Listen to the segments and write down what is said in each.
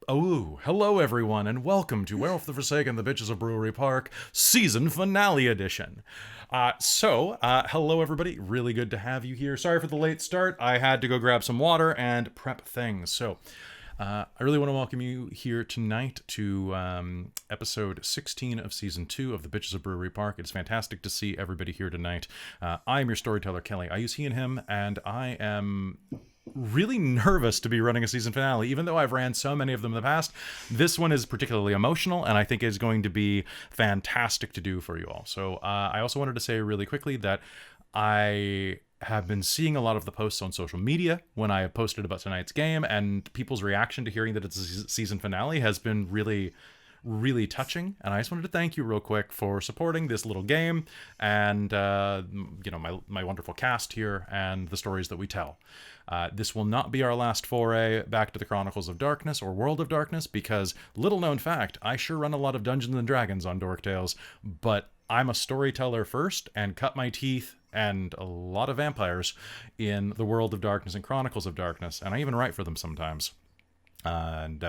Oh, hello everyone, and welcome to Werewolf the Forsaken, the Bitches of Brewery Park, season finale edition. Hello everybody, really good to have you here. Sorry for the late start, I had to go grab some water and prep things. I really want to welcome you here tonight to episode 16 of season 2 of the Bitches of Brewery Park. It's fantastic to see everybody here tonight. I am your storyteller, Kelly. I use he and him, and I am really nervous to be running a season finale, even though I've ran so many of them in the past. This one is particularly emotional, and I think is going to be fantastic to do for you all. So I also wanted to say really quickly that I have been seeing a lot of the posts on social media when I have posted about tonight's game, and people's reaction to hearing that it's a season finale has been really touching, and I just wanted to thank you real quick for supporting this little game and my wonderful cast here and the stories that we tell. This will not be our last foray back to the Chronicles of Darkness or World of Darkness, because, little known fact, I sure run a lot of Dungeons and Dragons on Dork Tales, but I'm a storyteller first and cut my teeth and a lot of vampires in the World of Darkness and Chronicles of Darkness, and I even write for them sometimes. And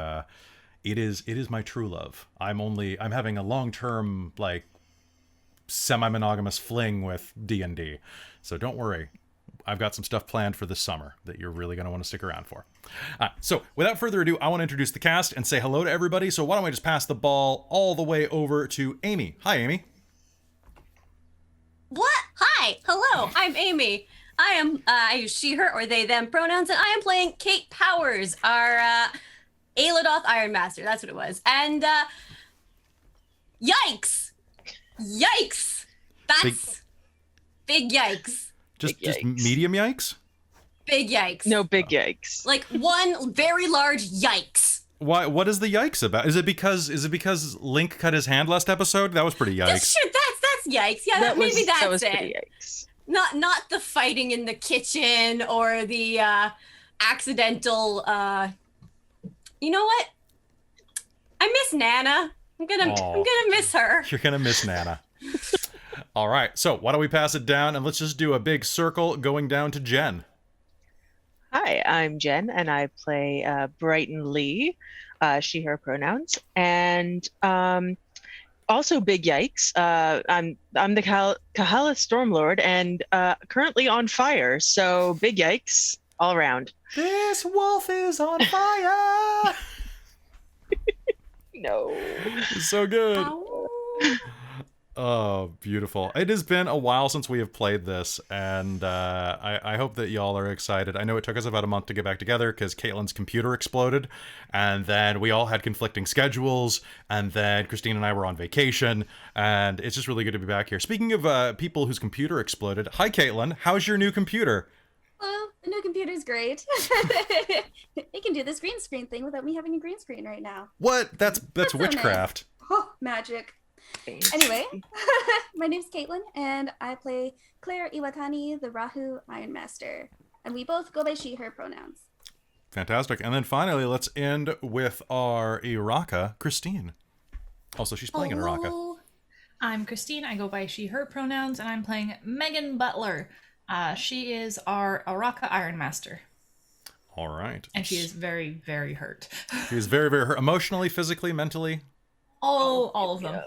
it is my true love. I'm having a long-term, semi-monogamous fling with D&D. So don't worry. I've got some stuff planned for this summer that you're really going to want to stick around for. So without further ado, I want to introduce the cast and say hello to everybody. So why don't I just pass the ball all the way over to Amy. Hi, Amy. What? Hi. Hello. I'm Amy. I use she, her, or they, them pronouns, and I am playing Kate Powers, our Ailadoth Iron Master. That's what it was. And yikes. That's big yikes. Just medium yikes? Big yikes. No, big yikes. Like one very large yikes. Why? What is the yikes about? Is it because Link cut his hand last episode? That was pretty yikes. That's yikes. Yeah, maybe that's that was it. Pretty yikes. Not the fighting in the kitchen or the accidental. You know what? I miss Nana. I'm gonna miss her. You're gonna miss Nana. All right, so why don't we pass it down and let's just do a big circle going down to Jen. Hi, I'm Jen, and I play Brighton Lee, she, her pronouns, and also big yikes. I'm the Kahala Stormlord, and currently on fire, so big yikes all around. This wolf is on fire. No. So good. Ow. Oh, beautiful. It has been a while since we have played this, and I hope that y'all are excited. I know it took us about a month to get back together because Caitlin's computer exploded, and then we all had conflicting schedules, and then Christine and I were on vacation, and it's just really good to be back here. Speaking of people whose computer exploded, hi Caitlin, how's your new computer? Well, the new computer's great. It can do this green screen thing without me having a green screen right now. What? That's so witchcraft. Nice. Oh, magic. Anyway, my name's Caitlin, and I play Claire Iwatani, the Rahu Iron Master. And we both go by she, her pronouns. Fantastic. And then finally, let's end with our Uratha, Christine. Also, she's playing an Uratha. Hello. I'm Christine. I go by she, her pronouns, and I'm playing Megan Butler. She is our Uratha Iron Master. All right. And she is very, very hurt. She is very, very hurt. Emotionally, physically, mentally? All of them.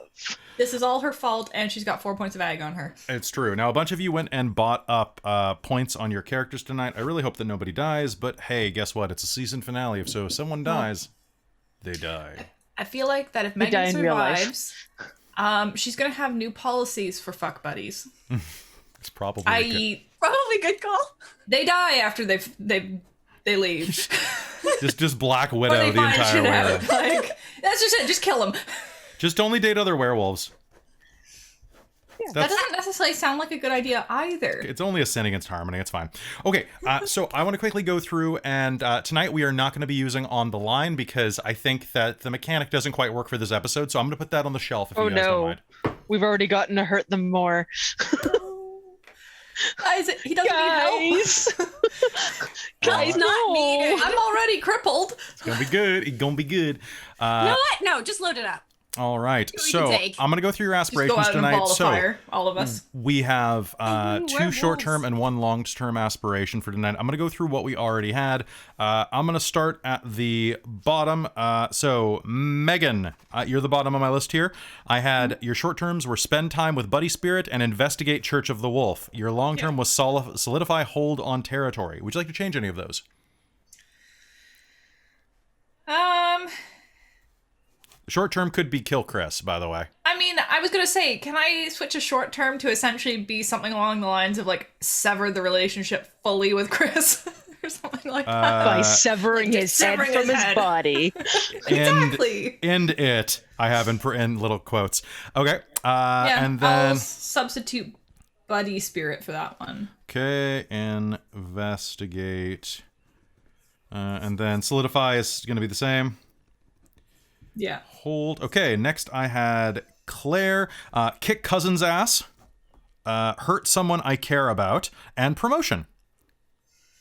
This is all her fault, and she's got 4 points of ag on her. It's true. Now, a bunch of you went and bought up points on your characters tonight. I really hope that nobody dies, but hey, guess what? It's a season finale, so if someone dies, they die. I feel like that if Megan survives, she's going to have new policies for fuck buddies. It's probably Probably good call. They die after they leave. just Black Widow Or they the find entire shit way. out. Like, that's just it. Just kill them. Just only date other werewolves. Yeah, that doesn't necessarily sound like a good idea either. It's only a sin against harmony. It's fine. Okay, so I want to quickly go through, and tonight we are not going to be using On the Line because I think that the mechanic doesn't quite work for this episode, so I'm going to put that on the shelf if you guys don't mind. We've already gotten to hurt them more. Guys, he doesn't need help. Guys, not needed. I'm already crippled. It's going to be good. It's going to be good. You know what? No, just load it up. All right. we So can take. I'm going to go through your Just go aspirations out in a tonight. ball of So fire, all of us. we have two werewolves. short-term and one long-term aspiration for tonight. I'm going to go through what we already had. I'm going to start at the bottom. So Megan, you're the bottom of my list here. I had your short-terms were spend time with Buddy Spirit and investigate Church of the Wolf. Your long-term was solidify hold on territory. Would you like to change any of those? Short term could be kill Chris, by the way. I mean, I was gonna say, can I switch a short term to essentially be something along the lines of like sever the relationship fully with Chris or something like that? By severing his head severing from his his head. body. Exactly. End it. I have in little quotes. Okay. Yeah, And I'll then substitute Buddy Spirit for that one. okay, investigate, and then solidify is going to be the same. Yeah. Hold. Okay, next I had Claire, kick cousin's ass, hurt someone I care about, and promotion.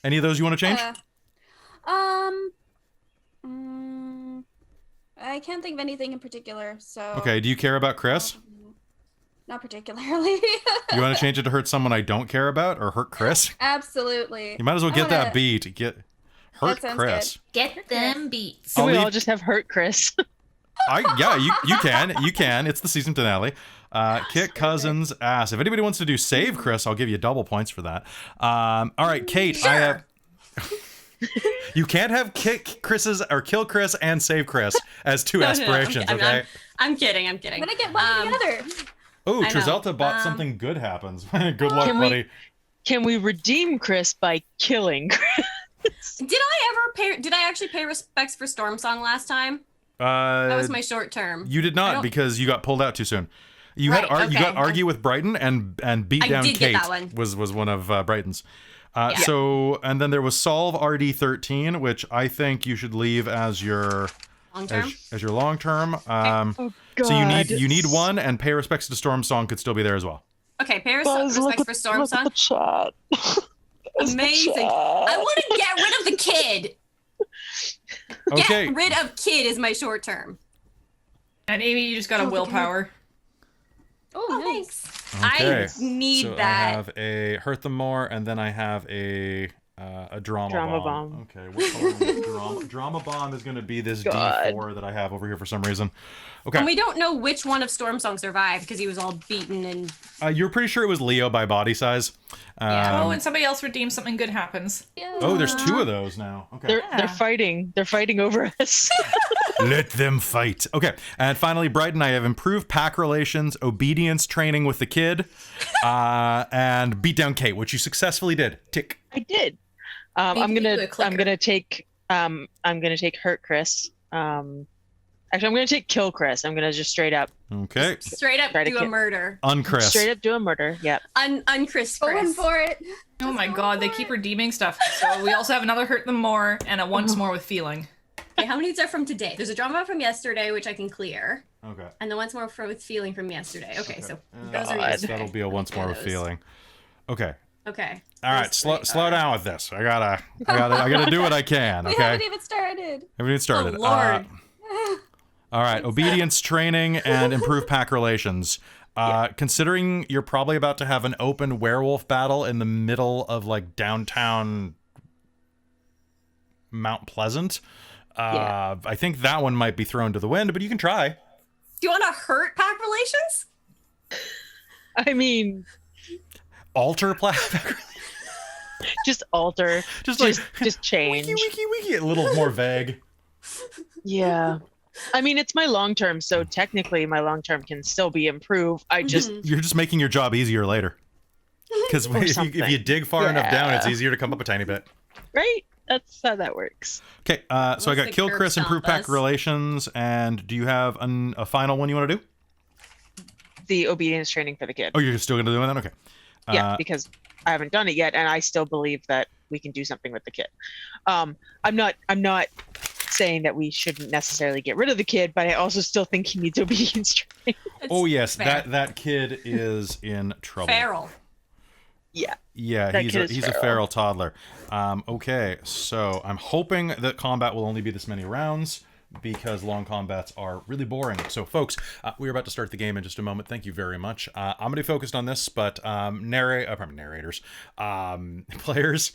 Any of those you want to change? I can't think of anything in particular, so. Okay, do you care about Chris? Not particularly. You want to change it to hurt someone I don't care about, or hurt Chris? Absolutely. You might as well I get wanna- that beat. Get hurt That sounds Chris. Get them beats. Can I'll we leave- all just have hurt Chris? You can. It's the season finale. Kick cousin's ass. If anybody wants to do save Chris, I'll give you double points for that. All right, Kate. I have. You can't have kick Chris's or kill Chris and save Chris as two aspirations. Okay. I'm kidding. I'm gonna get one or the other. Oh, I know. Trizelta bought something good happens. Good luck, Can buddy. Can we redeem Chris by killing Chris? Did I actually pay respects for Storm Song last time? That was my short term. You did I not don't- because you got pulled out too soon. You Right, had you okay. got argue with Brighton and beat I down did get Kate that one. was one of Brighton's. Yeah. So and then there was solve RD13, which I think you should leave as your Long term. as your long term. Oh God. So you need one, and pay respects to Storm Song could still be there as well. Okay, pay Guys, respects for Storm look at Song. the chat. Amazing. I want to get rid of the kid. Okay. Get rid of kid is my short term. And Amy, you just got a Oh, willpower. Oh, nice. Okay. I need so that. I have a hurt them more, and then I have a drama bomb. Okay, what color is drama bomb is going to be this God. D4 that I have over here for some reason. Okay. And we don't know which one of Storm Song survived because he was all beaten and You're pretty sure it was Leo by body size. Yeah. Oh, and somebody else redeems something good happens. Yeah. Oh, there's two of those now. Okay. They're fighting. They're fighting over us. Let them fight. Okay. And finally, Brighton, I have improved pack relations, obedience training with the kid, and beat down Kate, which you successfully did. Tick. I did. Maybe I'm do a gonna clicker. take hurt Chris. Actually, I'm gonna take kill Chris. I'm gonna just straight up Okay. straight up Try to do a kill- murder. Unchris. straight up do a murder. Yep. Unchris Going Chris. for it. Oh my Just god, go they for keep it. redeeming stuff. So we also have another hurt them more and a once more with feeling. Okay, how many are from today? There's a drama from yesterday, which I can clear. Okay. And the once more with feeling from yesterday. Okay, so those are God. yesterday. That'll be a once more with Those. feeling. Okay. Okay. All right, Those slow three are- down with this. I gotta do what I can. We Okay, haven't even started. haven't even started. Oh, Lord. All right, obedience training and improve pack relations. Considering you're probably about to have an open werewolf battle in the middle of like downtown Mount Pleasant, I think that one might be thrown to the wind, but you can try. Do you want to hurt pack relations? I mean, Alter pack just alter. just like just change. wiki, a little more vague. Yeah. I mean, it's my long term, so technically my long term can still be improved. I just You're just making your job easier later. Because if you something. dig far enough down, it's Yeah. easier to come up a tiny bit. right. That's how that works. Okay, so I What's got the kill curb Chris, improve stomp pack us? relations, and do you have a final one you want to do? The obedience training for the kid. Oh, you're still gonna do that? Okay. Yeah, because I haven't done it yet, and I still believe that we can do something with the kid. I'm not saying that we shouldn't necessarily get rid of the kid, but I also still think he needs obedience training. Oh yes, fair. that kid is in trouble. Feral. Yeah. Yeah, That he's kid a is he's feral. a feral toddler. Okay, so I'm hoping that combat will only be this many rounds. because long combats are really boring. So, folks, we're about to start the game in just a moment. Thank you very much. I'm going to be focused on this, but narrators, players,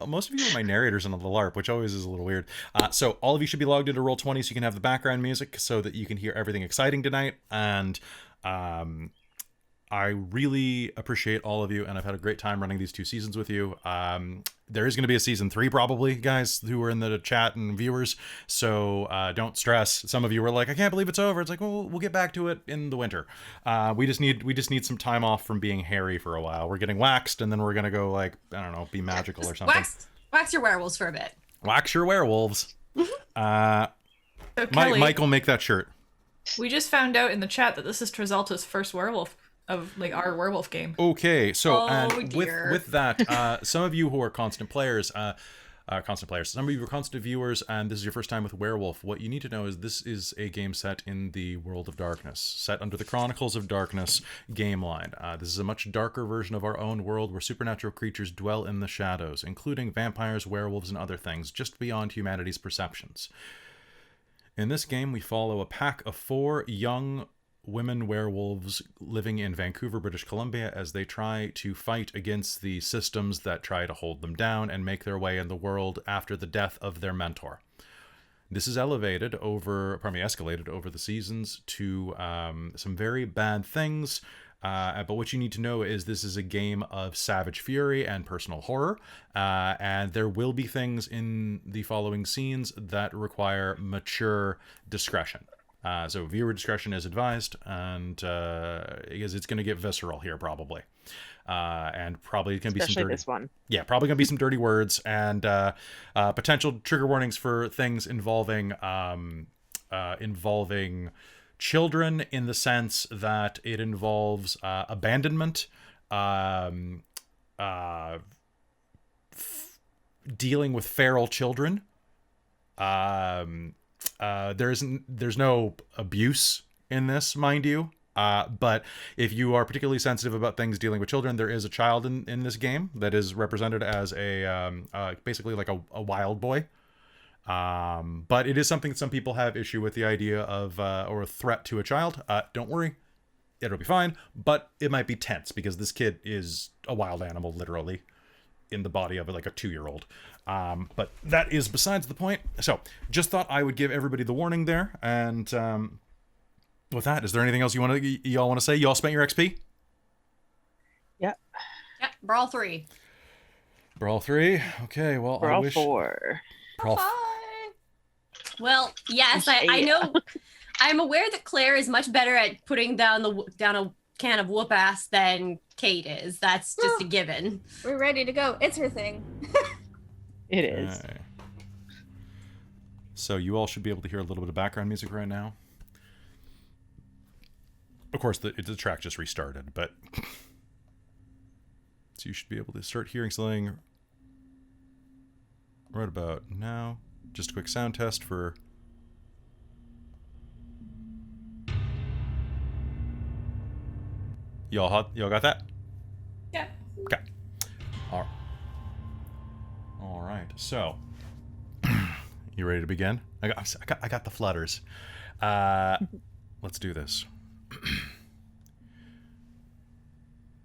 most of you are my narrators in the LARP, which always is a little weird. So, all of you should be logged into Roll20 so you can have the background music so that you can hear everything exciting tonight. And I really appreciate all of you, and I've had a great time running these 2 seasons with you. There is going to be a season 3 probably, guys who are in the chat and viewers, so don't stress. Some of you were like, I can't believe it's over. It's like, well, we'll get back to it in the winter. We just need some time off from being hairy for a while. We're getting waxed, and then we're going to go, like, I don't know, be magical or something. Wax your werewolves for a bit. Wax your werewolves. So Kelly, Michael, make that shirt. we just found out in the chat that this is Trizalta's first werewolf of like our werewolf game. Okay, so and dear. with that, some of you who are constant players, some of you are constant viewers, and this is your first time with Werewolf. What you need to know is this is a game set in the world of darkness, set under the Chronicles of Darkness game line. This is a much darker version of our own world where supernatural creatures dwell in the shadows, including vampires, werewolves, and other things just beyond humanity's perceptions. In this game, we follow a pack of 4 young women werewolves living in Vancouver, British Columbia, as they try to fight against the systems that try to hold them down and make their way in the world after the death of their mentor. This is escalated over the seasons to some very bad things. But what you need to know is this is a game of savage fury and personal horror, and there will be things in the following scenes that require mature discretion. So viewer discretion is advised, and because it's going to get visceral here probably, and probably going to be some dirty. This one. Yeah, probably going to be some dirty words and potential trigger warnings for things involving children, in the sense that it involves abandonment, dealing with feral children. There's no abuse in this, mind you. But if you are particularly sensitive about things dealing with children, there is a child in this game that is represented as basically like a wild boy. But it is something that some people have issue with, the idea of, or a threat to a child. Don't worry, it'll be fine, but it might be tense because this kid is a wild animal, literally, in the body of like a 2-year-old. But that is besides the point. So just thought I would give everybody the warning there. And with that, is there anything else y'all want to say? Y'all spent your XP? Yep. Yep, Brawl 3. Brawl 3. Okay, well, Brawl 4. Brawl. Well, yes, I know. I'm aware that Claire is much better at putting down a can of whoop ass than Kate is. That's just a given. We're ready to go. It's her thing. It is. Okay. So you all should be able to hear a little bit of background music right now. Of course, the track just restarted, but so you should be able to start hearing something right about now. Just a quick sound test for... Y'all got that? Yeah. Okay. All right. So, you ready to begin? I got the flutters. Let's do this.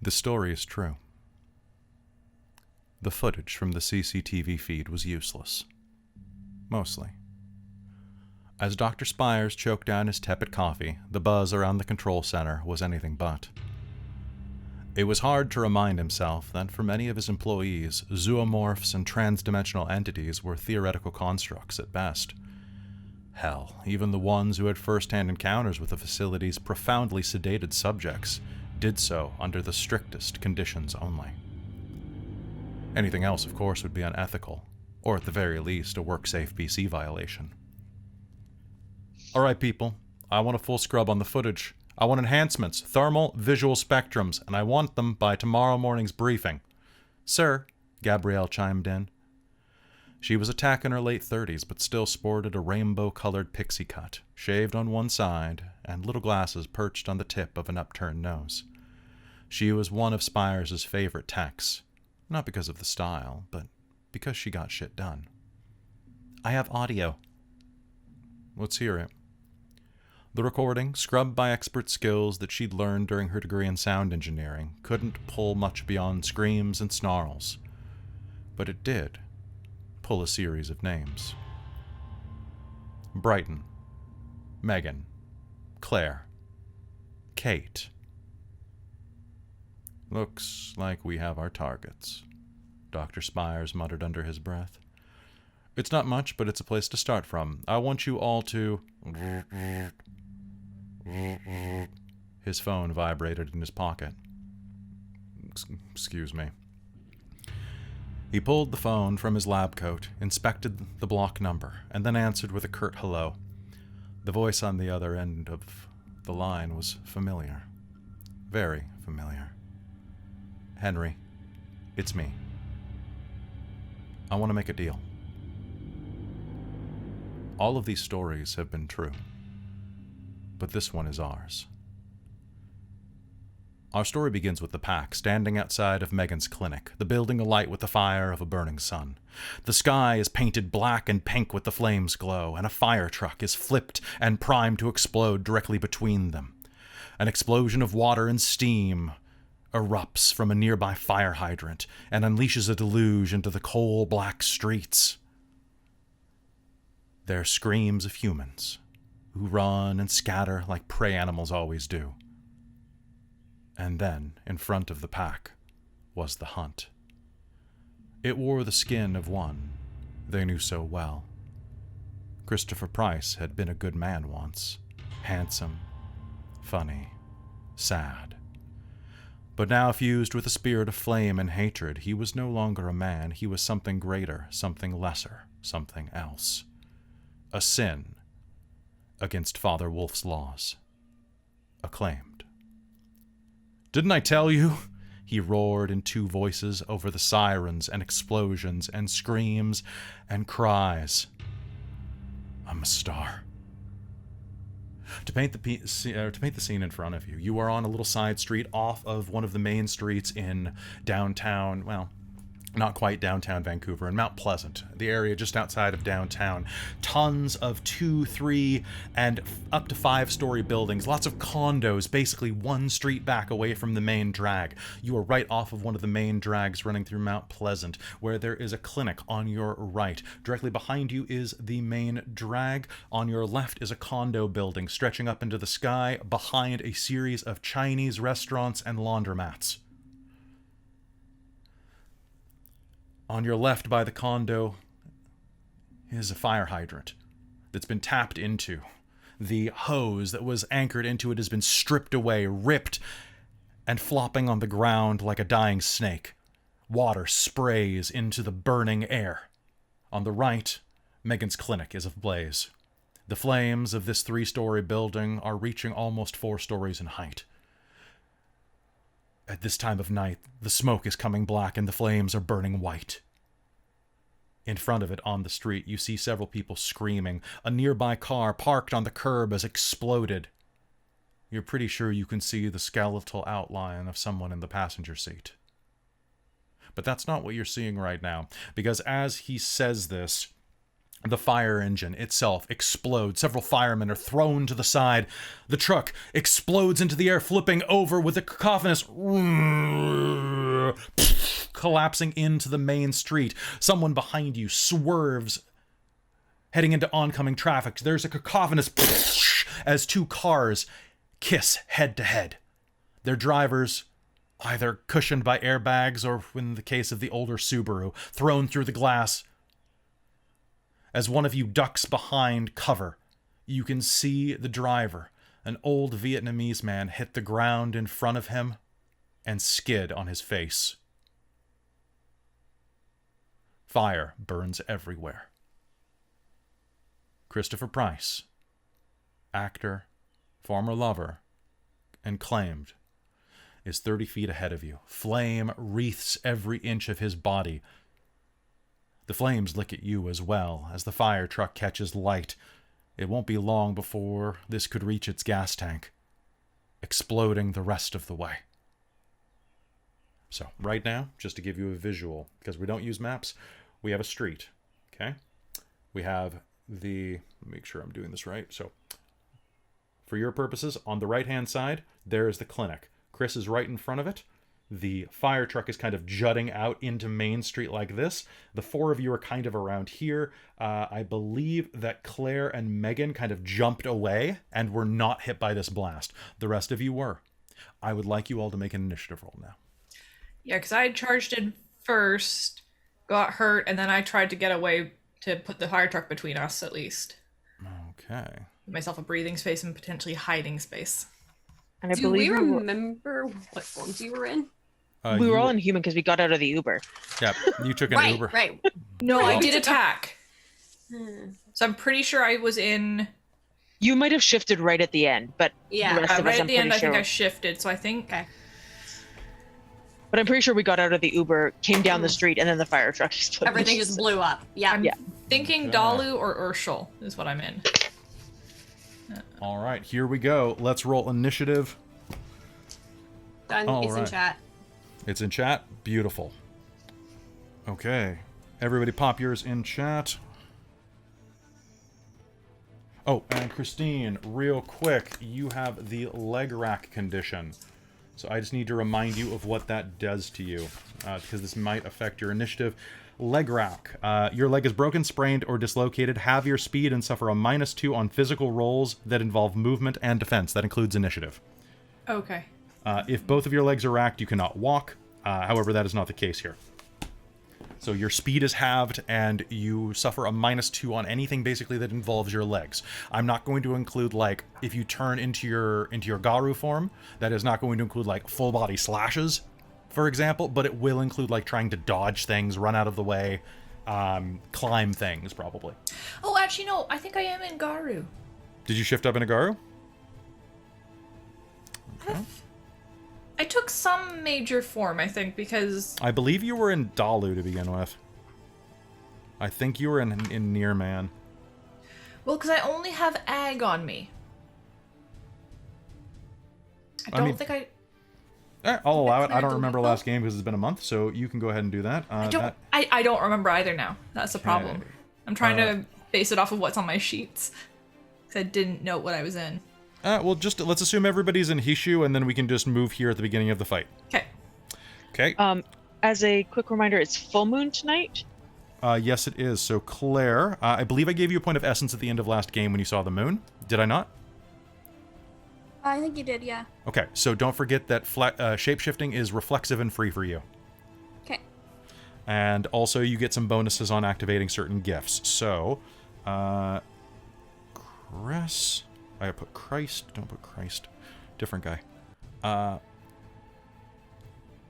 The story is true. The footage from the CCTV feed was useless. Mostly. As Dr. Spires choked down his tepid coffee, the buzz around the control center was anything but. It was hard to remind himself that for many of his employees, zoomorphs and transdimensional entities were theoretical constructs at best. Hell, even the ones who had first-hand encounters with the facility's profoundly sedated subjects did so under the strictest conditions only. Anything else, of course, would be unethical, or at the very least, a work-safe BC violation. Alright, people, I want a full scrub on the footage. I want enhancements, thermal, visual spectrums, and I want them by tomorrow morning's briefing. Sir, Gabrielle chimed in. She was a tack in her late 30s, but still sported a rainbow-colored pixie cut, shaved on one side, and little glasses perched on the tip of an upturned nose. She was one of Spires' favorite techs, not because of the style, but because she got shit done. I have audio. Let's hear it. The recording, scrubbed by expert skills that she'd learned during her degree in sound engineering, couldn't pull much beyond screams and snarls. But it did pull a series of names. Brighton, Megan, Claire, Kate. Looks like we have our targets, Dr. Spires muttered under his breath. It's not much, but it's a place to start from. I want you all to... His phone vibrated in his pocket. Excuse me. He pulled the phone from his lab coat, inspected the block number, and then answered with a curt hello. The voice on the other end of the line was familiar. Very familiar. Henry, it's me. I want to make a deal. All of these stories have been true, but this one is ours. Our story begins with the pack standing outside of Megan's clinic, the building alight with the fire of a burning sun. The sky is painted black and pink with the flames glow, and a fire truck is flipped and primed to explode directly between them. An explosion of water and steam erupts from a nearby fire hydrant and unleashes a deluge into the coal-black streets. There are screams of humans who run and scatter like prey animals always do. And then, in front of the pack, was the hunt. It wore the skin of one they knew so well. Christopher Price had been a good man once, handsome, funny, sad. But now fused with a spirit of flame and hatred, he was no longer a man, he was something greater, something lesser, something else. A sin against Father Wolf's laws. Acclaimed. Didn't I tell you? He roared in two voices over the sirens and explosions and screams and cries. I'm a star. To paint the scene in front of you, you are on a little side street off of one of the main streets in downtown, well, not quite downtown Vancouver, in Mount Pleasant, the area just outside of downtown. Tons of 2, 3, and up to 5-story buildings, lots of condos, basically one street back away from the main drag. You are right off of one of the main drags running through Mount Pleasant, where there is a clinic on your right. Directly behind you is the main drag. On your left is a condo building stretching up into the sky behind a series of Chinese restaurants and laundromats. On your left by the condo is a fire hydrant that's been tapped into. The hose that was anchored into it has been stripped away, ripped, and flopping on the ground like a dying snake. Water sprays into the burning air. On the right, Megan's clinic is ablaze. The flames of this 3-story building are reaching almost 4 stories in height. At this time of night, the smoke is coming black and the flames are burning white. In front of it, on the street, you see several people screaming. A nearby car parked on the curb has exploded. You're pretty sure you can see the skeletal outline of someone in the passenger seat. But that's not what you're seeing right now, because as he says this, the fire engine itself explodes. Several firemen are thrown to the side. The truck explodes into the air, flipping over with a cacophonous collapsing into the main street. Someone behind you swerves, heading into oncoming traffic. There's a cacophonous as 2 cars kiss head to head. Their drivers, either cushioned by airbags or, in the case of the older Subaru, thrown through the glass. As one of you ducks behind cover, you can see the driver, an old Vietnamese man, hit the ground in front of him and skid on his face. Fire burns everywhere. Christopher Price, actor, former lover, and claimed, is 30 feet ahead of you. Flame wreaths every inch of his body. The flames lick at you as well as the fire truck catches light. It won't be long before this could reach its gas tank, exploding the rest of the way. So, right now, just to give you a visual, because we don't use maps, we have a street, okay? We have make sure I'm doing this right. So for your purposes, on the right-hand side, there is the clinic. Chris is right in front of it. The fire truck is kind of jutting out into Main Street like this. The four of you are kind of around here. I believe that Claire and Megan kind of jumped away and were not hit by this blast. The rest of you were. I would like you all to make an initiative roll now. Yeah, because I had charged in first, got hurt, and then I tried to get away to put the fire truck between us, at least. Okay. Give myself a breathing space and potentially hiding space. And I Do believe we remember what forms you were in? we were all in human because we got out of the Uber. Yeah, you took an Right, Uber. right. No, Right. I did attack. So I'm pretty sure I was in... You might have shifted right at the end, but Yeah, the rest of us, right I'm at the pretty end, I sure. think I shifted, so I think... Okay. But I'm pretty sure we got out of the Uber, came down the street, and then the fire truck exploded. Everything just blew up. Yeah. I'm Yeah. thinking Okay. Dalu or Urshel is what I'm in. All right, here we go. Let's roll initiative. Done. All It's in right. chat. It's in chat. Beautiful. Okay. Everybody pop yours in chat. Oh, and Christine, real quick, you have the leg rack condition. So I just need to remind you of what that does to you, because this might affect your initiative. Leg rack. Your leg is broken, sprained, or dislocated. Have your speed and suffer a -2 on physical rolls that involve movement and defense. That includes initiative. Okay. If both of your legs are racked, you cannot walk. However, that is not the case here. So your speed is halved, and you suffer a -2 on anything basically that involves your legs. I'm not going to include, like, if you turn into your Garu form, that is not going to include, like, full body slashes, for example, but it will include, like, trying to dodge things, run out of the way, climb things, probably. Oh, actually, no. I think I am in Garu. Did you shift up into Garu? Okay. I took some major form, I think, because... I believe you were in Dalu to begin with. I think you were in Near Man. Well, because I only have Ag on me. I don't think I... I'll allow it. I cleared don't the remember limbo? last game because it's been a month, so you can go ahead and do that. I don't remember either now. That's the problem. Okay. I'm trying to base it off of what's on my sheets. Because I didn't note what I was in. Well, just let's assume everybody's in Hishu, and then we can just move here at the beginning of the fight. Okay. Okay. As a quick reminder, it's full moon tonight. Yes, it is. So, Claire, I believe I gave you a point of essence at the end of last game when you saw the moon. Did I not? I think you did, yeah. Okay, so don't forget that shape-shifting is reflexive and free for you. Okay. And also, you get some bonuses on activating certain gifts. So, Chris... I put Christ. Don't put Christ. Different guy.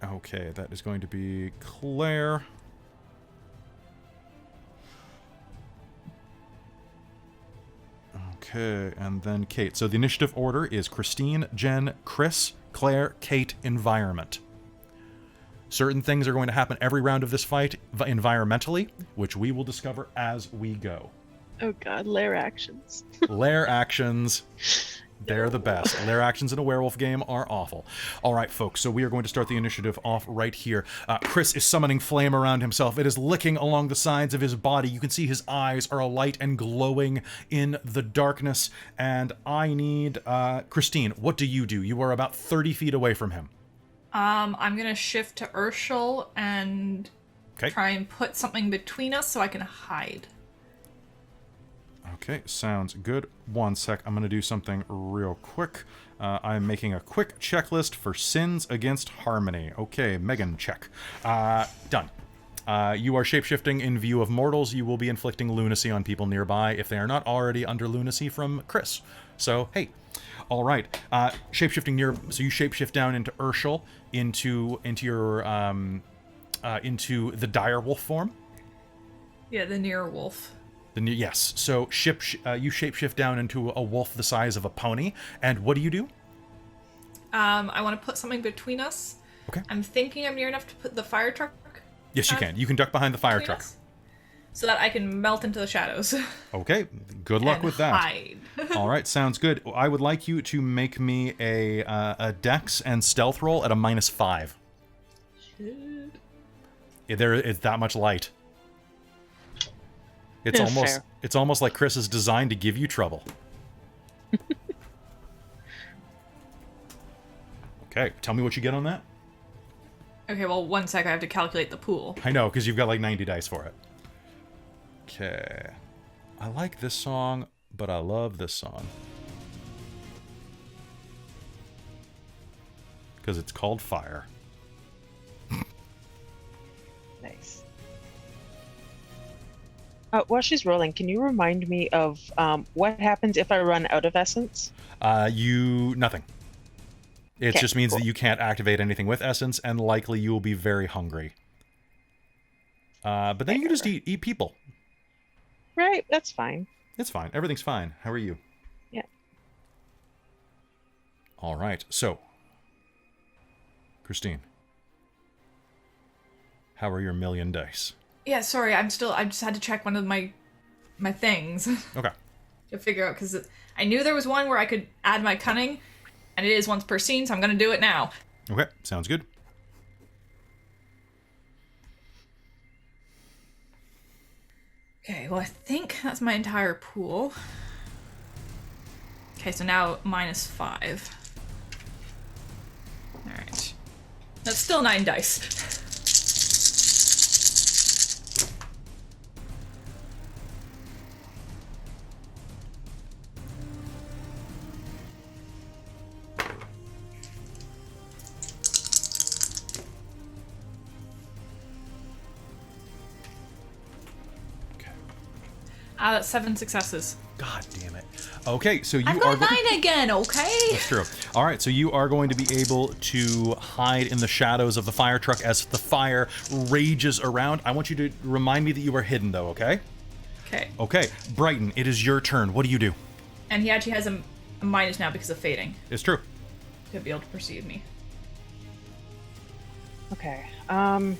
Okay, that is going to be Claire. Okay, and then Kate. So the initiative order is Christine, Jen, Chris, Claire, Kate, environment. Certain things are going to happen every round of this fight environmentally, which we will discover as we go. Oh god, lair actions. Lair actions. They're the best. Lair actions in a werewolf game are awful. All right, folks, so we are going to start the initiative off right here. Chris is summoning flame around himself. It is licking along the sides of his body. You can see his eyes are alight and glowing in the darkness. And I need... Christine, what do? You are about 30 feet away from him. I'm going to shift to Urshel and Okay. try and put something between us so I can hide. Okay, sounds good. One sec, I'm going to do something real quick. I'm making a quick checklist for sins against harmony. Okay, Megan, check. Done. You are shapeshifting in view of mortals. You will be inflicting lunacy on people nearby if they are not already under lunacy from Chris. So, hey. All right. Shapeshifting near... So you shapeshift down into Urshel, into the dire wolf form. Yeah, the near wolf. Yes. So you shapeshift down into a wolf the size of a pony, and what do? I want to put something between us. Okay. I'm thinking I'm near enough to put the fire truck. Yes, you can. You can duck behind the fire truck. Us, so that I can melt into the shadows. Okay. Good luck with that. Hide. All right. Sounds good. I would like you to make me a dex and stealth roll at a -5. Shit. There is that much light. It's Yeah, almost fair. it's almost like Chris is designed to give you trouble. Okay, tell me what you get on that. Okay, well, 1 sec. I have to calculate the pool. I know, because you've got like 90 dice for it. Okay. I like this song, but I love this song. Because it's called Fire. Nice. While she's rolling, can you remind me of what happens if I run out of essence? Nothing. It Okay, just means cool. that you can't activate anything with essence, and likely you will be very hungry. But then you can just eat people. Right, that's fine. It's fine. Everything's fine. How are you? Yeah. All right. So, Christine, how are your million dice? Yeah, sorry. I just had to check one of my things Okay. to figure out, because I knew there was one where I could add my cunning, and it is once per scene, so I'm gonna do it now. Okay. Sounds good. Okay, well, I think that's my entire pool. Okay, so now -5. Alright. That's still 9 dice. Okay. That's 7 successes. God damn it. Okay, so you I've are. got 9 again, okay? That's true. All right, so you are going to be able to hide in the shadows of the fire truck as the fire rages around. I want you to remind me that you are hidden, though, okay? Okay. Okay, Brighton, it is your turn. What do you do? And he actually has a minus now because of fading It's true. to be able to perceive me. Okay. I've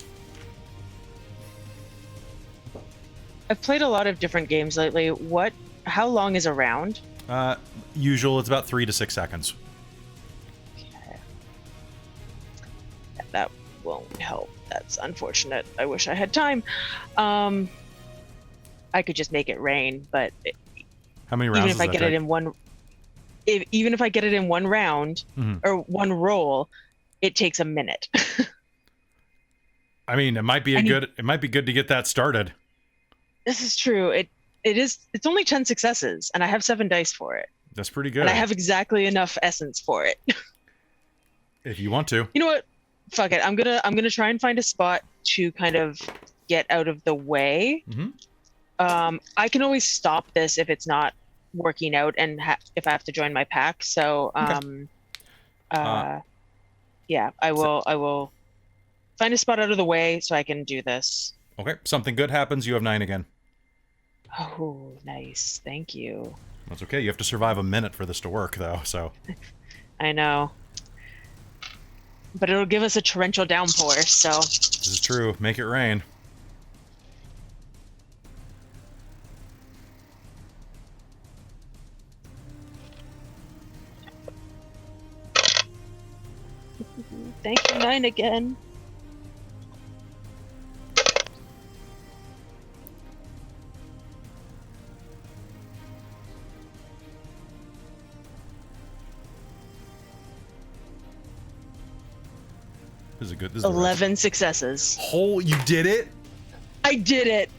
played a lot of different games lately. How long is a round? Usual, it's about 3 to 6 seconds. Okay. That won't help. That's unfortunate. I wish I had time. I could just make it rain, but How many rounds even does if I that get take? it in one, even if I get it in one round Mhm. or one roll, it takes a minute. I mean, it might be good to get that started. This is true. It's only 10 successes, and I have 7 dice for it, That's pretty good. and I have exactly enough essence for it. If you want to. You know what? Fuck it. I'm gonna try and find a spot to kind of get out of the way. Mhm. I can always stop this if it's not working out, and if I have to join my pack. So, yeah, I will find a spot out of the way so I can do this. Okay, something good happens, you have 9 again. Oh, nice. Thank you. That's okay. You have to survive a minute for this to work, though, so. I know. But it'll give us a torrential downpour, so. This is true. Make it rain. Thank you, 9 again. This is a good. This is the right- 11 successes. Oh, you did it? I did it.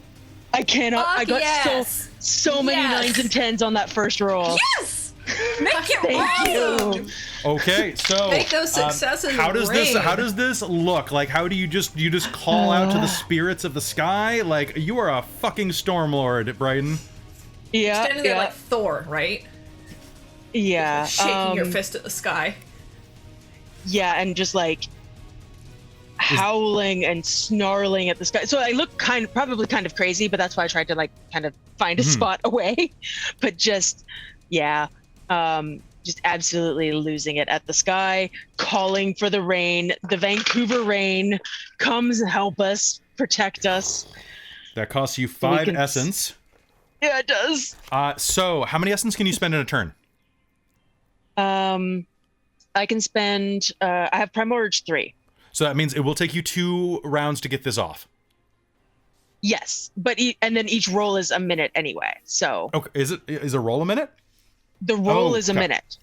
I cannot. Fuck I got yes. so many Yes. 9s and 10s on that first roll. Yes! Make it Thank rain! you. Okay, so Make those successes how does this rain. how does this look? Like, how do you just call out to the spirits of the sky? Like, you are a fucking stormlord, Brighton. Yeah. Standing there Yeah. like Thor, right? Yeah. Shaking your fist at the sky. Yeah, and just like howling and snarling at the sky. So I look probably kind of crazy, but that's why I tried to like kind of find a spot away. But just just absolutely losing it at the sky, calling for the rain. The Vancouver rain comes and help us, protect us. That costs you 5 can- essence. Yeah, it does. So how many essence can you spend in a turn? I can spend. I have Primal Urge 3. So that means it will take you 2 rounds to get this off. Yes, but and then each roll is a minute anyway. So Okay, is a roll a minute? the roll is a Okay. minute.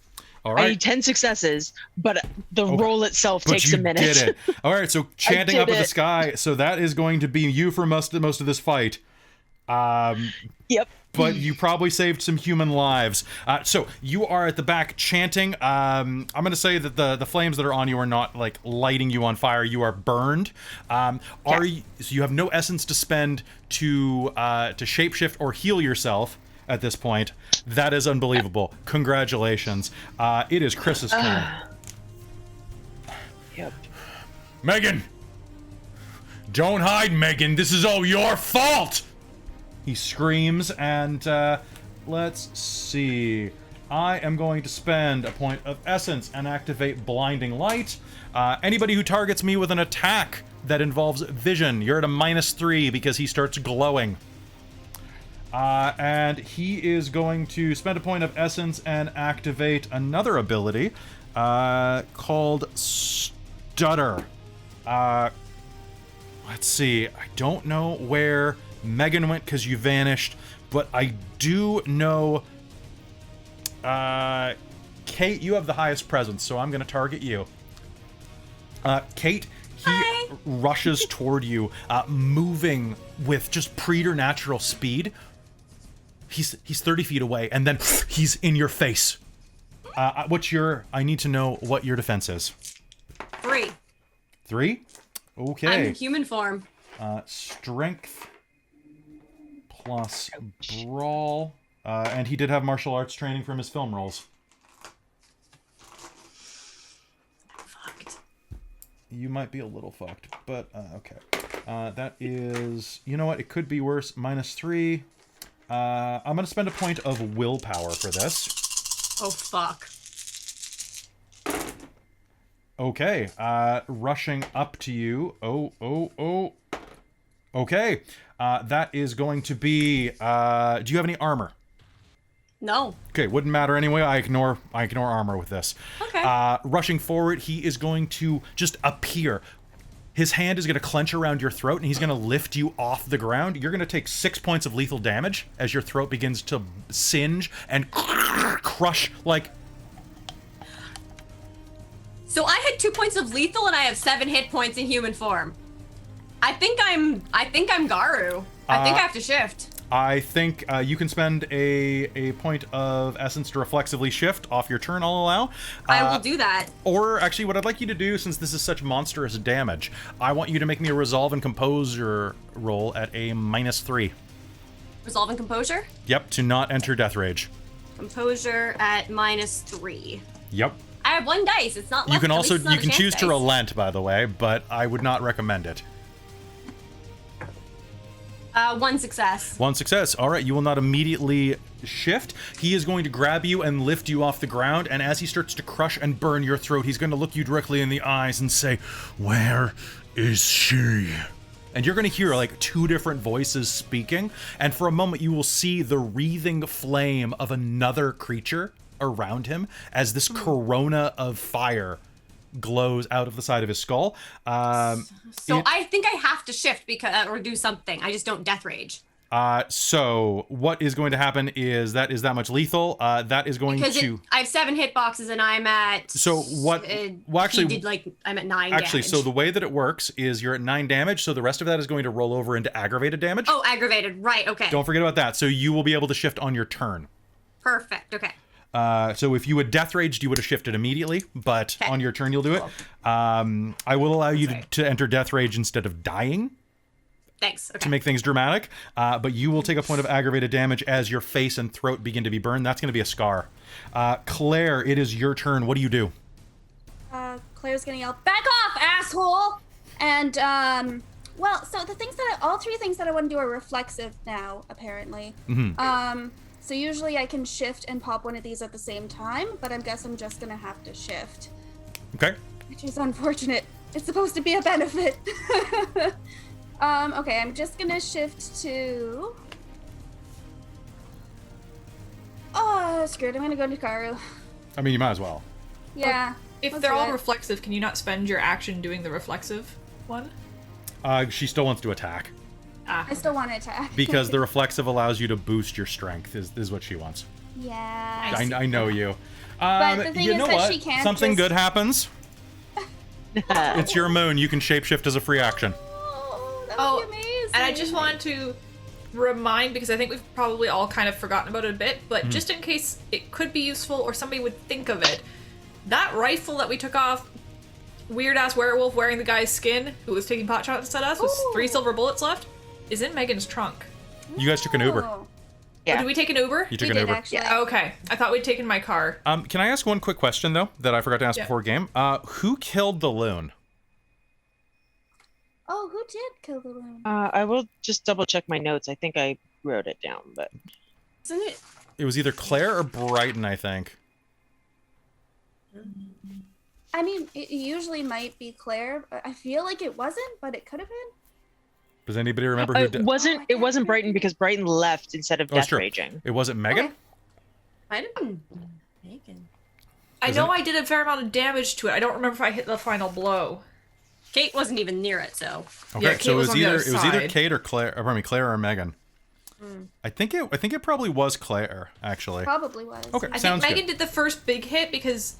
All I right. need 10 successes, but the roll itself But takes you a minute. did it. All right, so chanting did up at the it. sky. So that is going to be you for most of this fight. Yep. But you probably saved some human lives. So you are at the back chanting. I'm going to say that the flames that are on you are not like lighting you on fire. You are burned. So you have no essence to spend to shapeshift or heal yourself at this point. That is unbelievable. Congratulations. It is Chris's turn. Yep. Megan! Don't hide, Megan. This is all your fault! He screams, and let's see. I am going to spend a point of essence and activate Blinding Light. Anybody who targets me with an attack that involves vision, you're at a -3 because he starts glowing. And he is going to spend a point of essence and activate another ability called Stutter. Let's see. I don't know where Megan went because you vanished, but I do know... Kate, you have the highest presence, so I'm going to target you. Kate, he rushes toward you, moving with just preternatural speed. He's 30 feet away, and then he's in your face. I need to know what your defense is. 3. 3? Okay. I'm in human form. Strength plus brawl. And he did have martial arts training from his film roles. Fucked. You might be a little fucked, but okay. That is... You know what? It could be worse. -3. I'm going to spend a point of willpower for this. Oh, fuck. Okay. Rushing up to you. Oh. Okay. That is going to be... do you have any armor? No. Okay, wouldn't matter anyway. I ignore armor with this. Okay. Rushing forward, he is going to just appear. His hand is going to clench around your throat, and he's going to lift you off the ground. You're going to take 6 points of lethal damage as your throat begins to singe and crush like... So I had 2 points of lethal, and I have 7 hit points in human form. I think I'm Garu. I think I have to shift. I think you can spend a point of essence to reflexively shift off your turn, I'll allow. I will do that. Or, actually, what I'd like you to do, since this is such monstrous damage, I want you to make me a Resolve and Composure roll at a -3. Resolve and composure? Yep, to not enter Death Rage. Composure at -3. Yep. I have 1 dice. It's not. You can at also least it's not you a can chance choose to dice. relent, by the way, but I would not recommend it. 1 success. 1 success. All right, you will not immediately shift. He is going to grab you and lift you off the ground, and as he starts to crush and burn your throat, he's going to look you directly in the eyes and say, "Where is she?" And you're going to hear like 2 different voices speaking, and for a moment you will see the wreathing flame of another creature around him as this corona of fire glows out of the side of his skull. So I think I have to shift because or do something. I just don't death rage. So what is going to happen is that much lethal. That is going Because to... I have 7 hit boxes and I'm at... So what... Well, actually... He did like... I'm at 9 Actually, damage. so the way that it works is you're at 9 damage, so the rest of that is going to roll over into aggravated damage. Oh, aggravated. Right, okay. Don't forget about that. So you will be able to shift on your turn. Perfect, okay. So if you had death raged, you would have shifted immediately, but Okay. on your turn you'll do it. I will allow you to enter death rage instead of dying Thanks, okay. to make things dramatic, but you will take a point of aggravated damage as your face and throat begin to be burned. That's going to be a scar. Claire, it is your turn. What do you do? Claire's gonna yell, "Back off, asshole!" And well, so all 3 things that I want to do are reflexive now, apparently. Mm-hmm. So usually I can shift and pop one of these at the same time, but I guess I'm just gonna have to shift. Okay. Which is unfortunate. It's supposed to be a benefit. Okay, I'm just gonna shift to... Oh, screw it, I'm gonna go to Karu. I mean, you might as well. Yeah. If let's they're do all it. reflexive, can you not spend your action doing the reflexive one? She still wants to attack. I still want to attack. Because the reflexive allows you to boost your strength, is what she wants. Yeah. I know you. But the thing You is know that what? she can't Something just- good happens. It's your moon. You can shapeshift as a free action. Oh, that Oh, would be amazing. and I just wanted to remind, because I think we've probably all kind of forgotten about it a bit, but just in case it could be useful or somebody would think of it, that rifle that we took off weird-ass werewolf wearing the guy's skin who was taking pot shots at us with Ooh. 3 silver bullets left is in Megan's trunk. You guys took an Uber. Oh, Oh, Yeah. did we take an Uber? You took we an did Uber. actually. Okay, I thought we'd taken my car. Can I ask one quick question though that I forgot to ask Yeah. before game? Who killed the loon? Oh, who did kill the loon? I will just double check my notes. I think I wrote it down, but Isn't it? It was either Claire or Brighton, I think. I mean, it usually might be Claire. But I feel like it wasn't, but it could have been. Does anybody remember who it did? wasn't. It wasn't Brighton because Brighton left instead of Oh, it's death true. raging. It wasn't Megan. Okay. Might have been Megan. I Isn't know it- I did a fair amount of damage to it. I don't remember if I hit the final blow. Kate wasn't even near it, so. Okay, Yeah, Kate so it was was on the either other side. Kate or Claire. Or, pardon me, Claire or Megan. I think it probably was Claire actually. Probably was. Okay. I Sounds think good. Megan did the first big hit because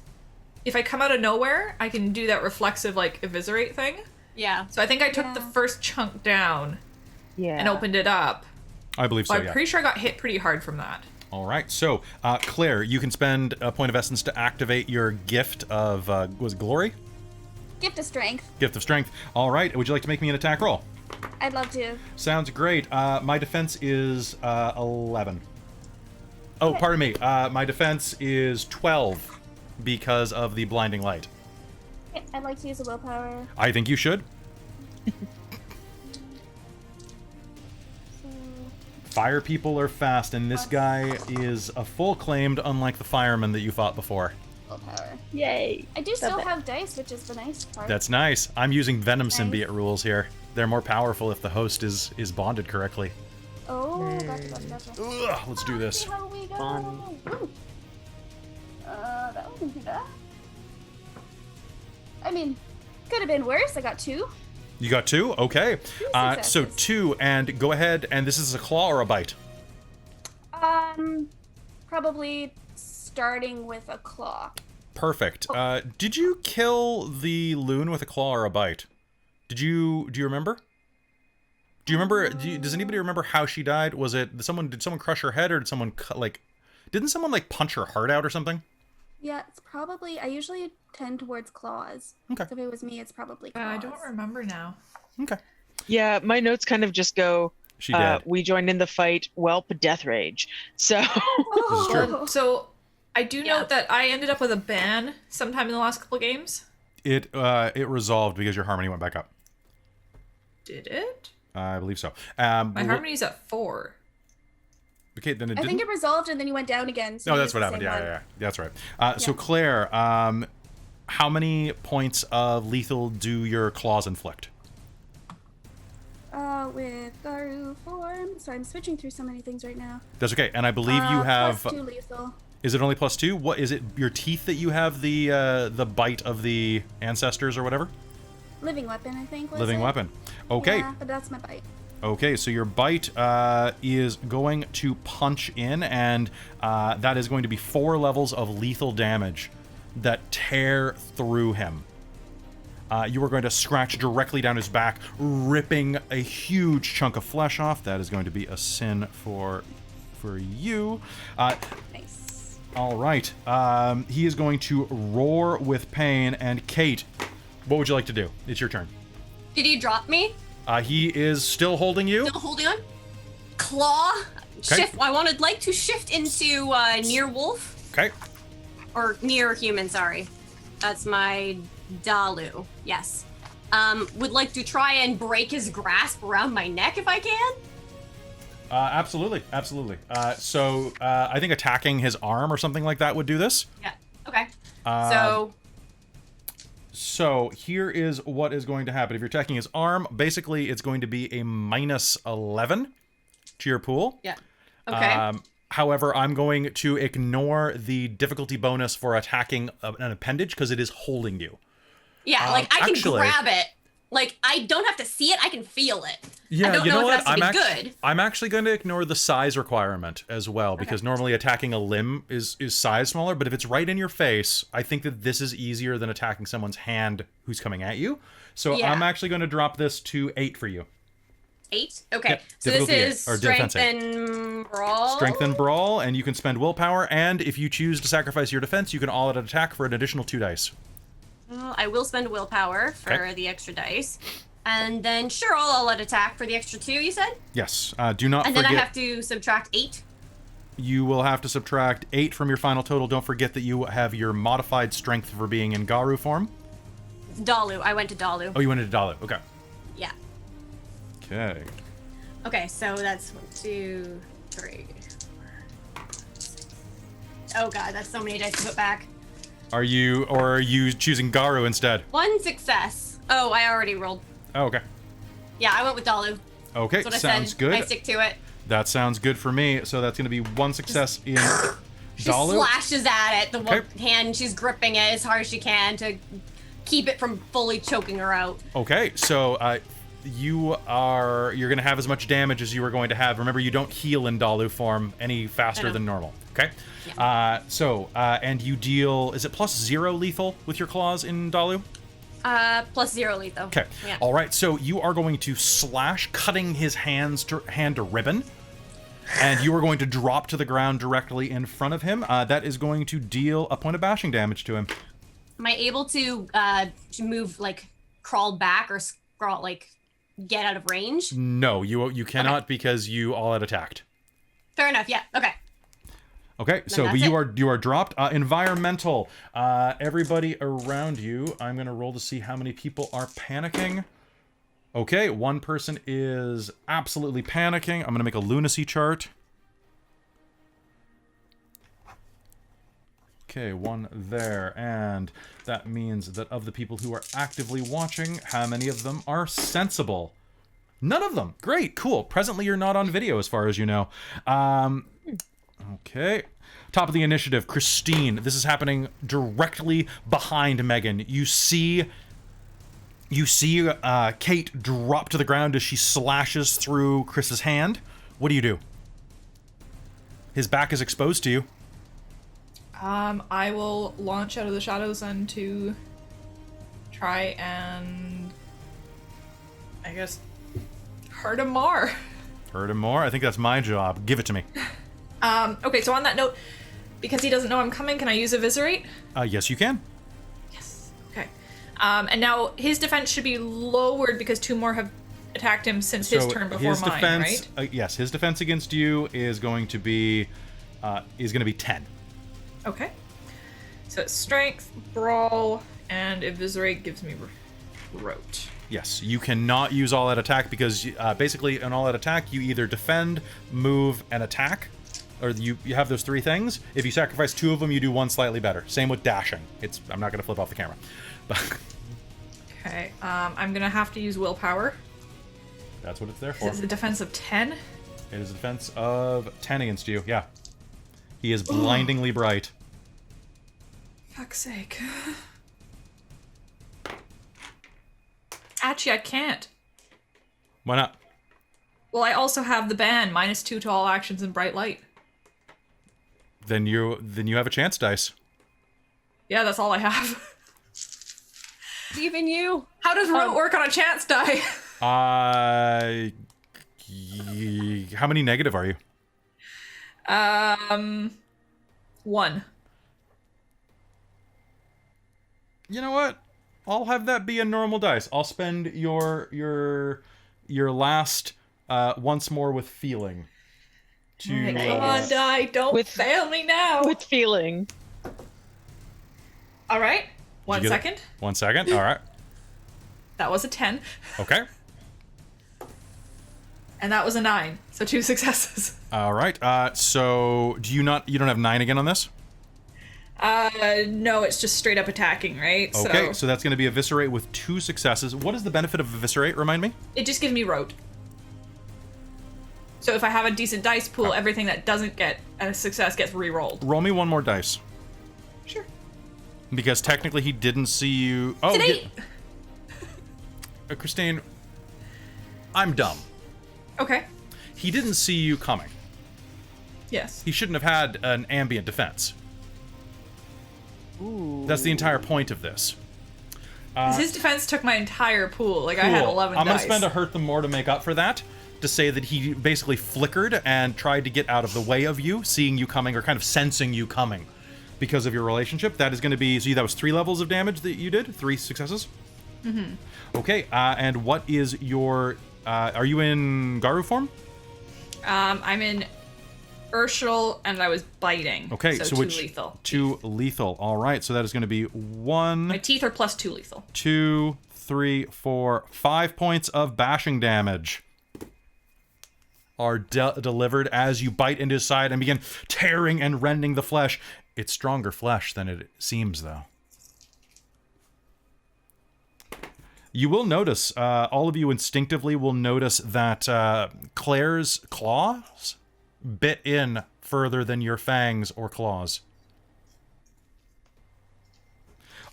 if I come out of nowhere, I can do that reflexive like eviscerate thing. Yeah. So I think I took the Yeah. first chunk down Yeah. and opened it up. I believe so. But I'm Yeah. pretty sure I got hit pretty hard from that. All right. So Claire, you can spend a point of essence to activate your gift of was it glory? Gift of strength. Gift of strength. All right. Would you like to make me an attack roll? I'd love to. Sounds great. My defense is 11. Oh, pardon me. My defense is 12 because of the blinding light. Yeah, I'd like to use a willpower. I think you should. So, Fire people are fast, and this guy is a full claimed, unlike the fireman that you fought before. willpower. Yay. I do still it. have dice, which is the nice part. That's nice. I'm using Venom Nice. symbiote rules here. They're more powerful if the host is bonded correctly. Oh, gotcha. Ugh, let's do this. See how we go. Fun. Ooh. That wasn't too bad. I mean, could have been worse. I got 2. You got 2? Okay. So successes. 2, and go ahead, and this is a claw or a bite? Probably starting with a claw. Perfect. Did you kill the loon with a claw or a bite? Do you remember? Do you remember? Does anybody remember how she died? Did someone crush her head, or did someone didn't someone like punch her heart out or something? Yeah, it's probably. I usually tend towards claws. Okay. So if it was me, it's probably claws. I don't remember now. Okay. Yeah, my notes kind of just go. She did. We joined in the fight. Whelp, death rage. So This is true. So I do Yeah. note that I ended up with a ban sometime in the last couple games. It resolved because your harmony went back up. Did it? I believe so. My harmony's at 4. Okay, then it I didn't. think it resolved and then you went down again. So No, you that's used what the happened. same Yeah, one. that's right. So Yeah. Claire, how many points of lethal do your claws inflict? With Garu form. So I'm switching through so many things right now. That's okay. And I believe you have. Plus 2 lethal. Is it only +2? What is it? Your teeth that you have the bite of the ancestors or whatever? Living weapon, I think. Was Living it? weapon. Okay. Yeah, but that's my bite. Okay, so your bite is going to punch in, and that is going to be 4 levels of lethal damage that tear through him. You are going to scratch directly down his back, ripping a huge chunk of flesh off. That is going to be a sin for you. Nice. All right. He is going to roar with pain, and Kate, what would you like to do? It's your turn. Did he drop me? He is still holding you. Still holding on? Claw? Okay. Shift. I wanted like to shift into near wolf. Okay. Or near human, sorry. That's my Dalu. Yes. Would like to try and break his grasp around my neck if I can. Absolutely. So I think attacking his arm or something like that would do this. Yeah. Okay. Um, So here is what is going to happen. If you're attacking his arm, basically it's going to be a -11 to your pool. Yeah. Okay. However, I'm going to ignore the difficulty bonus for attacking an appendage because it is holding you. yeah, like I can actually- grab it Like, I don't have to see it, I can feel it. Yeah, I don't you know if what? it has to be good. I'm actually going to ignore the size requirement as well, because normally attacking a limb is size smaller, but if it's right in your face, I think that this is easier than attacking someone's hand who's coming at you. So Yeah. I'm actually going to drop this to 8 for you. 8? Okay. Yep, So this difficulty is 8, or defense strength 8. and brawl. Strength and brawl, and you can spend willpower, and if you choose to sacrifice your defense, you can all-out attack for an additional 2 dice. Well, I will spend willpower for the extra dice. And then, sure, I'll let attack for the extra 2, you said? Yes. Do not And forget... then I have to subtract 8? You will have to subtract 8 from your final total. Don't forget that you have your modified strength for being in Garu form. Dalu. I went to Dalu. Oh, you went into Dalu. Okay. Yeah. Okay. Okay, so that's 1, 2, 3, 4, 5, 6. Oh god, that's so many dice to put back. Are you choosing Garu instead? 1 success. Oh, I already rolled. Oh, okay. Yeah, I went with Dalu. Okay, That's what sounds I said. good. I stick to it. That sounds good for me. So that's going to be 1 success in She Dalu. slashes at it, the one Okay. hand, she's gripping it as hard as she can to keep it from fully choking her out. Okay, so you're going to have as much damage as you were going to have. Remember, you don't heal in Dalu form any faster know. than normal. Okay? And you deal, is it +0 lethal with your claws in Dalu? +0 lethal. Okay. Yeah. All right. So you are going to slash, cutting his hand to ribbon, and you are going to drop to the ground directly in front of him. That is going to deal a point of bashing damage to him. Am I able to move, like, crawl back or scrawl, like, get out of range? No, you cannot because you all had attacked. Fair enough. Yeah. Okay. Okay, so that's but you are dropped. Environmental. Everybody around you. I'm gonna roll to see how many people are panicking. Okay, 1 person is absolutely panicking. I'm gonna make a lunacy chart. Okay, 1 there, and that means that of the people who are actively watching, how many of them are sensible? None of them. Great, cool. Presently, you're not on video, as far as you know. Okay. Top of the initiative, Christine. This is happening directly behind Megan. You see Kate drop to the ground as she slashes through Chris's hand. What do you do? His back is exposed to you. I will launch out of the shadows and to try and, I guess, hurt him more. Hurt him more? I think that's my job. Give it to me. Okay, so on that note, because he doesn't know I'm coming, can I use Eviscerate? Yes, you can. Yes. Okay. And now his defense should be lowered because 2 more have attacked him since his turn before his mine, defense, right? Yes, his defense against you is going to be 10. Okay. So it's Strength, Brawl, and Eviscerate gives me Rote. Yes, you cannot use all-out attack because basically in all-out attack you either defend, move, and attack, or you have those 3 things. If you sacrifice 2 of them, you do 1 slightly better. Same with dashing. I'm not going to flip off the camera. Okay, I'm gonna have to use Willpower. That's what it's there for. It's a defense of 10. It is a defense of 10 against you. Yeah. He is blindingly bright. Fuck's sake. Actually, I can't. Why not? Well, I also have the ban, -2 to all actions in bright light. Then you have a chance dice. Yeah, that's all I have. Even you. How does Rote work on a chance die? How many negative are you? 1. You know what? I'll have that be a normal dice. I'll spend your last once more with feeling. To Come on, die! Don't fail me now. With feeling. All right. Did you 1 get second. it? 1 second. All right. That was a 10, Okay. and that was a 9. So 2 successes. All right. So you don't have 9 again on this? No, it's just straight up attacking, right? Okay. So that's going to be Eviscerate with 2 successes. What is the benefit of Eviscerate? Remind me. It just gives me Rote. So if I have a decent dice pool, everything that doesn't get a success gets re-rolled. Roll me 1 more dice. Sure. Because technically he didn't see you. Oh, It's an 8. Christine, I'm dumb. Okay. He didn't see you coming. Yes. He shouldn't have had an ambient defense. Ooh. That's the entire point of this. 'Cause his defense took my entire pool. Like, I had 11 I'm dice. going to spend a hurt them more to make up for that. To say that he basically flickered and tried to get out of the way of you, seeing you coming, or kind of sensing you coming because of your relationship. That is going to be, so that was 3 levels of damage that you did? 3 successes? Mm-hmm. Okay, and what is your, are you in Garu form? I'm in Urshel, and I was biting. Okay, so 2 which lethal. 2 lethal. All right, so that is going to be 1, My teeth are plus 2 lethal. 2, 3, 4, 5 points of bashing damage are delivered as you bite into his side and begin tearing and rending the flesh. It's stronger flesh than it seems, though. You will notice, all of you instinctively will notice that Claire's claws bit in further than your fangs or claws.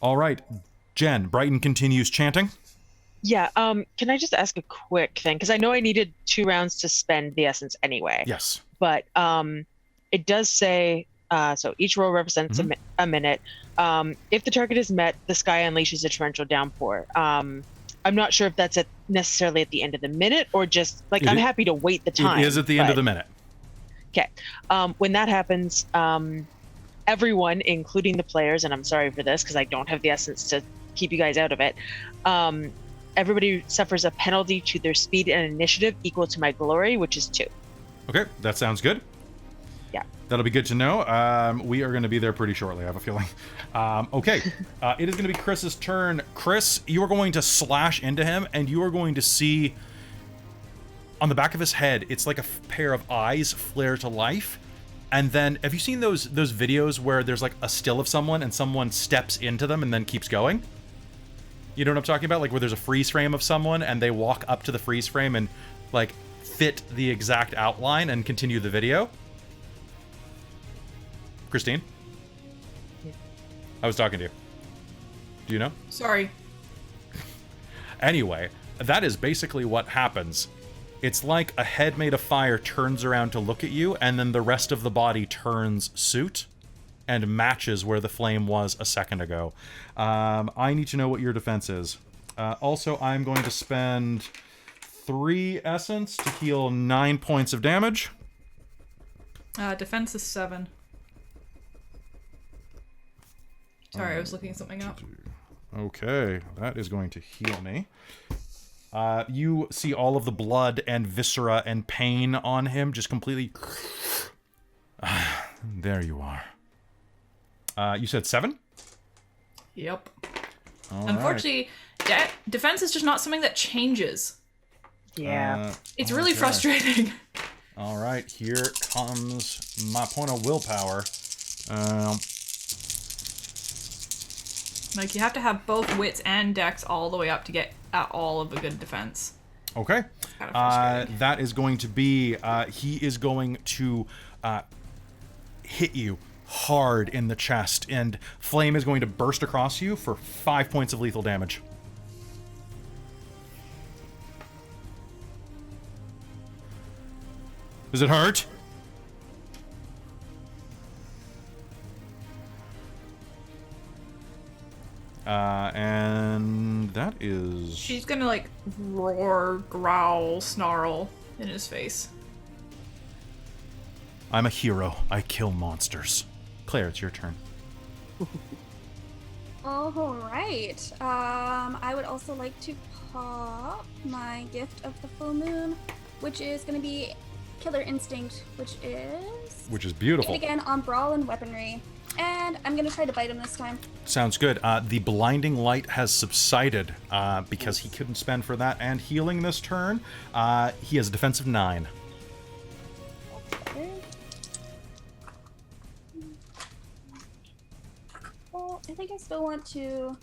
All right, Jen, Brighton continues chanting. Yeah, can I just ask a quick thing? Because I know I needed 2 rounds to spend the essence anyway. Yes. But it does say, so each roll represents a minute. If the target is met, the sky unleashes a torrential downpour. I'm not sure if that's necessarily at the end of the minute or just, like, I'm happy to wait the time. It is at the end of the minute. Okay. When that happens, everyone, including the players, and I'm sorry for this because I don't have the essence to keep you guys out of it, everybody suffers a penalty to their speed and initiative equal to my glory, which is 2. Okay, that sounds good. Yeah. That'll be good to know. We are going to be there pretty shortly, I have a feeling. Okay, it is going to be Chris's turn. Chris, you are going to slash into him, and you are going to see on the back of his head, it's like a pair of eyes flare to life. And then, have you seen those videos where there's like a still of someone and someone steps into them and then keeps going? You know what I'm talking about? Like where there's a freeze frame of someone and they walk up to the freeze frame and like fit the exact outline and continue the video. Christine? I was talking to you. Do you know? Sorry. Anyway, that is basically what happens. It's like a head made of fire turns around to look at you, and then the rest of the body turns suit and matches where the flame was a second ago. I need to know what your defense is. Also, I'm going to spend 3 essence to heal 9 points of damage. Defense is 7. Sorry, I was looking something up. Okay, that is going to heal me. You see all of the blood and viscera and pain on him just completely... There you are. You said 7? Yep. All Unfortunately, defense is just not something that changes. Yeah. It's really frustrating. All right, here comes my point of willpower. Like, you have to have both wits and dex all the way up to get at all of a good defense. Okay. Kind of frustrating. That is going to be... he is going to hit you hard in the chest, and flame is going to burst across you for 5 points of lethal damage. Does it hurt? And that is... She's gonna, like, roar, growl, snarl in his face. I'm a hero. I kill monsters. Claire, it's your turn. All right. I would also like to pop my gift of the full moon, which is going to be Killer Instinct, which is beautiful. hit again on brawl and weaponry. And I'm going to try to bite him this time. Sounds good. The blinding light has subsided because he couldn't spend for that. And healing this turn, he has a defense of 9. Okay. Well, I think I still want to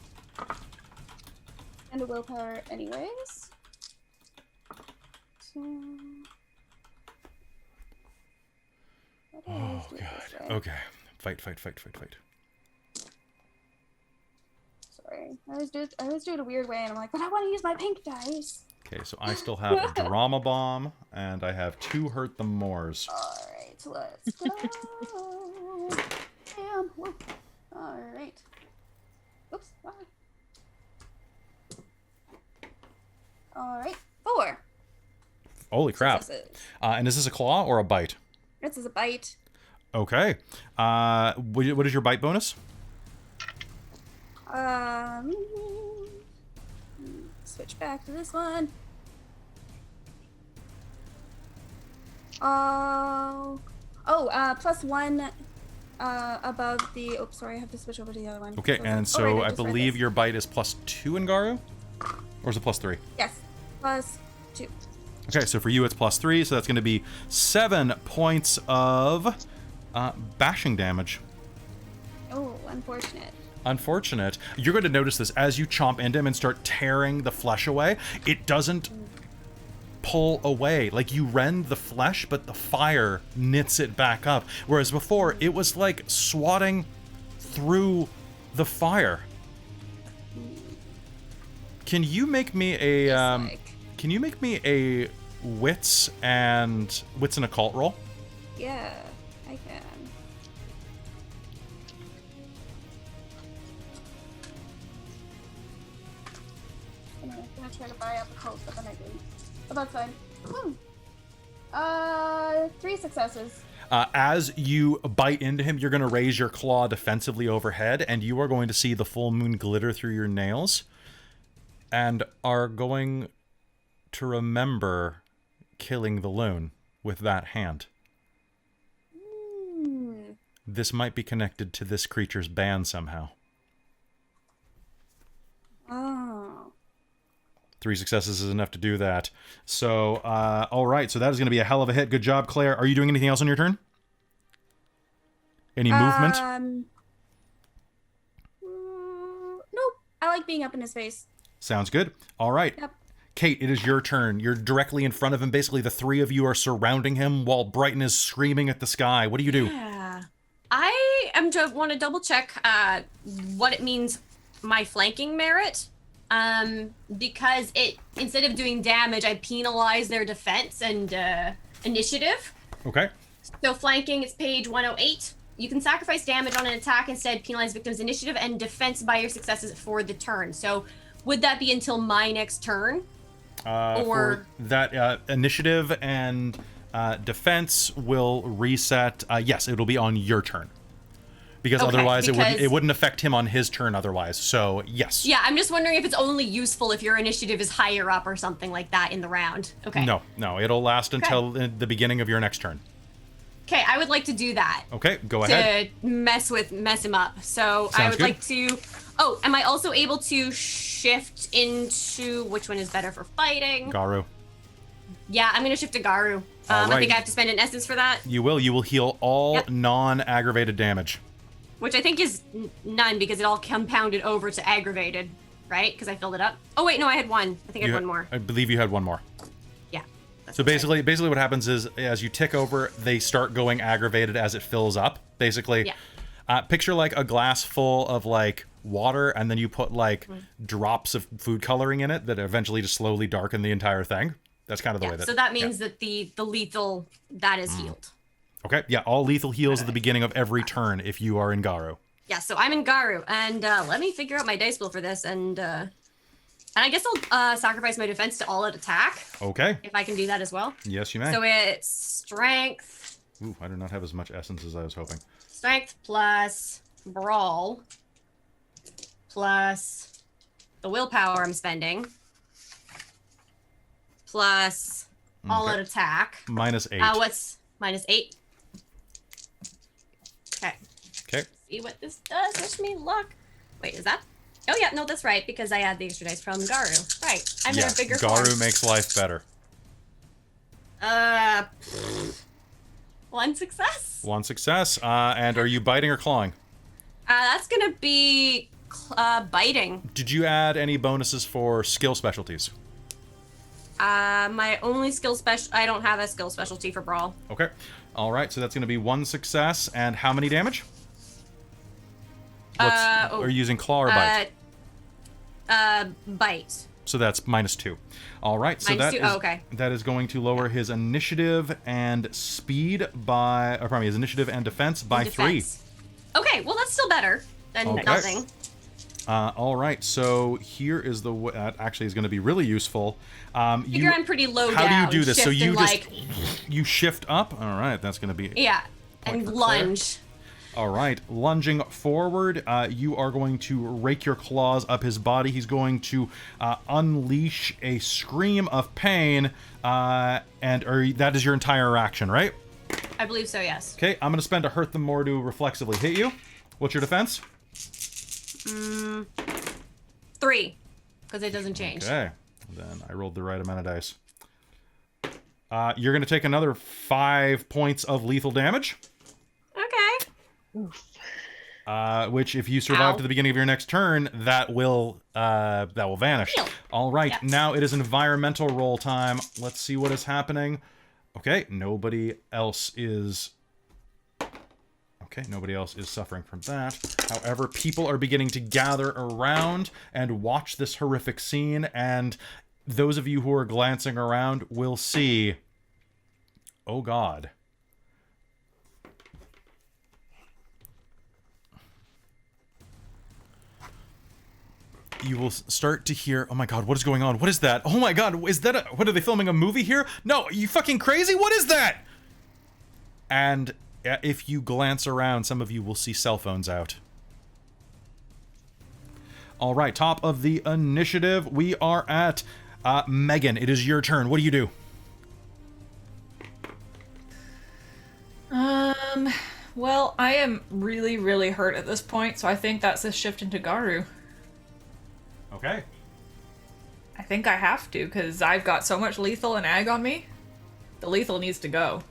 spend a willpower anyways. So... Oh, God. Okay. Fight. Sorry. Sorry. I always do it a weird way, and I'm like, but I want to use my pink dice. Okay, so I still have a drama bomb, and I have 2 hurt the mores. Alright, let's go. Damn. Whoa. Alright. Oops. Alright. 4. Holy crap. Successes. And is this a claw or a bite? This is a bite. Okay. What is your bite bonus? Switch back to this one. +1 above the. Oh, sorry, I have to switch over to the other one. Okay, and so right, I just read believe this. your bite is +2 in Garu? Or is it +3? Yes, +2. Okay, so for you it's +3, so that's going to be 7 points of bashing damage. Oh, unfortunate. Unfortunate. You're going to notice this as you chomp into him and start tearing the flesh away. It doesn't pull away. Like, you rend the flesh, but the fire knits it back up. Whereas before, it was like swatting through the fire. Can you make me a Can you make me a wits and occult roll? Yeah, I can. I'm gonna try to buy up a coat, but then I didn't. But that's fine. 3 successes. As you bite into him, you're going to raise your claw defensively overhead, and you are going to see the full moon glitter through your nails, and are going to remember killing the loon with that hand. This might be connected to this creature's ban somehow. Oh. 3 successes is enough to do that. So, all right. So that is going to be a hell of a hit. Good job, Claire. Are you doing anything else on your turn? Any movement? Nope. I like being up in his face. Sounds good. All right. Yep. Kate, it is your turn. You're directly in front of him. Basically, the 3 of you are surrounding him while Brighton is screaming at the sky. What do you do? Yeah. I want to double check what it means, my flanking merit. Because it, instead of doing damage, I penalize their defense and initiative. Okay. So flanking is page 108. You can sacrifice damage on an attack, instead penalize victim's initiative and defense by your successes for the turn. So would that be until my next turn? For that, initiative and defense will reset. Yes, it'll be on your turn. Because otherwise it wouldn't affect him on his turn otherwise. So, yes. Yeah, I'm just wondering if it's only useful if your initiative is higher up or something like that in the round. Okay. No, it'll last until the beginning of your next turn. Okay, I would like to do that. Okay, go ahead. To mess him up. So I would like to. Oh, am I also able to shift into which one is better for fighting? Garu. Yeah, I'm gonna shift to Garu. I think I have to spend an essence for that. You will. You will heal all non-aggravated damage. Which I think is none, because it all compounded over to aggravated, right? Because I filled it up. Oh wait, no, I had 1. I think I had 1 more. I believe you had 1 more. Yeah. So basically what happens is, as you tick over, they start going aggravated as it fills up. Basically, picture like a glass full of like water, and then you put like drops of food coloring in it that eventually just slowly darken the entire thing. That's kind of the way that. So that means that the lethal that is healed. Okay, yeah, all lethal heals at the beginning of every turn if you are in Garu. Yeah, so I'm in Garu, and let me figure out my dice pool for this, and I guess I'll sacrifice my defense to all-out attack. Okay. If I can do that as well. Yes, you may. So it's strength. Ooh, I do not have as much essence as I was hoping. Strength plus brawl plus the willpower I'm spending plus all-out attack. -8. What's -8? Okay. Okay. See what this does. Wish me luck. Wait, is that? Oh yeah, no, that's right, because I had the extra dice from Garu. Right. I'm in a bigger Garu form. makes life better. 1 success. 1 success. And are you biting or clawing? That's gonna be biting. Did you add any bonuses for skill specialties? My only skill I don't have a skill specialty for brawl. Okay. All right, so that's going to be 1 success. And how many damage? Are you using claw or bite? Bite. So that's -2. All right. So -2. Oh, okay. that is going to lower his initiative and speed by, or pardon me, his initiative and defense by 3. Defense. Okay, well that's still better than Okay. nothing. All right. So here is the that actually is going to be really useful. Figure I'm pretty low how down. do you do this? So shift you and, just like, you shift up. All right. That's going to be yeah, Point and for lunge. All right, lunging forward, you are going to rake your claws up his body. He's going to unleash a scream of pain, or that is your entire action, right? I believe so. Yes. Okay, I'm going to spend a hurt them more to reflexively hit you. What's your defense? 3, because it doesn't change. Okay, then I rolled the right amount of dice. You're going to take another 5 points of lethal damage. Okay. Which, if you survive Ow. to the beginning of your next turn, that will vanish. Heal. All right, Yes. now it is environmental roll time. Let's see what is happening. Okay, nobody else is suffering from that. However, people are beginning to gather around and watch this horrific scene, and those of you who are glancing around will see. Oh God. You will start to hear, oh my God, what is going on? What is that? Oh my God, is that what are they filming a movie here? No, are you fucking crazy? What is that? And if you glance around, some of you will see cell phones out. All right, top of the initiative, we are at Megan. It is your turn. What do you do? Well, I am really, really hurt at this point, so I think that's a shift into Garu. Okay. I think I have to, because I've got so much lethal and ag on me. The lethal needs to go.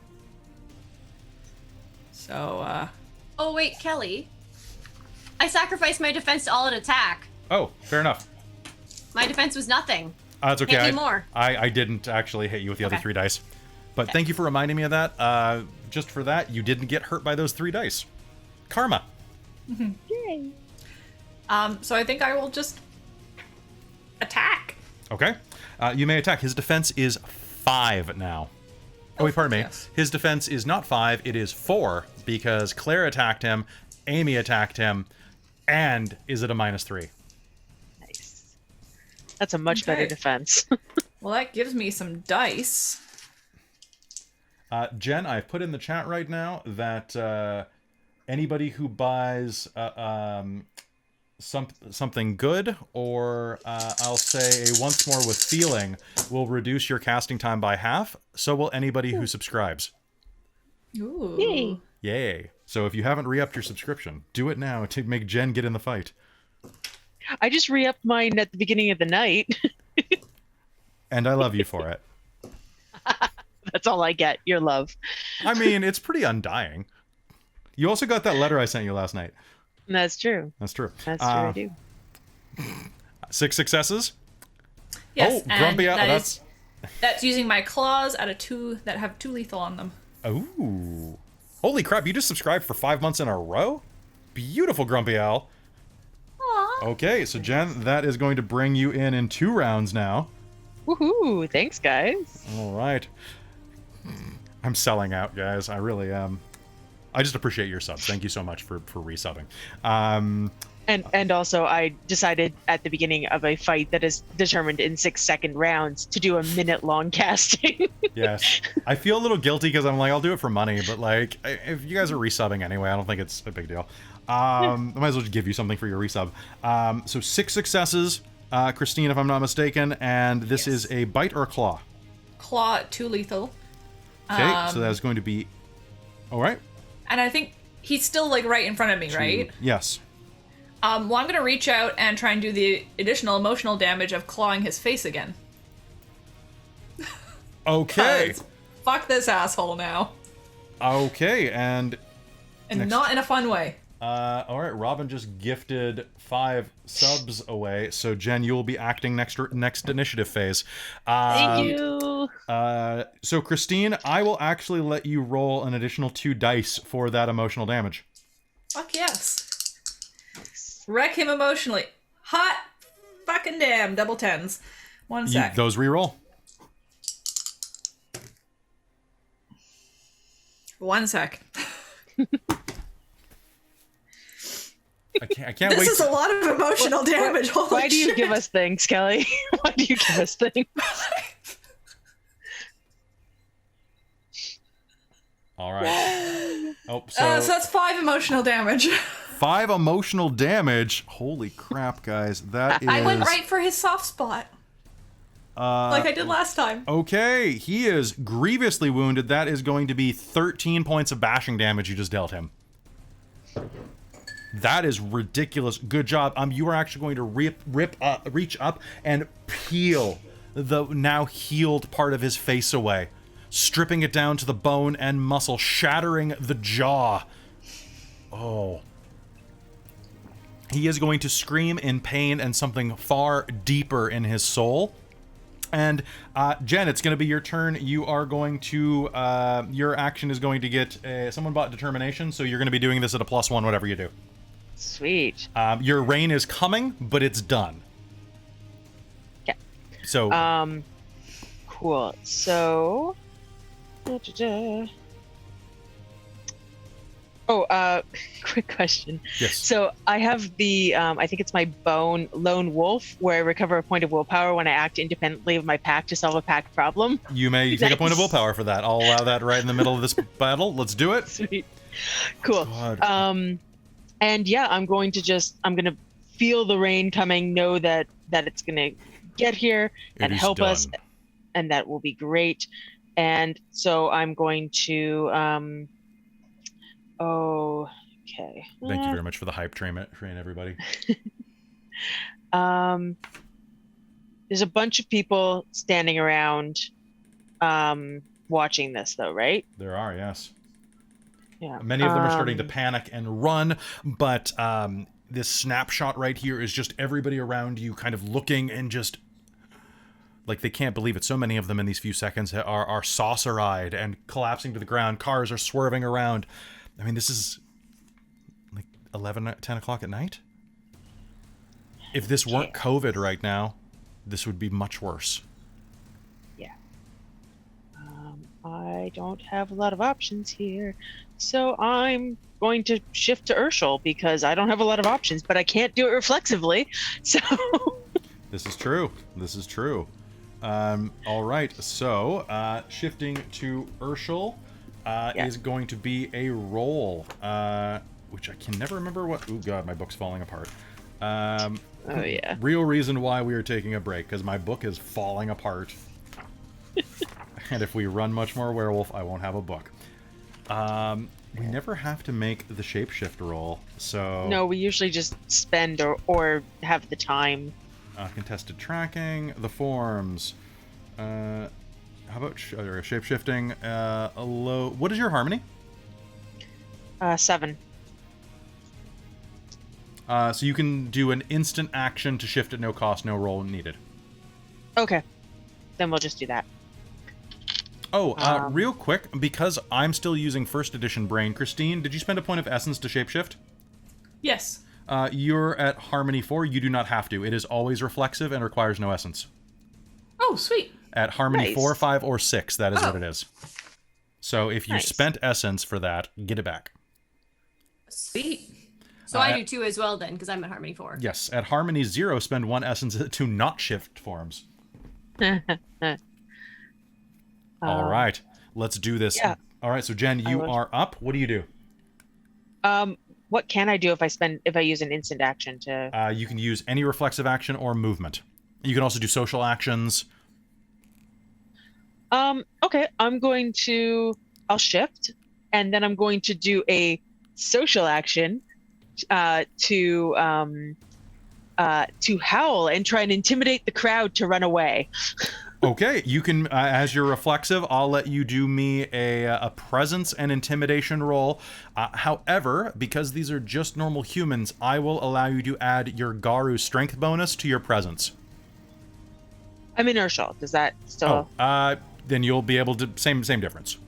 So, Oh wait, Kelly. I sacrificed my defense to all an attack. Oh, fair enough. My defense was nothing. It's okay. Can't do more. I didn't actually hit you with the other Okay. 3 dice. But thank you for reminding me of that. Just for that, you didn't get hurt by those 3 dice. Karma. Yay. so I think I will just attack. Okay. You may attack. His defense is 5 now. Oh, wait, pardon me. yes. His defense is not 5, it is 4, because Claire attacked him, Amy attacked him, and is it a -3? Nice. That's a much better Okay. defense. Well, that gives me some dice. Jen, I've put in the chat right now that anybody who buys something good, or I'll say a once more with feeling, will reduce your casting time by half. So will anybody who subscribes. Ooh. Yay. Yay. So if you haven't re-upped your subscription, do it now to make Jen get in the fight. I just re-upped mine at the beginning of the night. And I love you for it. That's all I get. Your love. I mean, it's pretty undying. You also got that letter I sent you last night. That's true. That's true. That's true. I do. 6 successes. Yes, oh, grumpy and out. that's using my claws at a 2 that have 2 lethal on them. Ooh. Holy crap, you just subscribed for 5 months in a row? Beautiful, Grumpy Owl. Aw. Okay, so Jen, that is going to bring you in 2 rounds now. Woohoo! Thanks, guys. All right. I'm selling out, guys. I really am. I just appreciate your subs. Thank you so much for resubbing. And also, I decided at the beginning of a fight that is determined in 6-second rounds to do a minute-long casting. Yes. I feel a little guilty because I'm like, I'll do it for money, but like, if you guys are resubbing anyway, I don't think it's a big deal. I might as well just give you something for your resub. So 6 successes, Christine, if I'm not mistaken, and this Yes. is a bite or a claw. Claw at 2 lethal. Okay, so that's going to be... All right. And I think he's still, like, right in front of me, right? Yes. Well, I'm going to reach out and try and do the additional emotional damage of clawing his face again. Okay. 'Cause fuck this asshole now. Okay, and... And Next. not in a fun way. all right, Robin just gifted 5 subs away, so Jen, you will be acting next initiative phase. Thank you. So Christine, I will actually let you roll an additional 2 dice for that emotional damage. Fuck yes. Wreck him emotionally. Hot fucking fucking damn. Double tens. One sec. Those reroll. 1 sec. I can't wait. This is a lot of emotional damage. Holy Why do you shit. give us things, Kelly? Why do you give us things? All right. Oh, so, So that's 5 emotional damage. 5 emotional damage. Holy crap, guys! That is. I went right for his soft spot. Like I did last time. Okay, he is grievously wounded. That is going to be 13 points of bashing damage you just dealt him. That is ridiculous. Good job. You are actually going to reach up and peel the now healed part of his face away, stripping it down to the bone and muscle, shattering the jaw. Oh. He is going to scream in pain and something far deeper in his soul. And Jen, it's going to be your turn. You are going to, your action is going to get, someone bought determination, so you're going to be doing this at a +1, whatever you do. Sweet. Your rain is coming, but it's done. Yeah. So. Cool. So. Oh, quick question. Yes. So I have the, I think it's my lone wolf, where I recover a point of willpower when I act independently of my pack to solve a pack problem. You may take a point of willpower for that. I'll allow that right in the middle of this battle. Let's do it. Sweet. Cool. God. And yeah, I'm going to feel the rain coming, know that it's going to get here and help us, and that will be great. And so I'm going to, okay. Thank you very much for the hype train, everybody. There's a bunch of people standing around, watching this though, right? There are, yes. Yeah. Many of them are starting to panic and run, but this snapshot right here is just everybody around you kind of looking and just like they can't believe it. So many of them in these few seconds are saucer-eyed and collapsing to the ground. Cars are swerving around. I mean, this is like 10 o'clock at night. If this weren't COVID right now, this would be much worse. Yeah. I don't have a lot of options here. So I'm going to shift to Urshel because I don't have a lot of options, but I can't do it reflexively. So This is true. This is true. All right. So shifting to Urshel is going to be a roll, which I can never remember what. Oh God, my book's falling apart. oh yeah. Real reason why we are taking a break, because my book is falling apart. And if we run much more werewolf, I won't have a book. We never have to make the shapeshift roll, so... No, we usually just spend or have the time. Contested tracking, the forms. How about shapeshifting? What is your harmony? 7. So you can do an instant action to shift at no cost, no roll needed. Okay. Then we'll just do that. Oh, real quick, because I'm still using first edition brain, Christine, did you spend a point of essence to shapeshift? Yes. You're at Harmony 4. You do not have to. It is always reflexive and requires no essence. Oh, sweet. At Harmony Nice. 4, 5, or 6, that is what it is. So if you Nice. spent essence for that, get it back. Sweet. So I do too as well then, because I'm at Harmony 4. Yes, at Harmony 0, spend 1 essence to not shift forms. All right, let's do this. Yeah. All right, so Jen, you are up. What do you do? What can I do if I use an instant action to? You can use any reflexive action or movement. You can also do social actions. Okay, I'll shift, and then I'm going to do a social action to howl and try and intimidate the crowd to run away. Okay, you can, as you're reflexive, I'll let you do me a presence and intimidation roll. However, because these are just normal humans, I will allow you to add your Garu strength bonus to your presence. I'm in Urshel. Does that still? Then you'll be able to, same difference.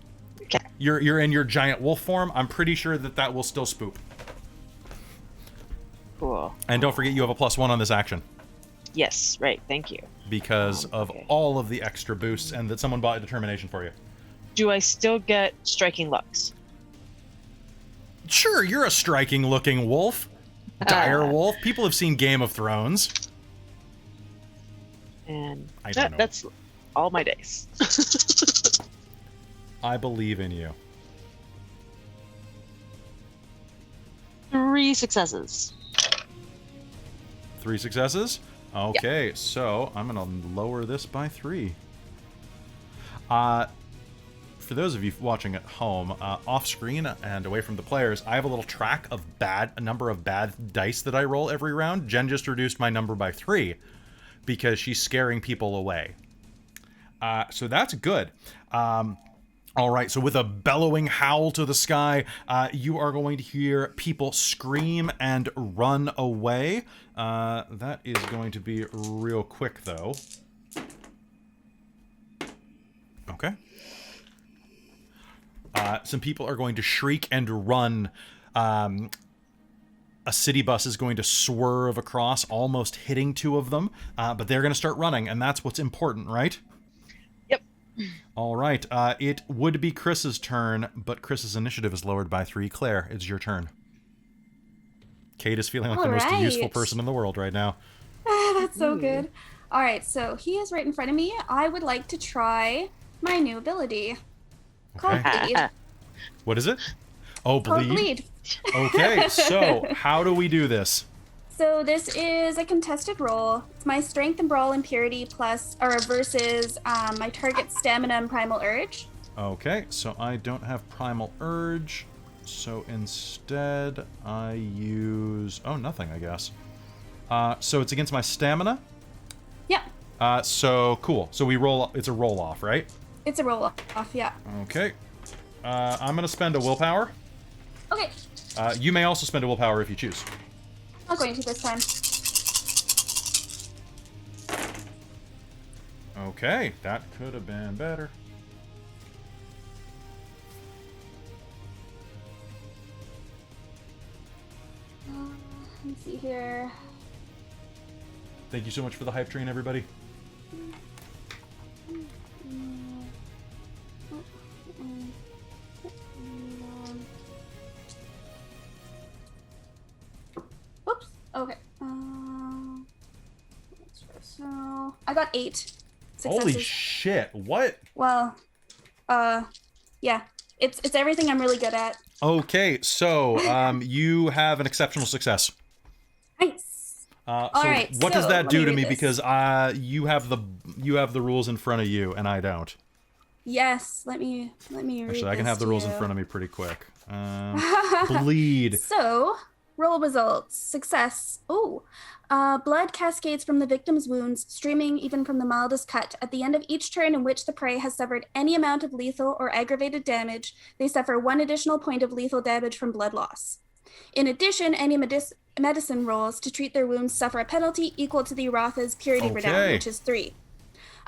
Okay. You're in your giant wolf form. I'm pretty sure that will still spook. Cool. And don't forget you have a +1 on this action. Yes, right. Thank you. because of Okay. all of the extra boosts and that someone bought a determination for you. Do I still get striking looks? Sure, you're a striking looking wolf. Dire wolf. People have seen Game of Thrones. And I don't know. that's all my dice. I believe in you. 3 successes. 3 successes? Okay, so I'm going to lower this by 3. For those of you watching at home, off screen and away from the players, I have a little track of a number of bad dice that I roll every round. Jen just reduced my number by 3 because she's scaring people away. So that's good. All right, so with a bellowing howl to the sky, you are going to hear people scream and run away. That is going to be real quick, though. Okay. Some people are going to shriek and run. A city bus is going to swerve across, almost hitting 2 of them, but they're going to start running, and that's what's important, right? Yep. All right. It would be Chris's turn, but Chris's initiative is lowered by 3. Claire, it's your turn. Kate is feeling like the most useful person in the world right now. That's so good. All right, so he is right in front of me. I would like to try my new ability called Okay. Bleed. What is it? Oh, Called bleed. Bleed. Okay, so how do we do this? So this is a contested roll. It's my strength and brawl impurity plus or versus my target's stamina and primal urge. Okay, so I don't have primal urge, so instead I use nothing, I guess. So it's against my stamina. Yeah, So cool. So we roll. It's a roll off, right? it's a roll off. Yeah. Okay. I'm gonna spend a willpower. Okay, You may also spend a willpower if you choose. I'm going to this time. Okay, that could have been better. Let me see here. Thank you so much for the hype train, everybody. Oops. Okay. So I got 8 successes. Holy shit! What? Well, yeah. It's everything I'm really good at. Okay, so you have an exceptional success. Nice. So All right, what does so that let do me to read me? this. Because you have the rules in front of you, and I don't. Yes. Let me read. Actually, I can this have the to rules in you. front of me pretty quick. Bleed. So, roll results. Success. Oh. Blood cascades from the victim's wounds, streaming even from the mildest cut. At the end of each turn in which the prey has suffered any amount of lethal or aggravated damage, they suffer 1 additional point of lethal damage from blood loss. In addition, any medicine rolls to treat their wounds suffer a penalty equal to the Uratha's purity renown, Okay. which is 3.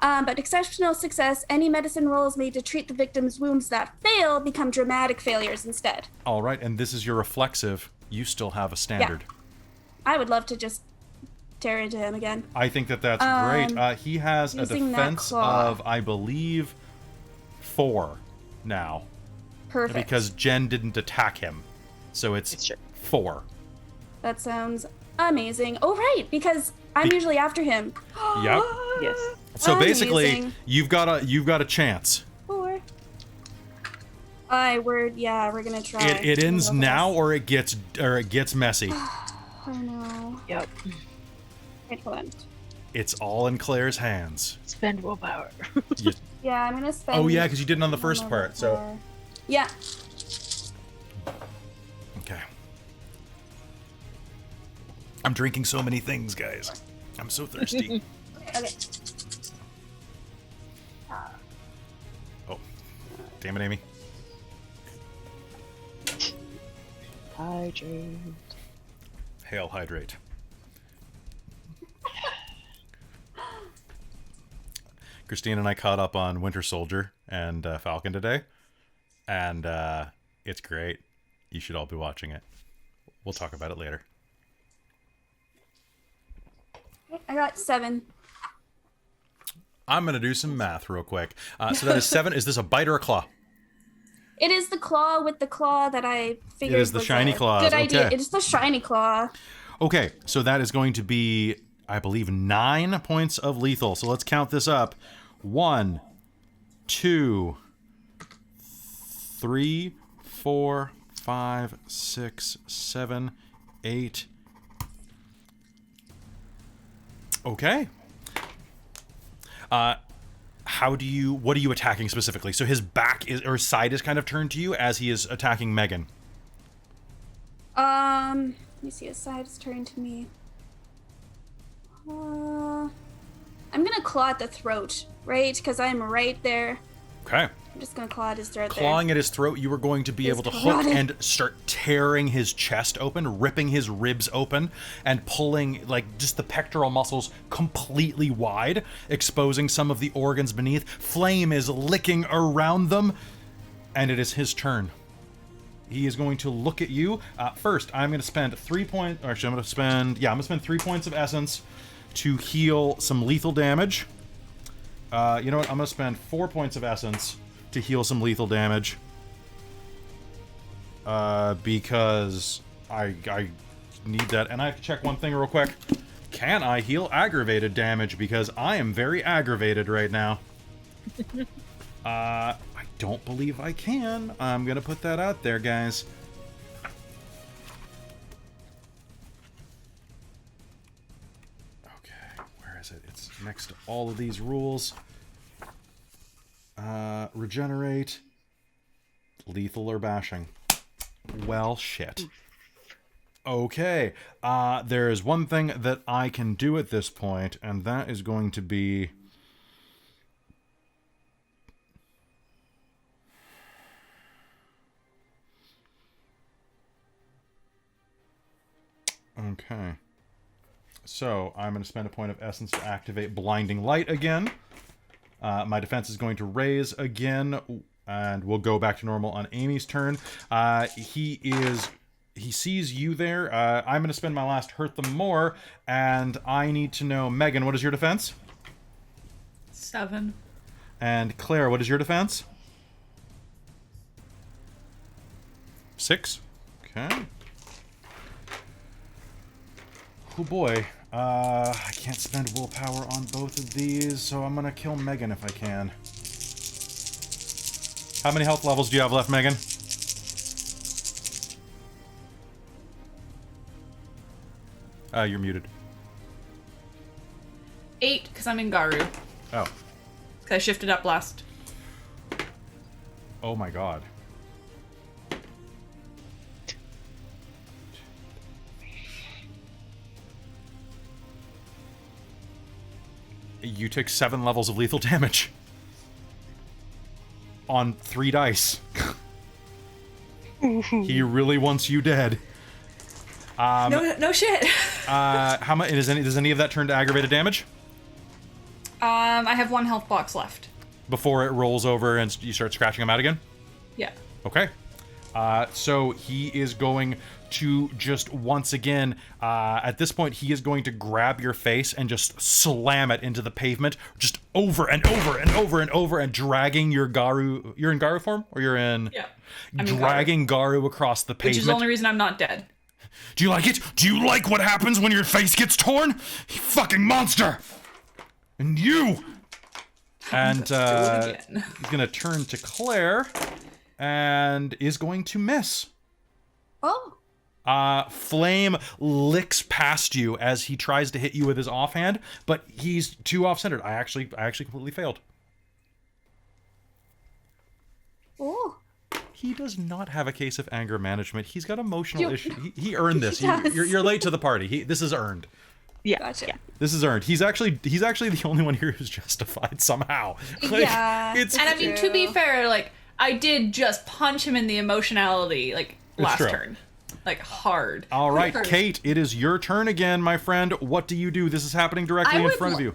But exceptional success, any medicine rolls made to treat the victim's wounds that fail become dramatic failures instead. All right, and this is your reflexive. You still have a standard. I would love to just tear into him again. I think that's great. He has a using that defense claw. of, I believe, 4 now. Perfect. Because Jen didn't attack him. So it's Sure. 4. That sounds amazing. Oh, right, because I'm usually after him. Yep. Yes. So basically, Amazing. you've got a chance. 4. we're gonna try. It ends Look at now, this. or it gets messy. Oh no. Yep. Wait, hold on. It's all in Claire's hands. Spend willpower. You- Yeah, I'm gonna spend. oh yeah, because you did it on the first one part. So more. Yeah. okay. I'm drinking so many things, guys. I'm so thirsty. Okay. Oh, damn it, Amy. Hydrate. Hail, hydrate. Christine and I caught up on Winter Soldier and Falcon today, and it's great. You should all be watching it. We'll talk about it later. I got 7. I'm going to do some math real quick. So that is 7. Is this a bite or a claw? It is the claw with the claw that I figured It is the was shiny a claws, good idea. okay. It is the shiny claw. Okay, so that is going to be, I believe, 9 points of lethal. So let's count this up. 1, 2, 3, 4, 5, 6, 7, 8. Okay. What are you attacking specifically? So his back is, or side is kind of turned to you as he is attacking Megan. Let me see. His side is turned to me. I'm gonna claw at the throat, right? Because I'm right there. Okay. I'm just gonna claw at his throat Clawing at his throat, you are going to be He's able to hook carotid. and start tearing his chest open, ripping his ribs open, and pulling, like, just the pectoral muscles completely wide, exposing some of the organs beneath. Flame is licking around them, and it is his turn. He is going to look at you. First, I'm going to spend 3 points. Actually, I'm going to spend 3 points of essence to heal some lethal damage. You know what? I'm going to spend 4 points of essence to heal some lethal damage. Because I need that. And I have to check one thing real quick. Can I heal aggravated damage? Because I am very aggravated right now. I don't believe I can. I'm gonna put that out there, guys. Okay, where is it? It's next to all of these rules. Regenerate. Lethal or bashing. Well, shit. Okay, there is one thing that I can do at this point, and that is going to be... Okay. So, I'm going to spend a point of essence to activate Blinding Light again. My defense is going to raise again, and we'll go back to normal on Amy's turn. He sees you there. I'm going to spend my last hurt them more, and I need to know, Megan, what is your defense? 7. And Claire, what is your defense? 6. Okay. Oh boy. I can't spend willpower on both of these, so I'm gonna kill Megan if I can. How many health levels do you have left, Megan? You're muted. 8, because I'm in Garu. Oh. Because I shifted up last. Oh my god. You took 7 levels of lethal damage. On 3 dice. He really wants you dead. No shit. How much does any of that turn to aggravated damage? I have 1 health box left. Before it rolls over and you start scratching him out again? Yeah. Okay. So he is going to just once again, at this point, he is going to grab your face and just slam it into the pavement, just over and over and over and over, and dragging your Garu. You're in Garu form, or you're in? Yeah. I'm in dragging Garu across the pavement. Which is the only reason I'm not dead. Do you like it? Do you like what happens when your face gets torn? You fucking monster! And you! And he's gonna turn to Claire and is going to miss. Oh. Flame licks past you as he tries to hit you with his offhand, but he's too off-centered. I actually completely failed. Oh. He does not have a case of anger management. He's got emotional issues. He earned this. He does. You're late to the party. This is earned. Yeah. Gotcha. Yeah. This is earned. He's actually the only one here who's justified somehow. Like, Yeah. It's And I mean, to be fair, like, I did just punch him in the emotionality, like, last true. turn. Like, hard. all right, Kate. It is your turn again, my friend. What do you do? This is happening directly in front of you.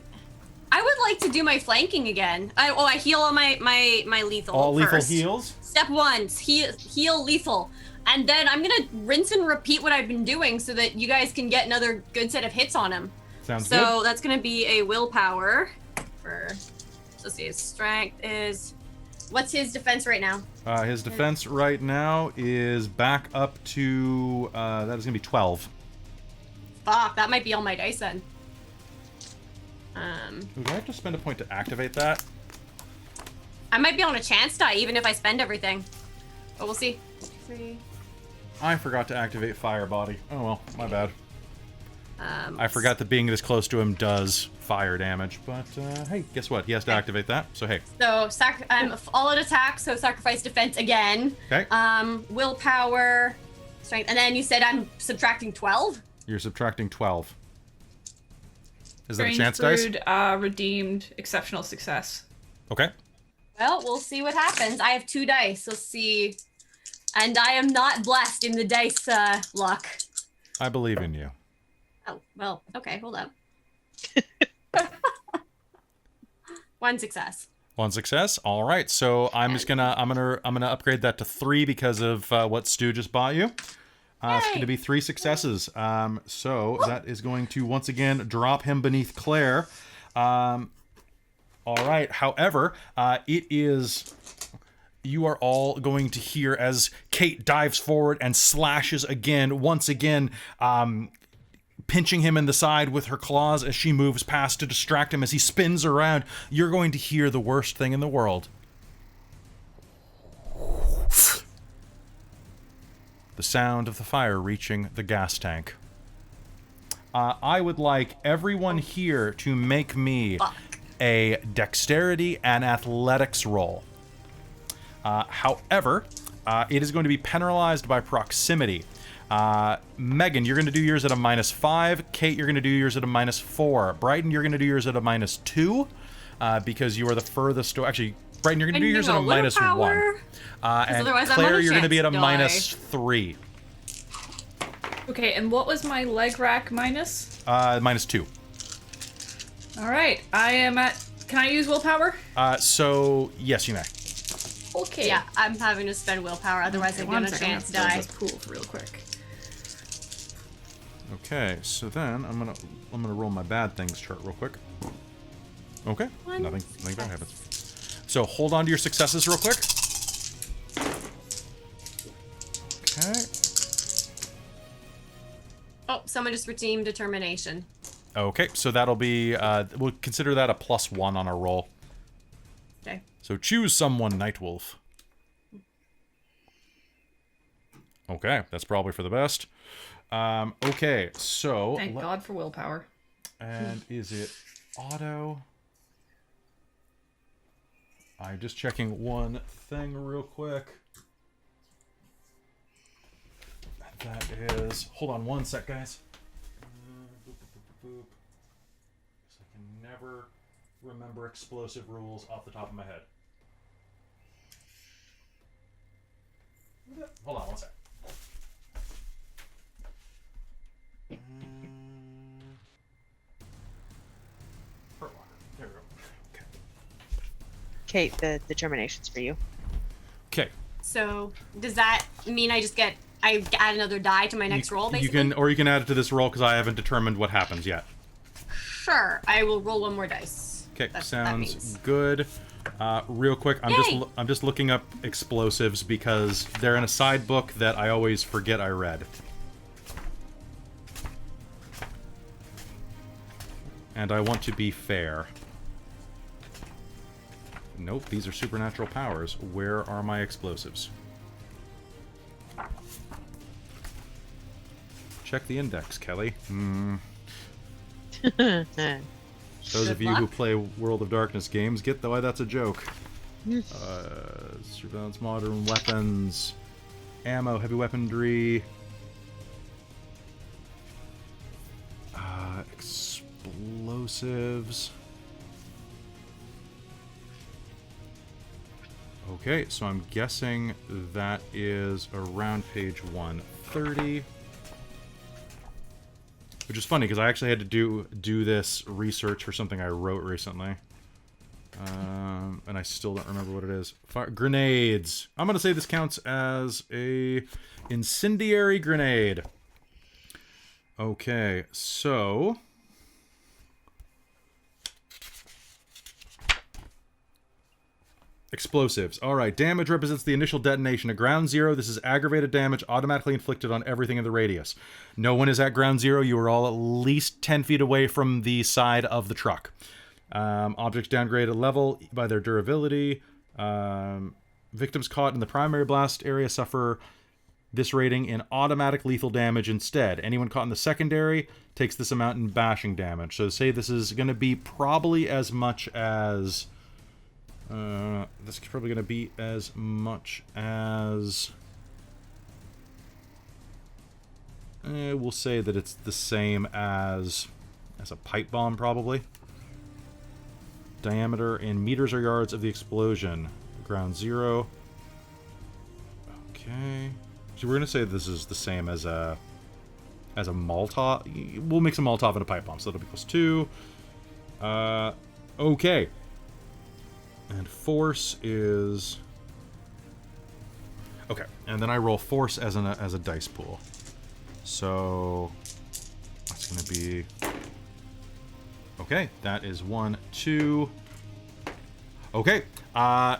I would like to do my flanking again. I heal all my lethal. All lethal first. heals. Step 1, heal lethal. And then I'm gonna rinse and repeat what I've been doing so that you guys can get another good set of hits on him. Sounds So that's going to be a willpower for, so let's see, his strength is, what's his defense right now? good. His defense right now is back up to, that is going to be 12. Fuck, that might be all my dice then. Ooh, do I have to spend a point to activate that? I might be on a chance die even if I spend everything. But we'll see. 3. I forgot to activate Fire Body. Oh well, my bad. I forgot that being this close to him does fire damage, but hey, guess what? He has to activate that, so hey. So, all out attack, so sacrifice defense again. Okay. Willpower, strength, and then you said I'm subtracting 12? You're subtracting 12. Is that a Strange chance dice? Brood, redeemed exceptional success. Okay. Well, we'll see what happens. I have 2 dice, let's see. And I am not blessed in the dice luck. I believe in you. Oh, well, okay, hold up. 1 success. 1 success. All right. So I'm just gonna upgrade that to 3 because of what Stu just bought you. It's going to be 3 successes. So that is going to once again drop him beneath Claire. All right. However, you are all going to hear as Kate dives forward and slashes again, once again, pinching him in the side with her claws as she moves past to distract him as he spins around. You're going to hear the worst thing in the world. The sound of the fire reaching the gas tank. I would like everyone here to make me a dexterity and athletics roll. However, it is going to be penalized by proximity. Megan, you're going to do yours at a -5. Kate, you're going to do yours at a -4. Brighton, you're going to do yours at a -2 because you are the furthest. Actually, Brighton, you're going to do yours at a -1. And Claire, you're going to be at a -3. Okay, and what was my leg rack minus? -2. All right, I am at. Can I use willpower? So yes, you may. Okay. Yeah, I'm having to spend willpower, otherwise I'm gonna chance to die. this pool real quick. Okay, so then I'm gonna roll my bad things chart real quick. Okay, nothing bad happens. So hold on to your successes real quick. Okay. Oh, someone just redeemed determination. Okay, so that'll be we'll consider that a +1 on our roll. Okay. So choose someone, Nightwolf. Okay, that's probably for the best. Okay, so... Thank God for willpower. And is it auto? I'm just checking one thing real quick. That is... Hold on one sec, guys. I can never remember explosive rules off the top of my head. Hold on one sec. There we go. Okay. Kate, the determination's for you. Okay. So, does that mean I add another die to my next roll, basically? You can add it to this roll because I haven't determined what happens yet. Sure, I will roll 1 more dice. Okay, That sounds means. good. Real quick, I'm just looking up explosives because they're in a side book that I always forget I read. And I want to be fair. Nope, these are supernatural powers. Where are my explosives? Check the index, Kelly. Those of you who play World of Darkness games get why that's a joke. Surveillance, modern weapons, ammo, heavy weaponry, explosives. Okay, so I'm guessing that is around page 130. Which is funny, because I actually had to do this research for something I wrote recently. And I still don't remember what it is. Grenades! I'm going to say this counts as a incendiary grenade. Okay, so... Explosives. All right. Damage represents the initial detonation. At ground zero, this is aggravated damage automatically inflicted on everything in the radius. No one is at ground zero. You are all at least 10 feet away from the side of the truck. Objects downgraded level by their durability. Victims caught in the primary blast area suffer this rating in automatic lethal damage instead. Anyone caught in the secondary takes this amount in bashing damage. So say this is going to be probably as much as... this is probably going to be as much as... we'll say that it's the same as a pipe bomb, probably. Diameter in meters or yards of the explosion. Ground zero. Okay. So we're going to say this is the same as a Molotov. We'll mix a Molotov and a pipe bomb, so that'll be plus 2. Okay. And force is... Okay, and then I roll force as a dice pool. So that's going to be... Okay, that is 1, 2... Okay,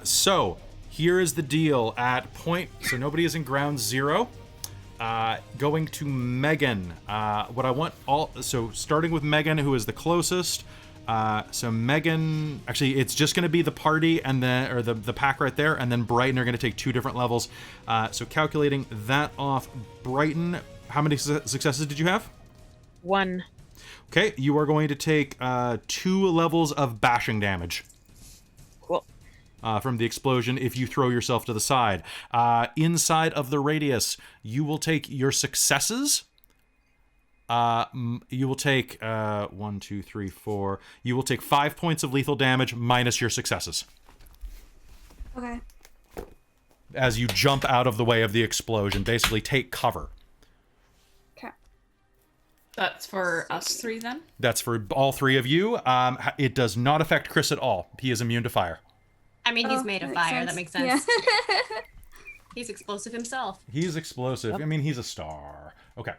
so here is the deal at point... So nobody is in ground zero. Going to Megan. What I want all... So starting with Megan, who is the closest... so Megan, actually, it's just going to be the party and the pack right there, and then Brighton are going to take 2 different levels. So calculating that off, Brighton, how many successes did you have? 1. Okay, you are going to take 2 levels of bashing damage. Cool. From the explosion if you throw yourself to the side. Inside of the radius, you will take your successes. You will take 1, 2, 3, 4. You will take 5 points of lethal damage minus your successes Okay. as you jump out of the way of the explosion. Basically, take cover. Okay. That's for us 3 then? That's for all 3 of you. It does not affect Chris at all. He is immune to fire. I mean, he's made of fire. That makes sense. Yeah. He's explosive himself. He's explosive. Yep. I mean, he's a star. Okay.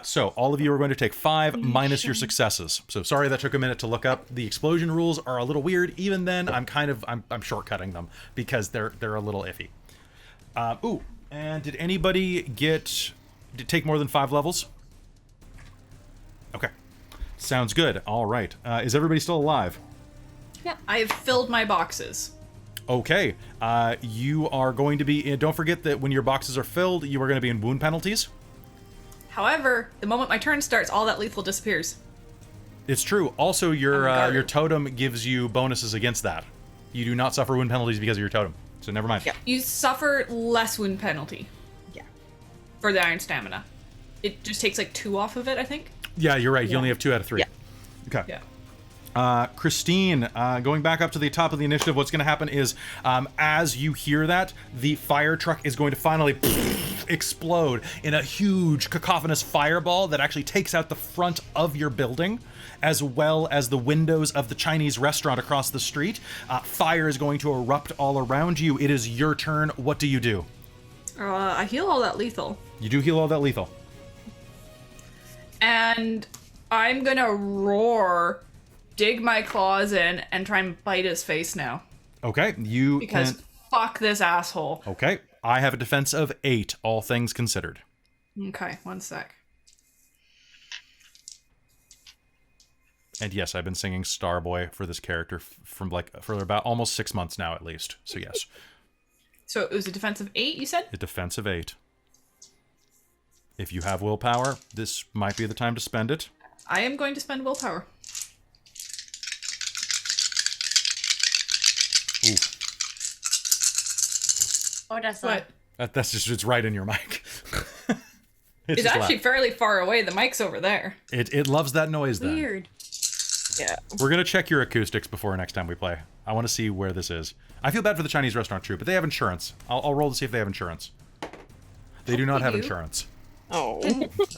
So all of you are going to take 5 minus your successes. So sorry that took a minute to look up. The explosion rules are a little weird. Even then, I'm shortcutting them because they're a little iffy. Ooh, and did anybody take more than 5 levels? Okay, sounds good. All right. Is everybody still alive? Yep. I have filled my boxes. Okay. You are going to be. Don't forget that when your boxes are filled, you are going to be in wound penalties. However, the moment my turn starts, all that lethal disappears. It's true. Also, your totem gives you bonuses against that. You do not suffer wound penalties because of your totem. So never mind. Yeah. You suffer less wound penalty. Yeah. For the iron stamina. It just takes like 2 off of it, I think. Yeah, you're right. You only have 2 out of 3. Yeah. Okay. Yeah. Christine, going back up to the top of the initiative, what's going to happen is, as you hear that, the fire truck is going to finally explode in a huge cacophonous fireball that actually takes out the front of your building, as well as the windows of the Chinese restaurant across the street. Fire is going to erupt all around you. It is your turn. What do you do? I heal all that lethal. You do heal all that lethal. And I'm gonna roar, dig my claws in, and try and bite his face now. Okay, Because fuck this asshole. Okay, I have a defense of 8, all things considered. Okay, 1 sec. And yes, I've been singing Starboy for this character for about almost 6 months now, at least. So yes. So it was a defense of 8, you said? A defense of 8. If you have willpower, this might be the time to spend it. I am going to spend willpower. Ooh. What? That's just, it's right in your mic. It's actually fairly far away. The mic's over there. It loves that noise then. Weird. Yeah. We're going to check your acoustics before next time we play. I want to see where this is. I feel bad for the Chinese restaurant troupe, but they have insurance. I'll roll to see if they have insurance. They do not have insurance. Oh.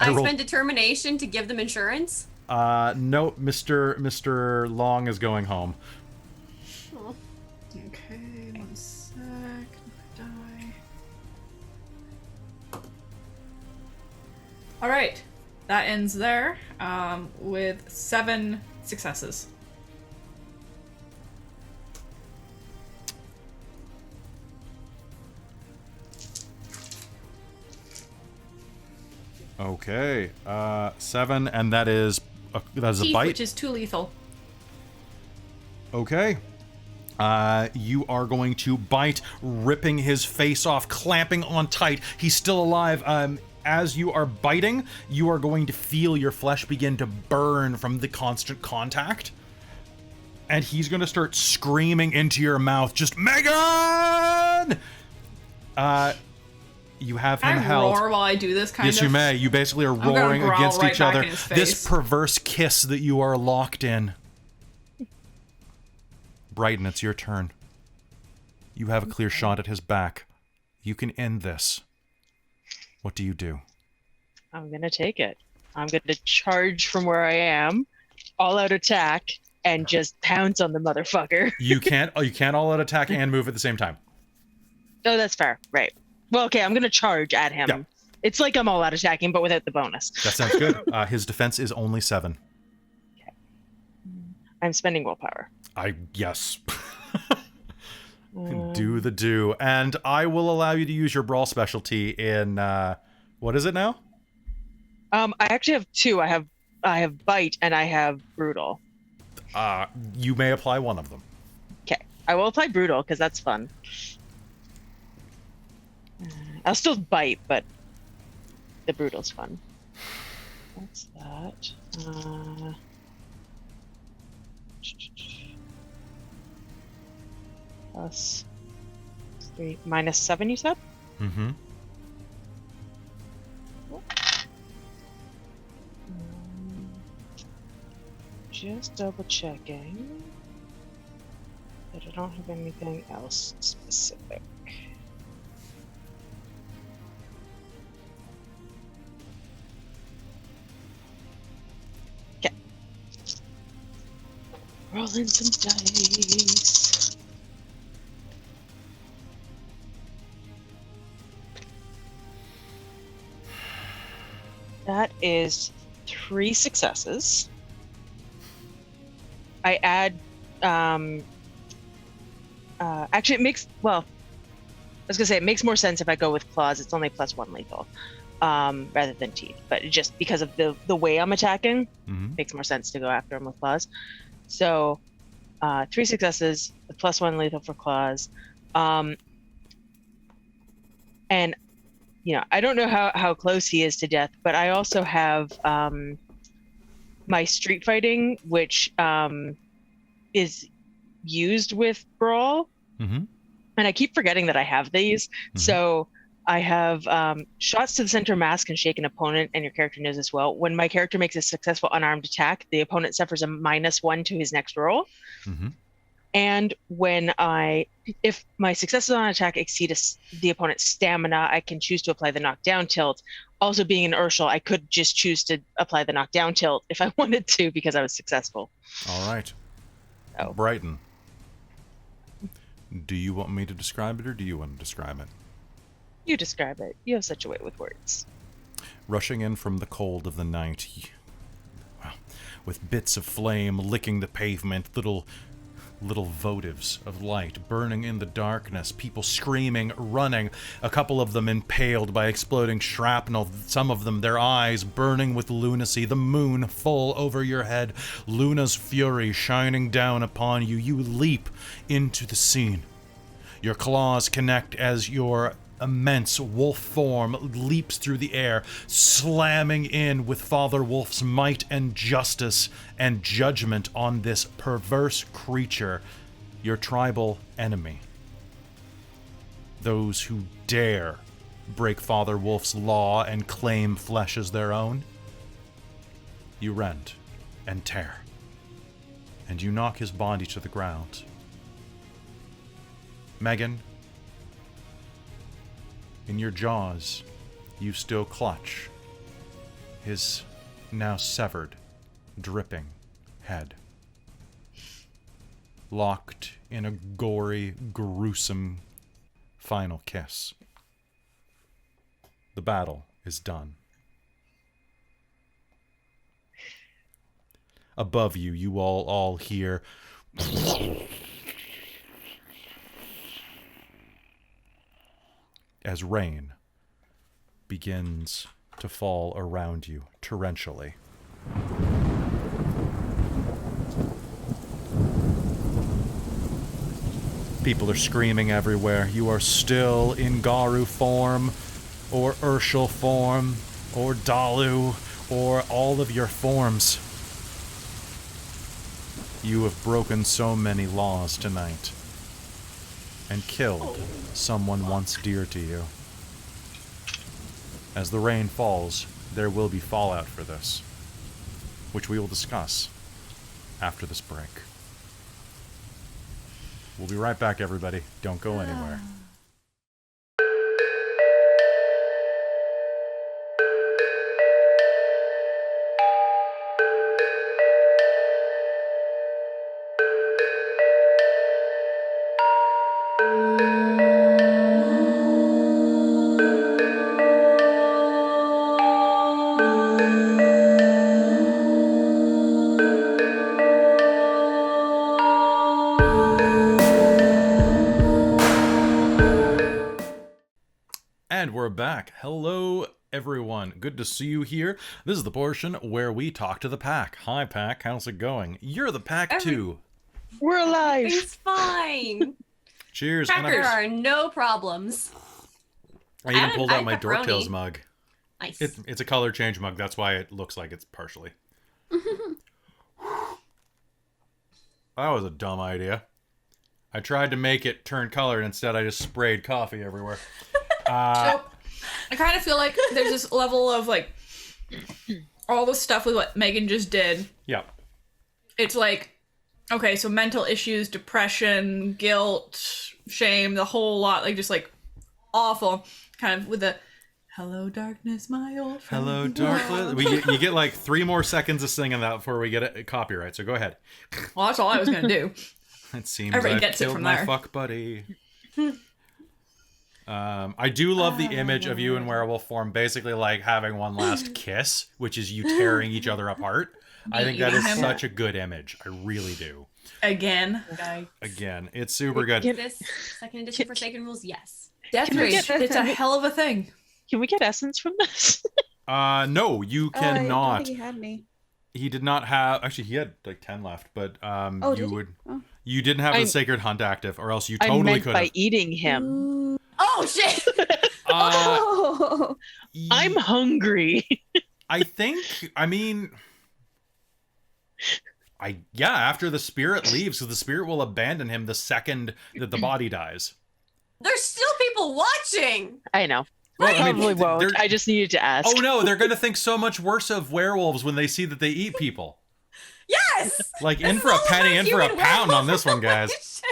I spend determination to give them insurance. No, Mr. Long is going home. Okay, 1 sec. Die. All right, that ends there with 7 successes. Okay. 7, and that is a Teeth, bite. which is too lethal. Okay. You are going to bite, ripping his face off, clamping on tight. He's still alive. As you are biting, you are going to feel your flesh begin to burn from the constant contact. And he's going to start screaming into your mouth, just, Megan! You have him Can I held. roar while I do this, kind of? Yes, you may. You basically are gonna roaring growl against right each back other. in his This face. perverse kiss that you are locked in. Brighton, it's your turn. You have a clear shot at his back. You can end this. What do you do? I'm gonna take it. I'm gonna charge from where I am, all out attack, and just pounce on the motherfucker. You can't all out attack and move at the same time. Oh, that's fair. Right. Well, okay, I'm gonna charge at him. Yeah. It's like I'm all out attacking, but without the bonus. That sounds good. His defense is only 7. I'm spending willpower. Yes. Do the do. And I will allow you to use your brawl specialty in, what is it now? I actually have 2. I have bite and I have brutal. You may apply one of them. Okay, I will apply brutal because that's fun. I'll still bite, but the brutal's fun. What's that? Plus 3 minus 7, you said? Mm-hmm. Just double checking that I don't have anything else specific. Okay. Rolling some dice. That is 3 successes. I add, actually it makes, well, I was gonna say it makes more sense if I go with claws. It's only +1 lethal, rather than teeth. But just because of the way I'm attacking, makes more sense to go after him with claws. So, 3 successes, the +1 lethal for claws, and you know, I don't know how close he is to death, but I also have my street fighting, which is used with brawl. Mm-hmm. And I keep forgetting that I have these. So I have shots to the center mask and shake an opponent, and your character knows as well. When my character makes a successful unarmed attack, the opponent suffers a -1 to his next roll. And if my successes on an attack exceed the opponent's stamina, I can choose to apply the knockdown tilt. Also, being an Urshel, I could just choose to apply the knockdown tilt if I wanted to because I was successful. All right. Oh. Brighton. Do you want me to describe it, or do you want to describe it? You describe it. You have such a way with words. Rushing in from the cold of the night, with bits of flame licking the pavement, little votives of light burning in the darkness, people screaming, running, a couple of them impaled by exploding shrapnel, some of them their eyes burning with lunacy, the moon full over your head, Luna's fury shining down upon you. You leap into the scene. Your claws connect as your immense wolf form leaps through the air, slamming in with Father Wolf's might and justice and judgment on this perverse creature, your tribal enemy. Those who dare break Father Wolf's law and claim flesh as their own, you rend and tear, and you knock his body to the ground. Megan, in your jaws, you still clutch his now severed, dripping head. Locked in a gory, gruesome final kiss. The battle is done. Above you, you all hear as rain begins to to fall around you torrentially. People are screaming everywhere. You are still in Garu form, or Urshel form, or Dalu, or all of your forms. You have broken so many laws tonight, and killed someone once dear to you. As the rain falls, there will be fallout for this, which we will discuss after this break. We'll be right back, everybody. Don't go anywhere. And we're back. Hello, everyone. Good to see you here. This is the portion where we talk to the pack. Hi, pack. How's it going? You're the pack, too. We're alive. It's fine. Cheers. There are no problems. I even pulled out my pepperoni. Dork Tales mug. Nice. It's a color change mug. That's why it looks like it's partially. That was a dumb idea. I tried to make it turn color, and instead I just sprayed coffee everywhere. So, I kind of feel like there's this level of, like, all the stuff with what Megan just did. Yeah. It's like, okay, so mental issues, depression, guilt, shame, the whole lot, like, just, like, awful. Kind of with the, hello, darkness, my old friend. Hello, darkness. You get like 3 more seconds of singing that before we get a copyright, so go ahead. Well, that's all I was going to do. It seems Everybody I've gets it killed from my there. fuck buddy. I do love the image of you in werewolf form, basically like having one last kiss, which is you tearing each other apart. I think that is such a good image. I really do. Again, it's super good. This second edition Forsaken Rules, yes. Death Can we Rage, get- it's a hell of a thing. Can we get essence from this? No, you I don't cannot. think he had any. He did not have. Actually, he had like 10 left, but did you he? would. Oh. You didn't have the I'm- Sacred Hunt active, or else you I totally meant could by have. eating him. Oh, shit! Oh. I'm hungry. I think. I mean. After the spirit leaves, so the spirit will abandon him the second that the body dies. There's still people watching! I know. Well, I probably they're- won't. I just needed to ask. Oh no, they're gonna think so much worse of werewolves when they see that they eat people. Yes! Like, This in is for a all penny, about in for a human pound on werewolf this one, guys. relations.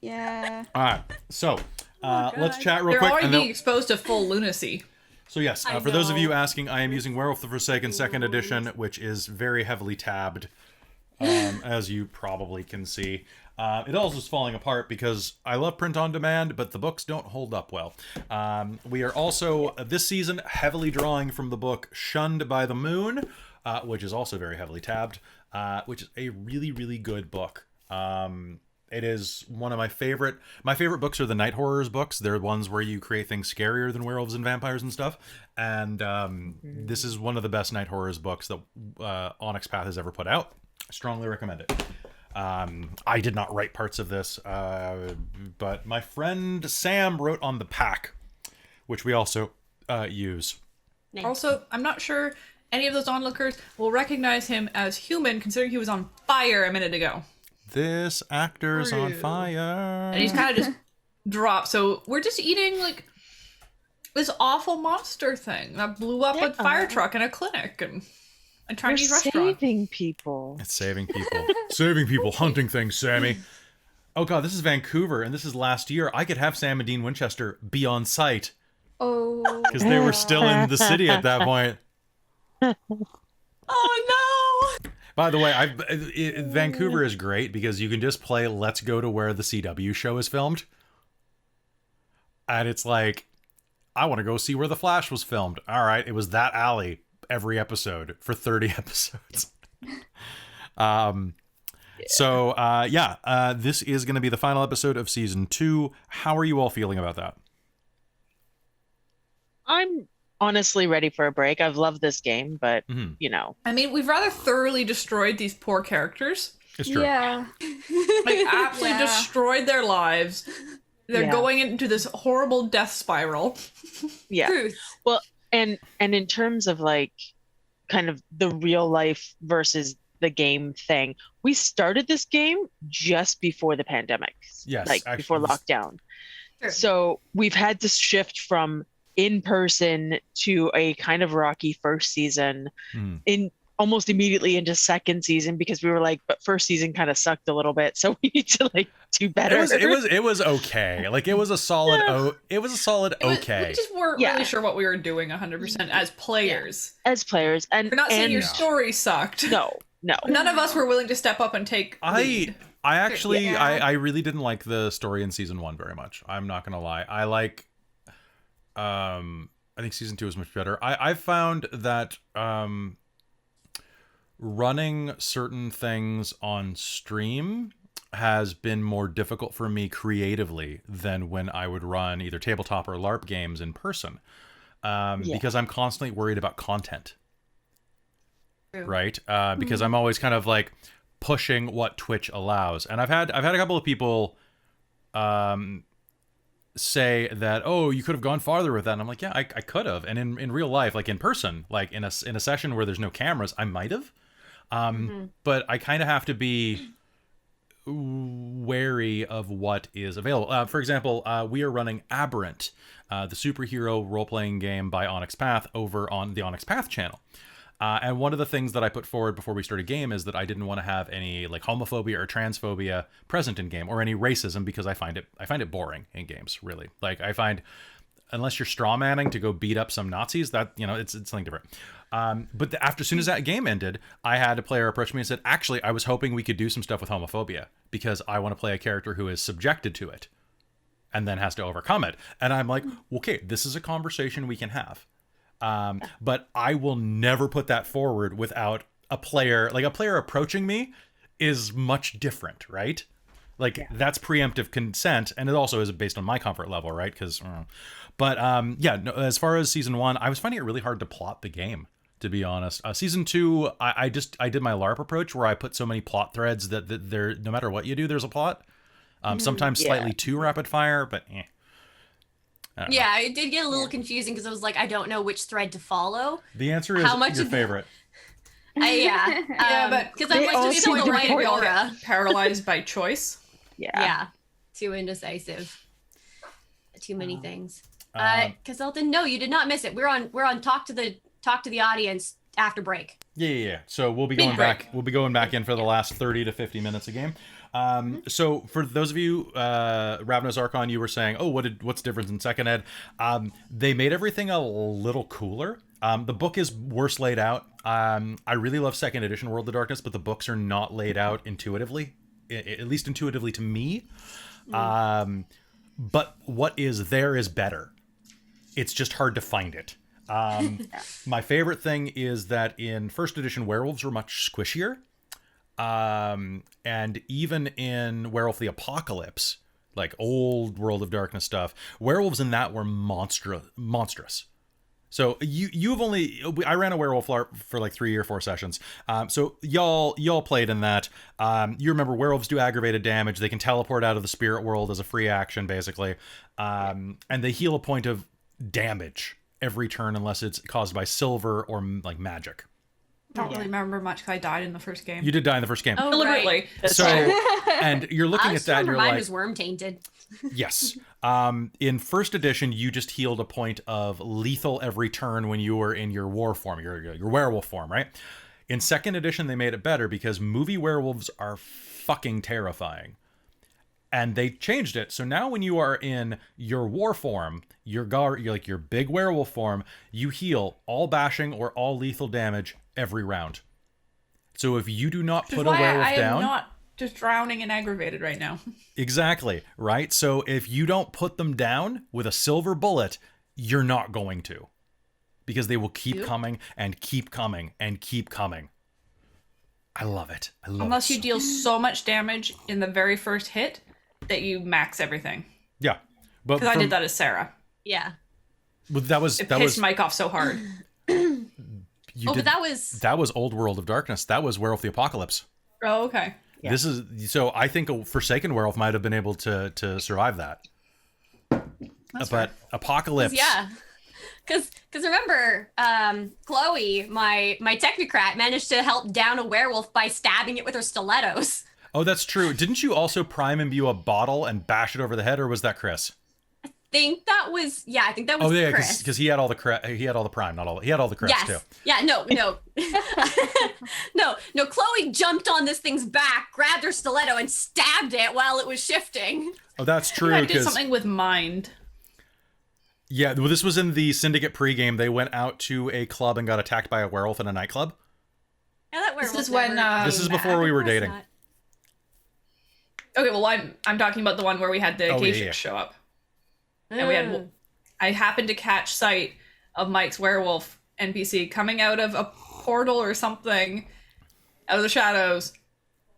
Yeah. Alright, so, let's chat real They're quick. already and being then- exposed to full lunacy. So yes, I for those of know. you asking, I am using Werewolf the Forsaken 2nd edition, which is very heavily tabbed, as you probably can see. It also is falling apart because I love print on demand, but the books don't hold up well. We are also, this season, heavily drawing from the book Shunned by the Moon, which is also very heavily tabbed, which is a really, really good book. It is one of my favorite books are the night horrors books. They're ones where you create things scarier than werewolves and vampires and stuff. And this is one of the best night horrors books that Onyx Path has ever put out. I strongly recommend it. I did not write parts of this, but my friend Sam wrote on the pack, which we also use. Nice. Also, I'm not sure any of those onlookers will recognize him as human, considering he was on fire a minute ago. This actor's on fire. And he's kind of just dropped. So we're just eating, like, this awful monster thing that blew up a fire truck in a clinic and a We're Chinese restaurant. saving people. It's saving people. Saving people, hunting things, Sammy. Oh god, this is Vancouver, and this is last year. I could have Sam and Dean Winchester be on site, Oh. because they were still in the city at that point. Oh no! By the way, Vancouver is great because you can just play Let's Go to Where the CW show is filmed. And it's like, I want to go see where The Flash was filmed. All right, it was that alley every episode for 30 episodes. This is going to be the final episode of season 2. How are you all feeling about that? I'm honestly ready for a break. I've loved this game, but you know. I mean, we've rather thoroughly destroyed these poor characters. It's true. Yeah. Like, absolutely Yeah. destroyed their lives. They're Yeah. going into this horrible death spiral. Yeah. Truth. Well, and in terms of like kind of the real life versus the game thing, we started this game just before the pandemic. Yes, Like actually, before lockdown. Sure. So we've had to shift from in person to a kind of rocky first season in almost immediately into second season, because we were like, but first season kind of sucked a little bit, so we need to like do better. It was okay. Like it was a solid okay. We just weren't Yeah. really sure what we were doing 100% as players. As players. And We're not saying your and story sucked. no. None of us were willing to step up and take lead. I actually Yeah. I really didn't like the story in season 1 very much. I'm not gonna lie. I think season 2 was much better. I found that running certain things on stream has been more difficult for me creatively than when I would run either tabletop or LARP games in person. Because I'm constantly worried about content. True. Right? Because I'm always kind of like pushing what Twitch allows. And I've had a couple of people say that, oh, you could have gone farther with that. And I'm like, yeah, I could have. And in real life, like in person, like in a session where there's no cameras, I might have. But I kind of have to be wary of what is available. For example, we are running Aberrant, the superhero role-playing game by Onyx Path over on the Onyx Path channel. And one of the things that I put forward before we started game is that I didn't want to have any like homophobia or transphobia present in game, or any racism, because I find it boring in games, really. Like I find, unless you're straw manning to go beat up some Nazis, that, you know, it's something different. But as soon as that game ended, I had a player approach me and said, actually, I was hoping we could do some stuff with homophobia, because I want to play a character who is subjected to it and then has to overcome it. And I'm like, okay, this is a conversation we can have. But I will never put that forward without a player approaching me is much different, right? Like that's preemptive consent, and it also is based on my comfort level, right? Because, as far as season 1, I was finding it really hard to plot the game, to be honest. Season 2, I did my LARP approach where I put so many plot threads that there, no matter what you do, there's a plot. Sometimes slightly too rapid fire, but Yeah, it did get a little confusing because I was like, I don't know which thread to follow. The answer is How much your of- favorite. Yeah, but because I'm like, just all the seem white different. aura. paralyzed by choice. Yeah, too indecisive. Too many things. Um, Caselton, no, you did not miss it. We're on talk to the audience after break. Yeah. So we'll be Big going break. back. We'll be going back in for the last 30 to 50 minutes a game. So for those of you, Ravnos Archon, you were saying, oh, what's the difference in second ed? They made everything a little cooler. The book is worse laid out. I really love second edition World of Darkness, but the books are not laid out intuitively, at least intuitively to me. But what is there is better. It's just hard to find it. My favorite thing is that in first edition, werewolves were much squishier. And even in Werewolf the Apocalypse, like old World of Darkness stuff, werewolves in that were monstrous. So I ran a werewolf LARP for like 3 or 4 sessions. So y'all played in that. You remember werewolves do aggravated damage. They can teleport out of the spirit world as a free action, basically. And they heal a point of damage every turn unless it's caused by silver or like magic. I don't really remember much because I died in the first game. You did die in the first game. Oh, Deliberately. So, and you're looking at that and you're mine like, was worm tainted. yes. In first edition, you just healed a point of lethal every turn when you were in your war form, your werewolf form, right? In second edition, they made it better because movie werewolves are fucking terrifying. And they changed it. So now when you are in your war form, you're like your big werewolf form, you heal all bashing or all lethal damage every round. So if you do not put a werewolf I down, am not just drowning and aggravated right now. exactly, right? So if you don't put them down with a silver bullet, you're not going to. Because they will keep coming and keep coming and keep coming. I love it. Unless you deal so much damage in the very first hit that you max everything. Yeah. But Because I did that as Sarah. Yeah. Well, that was It that pissed was Mike off so hard. But that was Old World of Darkness. That was Werewolf the Apocalypse. Oh, okay. Yeah. This is so. I think a Forsaken Werewolf might have been able to survive that. That's But fair. Apocalypse. yeah. Because remember, Chloe, my technocrat, managed to help down a werewolf by stabbing it with her stilettos. Oh, that's true. Didn't you also prime imbue a bottle and bash it over the head, or was that Chris? I think that was Oh yeah, Chris. because he had all the prime, not all. He had all the crits Yes. too. Yeah, no. no, Chloe jumped on this thing's back, grabbed her stiletto, and stabbed it while it was shifting. Oh, that's true. I did Because something with mind. yeah, well, this was in the Syndicate pregame. They went out to a club and got attacked by a werewolf in a nightclub. Yeah, that werewolf is when, never This came is back. before we were Of course dating. not. Okay, well, I'm talking about the one where we had the Oh, yeah, Acacians yeah. show up. And we had, I happened to catch sight of Mike's werewolf NPC coming out of a portal or something out of the shadows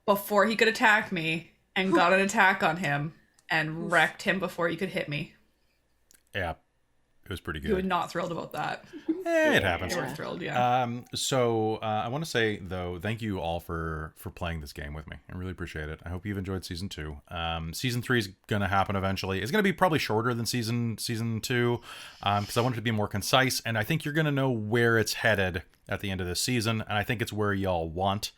before he could attack me, and got an attack on him and wrecked him before he could hit me. Yeah, it was pretty You were good. not thrilled about that. It happens. You were thrilled, yeah. So I want to say though, thank you all for playing this game with me. I really appreciate it. I hope you've enjoyed season 2. Season 3 is gonna happen eventually. It's gonna be probably shorter than season 2, because I want it to be more concise, and I think you're gonna know where it's headed at the end of this season, and I think it's where y'all want.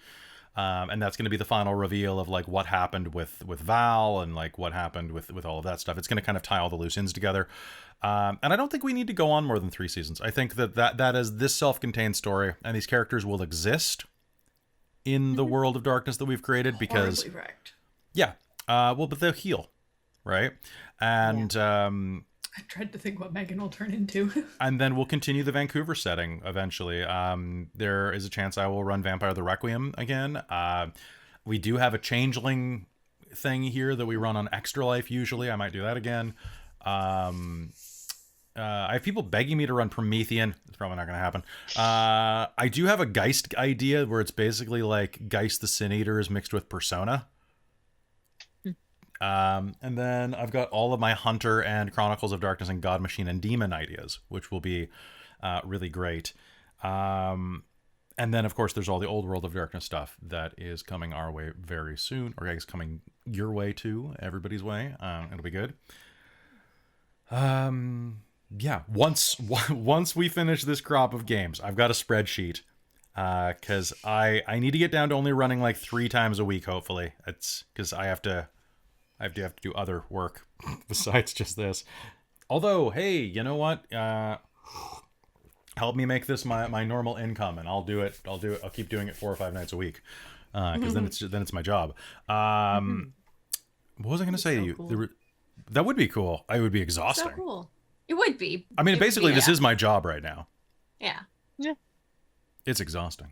And that's going to be the final reveal of like what happened with Val and like what happened with all of that stuff. It's going to kind of tie all the loose ends together. And I don't think we need to go on more than 3 seasons. I think that is this self-contained story, and these characters will exist in the world of darkness that we've created because Horribly wrecked. yeah, well, but they'll heal, right? And I dread to think what Megan will turn into. and then we'll continue the Vancouver setting eventually. There is a chance I will run Vampire the Requiem again. We do have a changeling thing here that we run on Extra Life usually. I might do that again. I have people begging me to run Promethean. It's probably not going to happen. I do have a Geist idea where it's basically like Geist the Sin Eaters mixed with Persona. And then I've got all of my Hunter and Chronicles of Darkness and God Machine and Demon ideas, which will be really great. And then, of course, there's all the Old World of Darkness stuff that is coming our way very soon, or I guess coming your way too, everybody's way. It'll be good. Yeah, once we finish this crop of games, I've got a spreadsheet. Because I need to get down to only running like 3 times a week, hopefully. It's because I have to do other work besides just this. Although, hey, you know what? Help me make this my normal income, and I'll do it. I'll keep doing it 4 or 5 nights a week, because then it's my job. What was I going to say to you? Cool. That would be cool. It would be exhausting. So cool. It would be. I mean, It would basically, be, this yeah. is my job right now. Yeah. It's exhausting.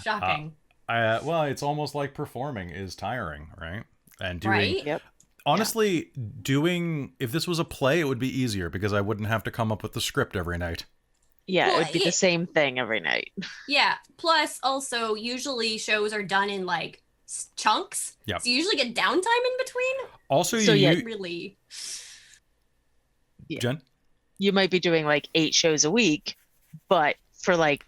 Shocking. Well, it's almost like performing is tiring, right? And doing. Right? Yep. Honestly, if this was a play, it would be easier because I wouldn't have to come up with the script every night. Yeah, Well, it would be the same thing every night. Yeah. Plus, also, usually shows are done in like chunks. Yep. So you usually get downtime in between. Also, So, yeah, Really. Yeah. Jen? You might be doing like 8 shows a week, but for like,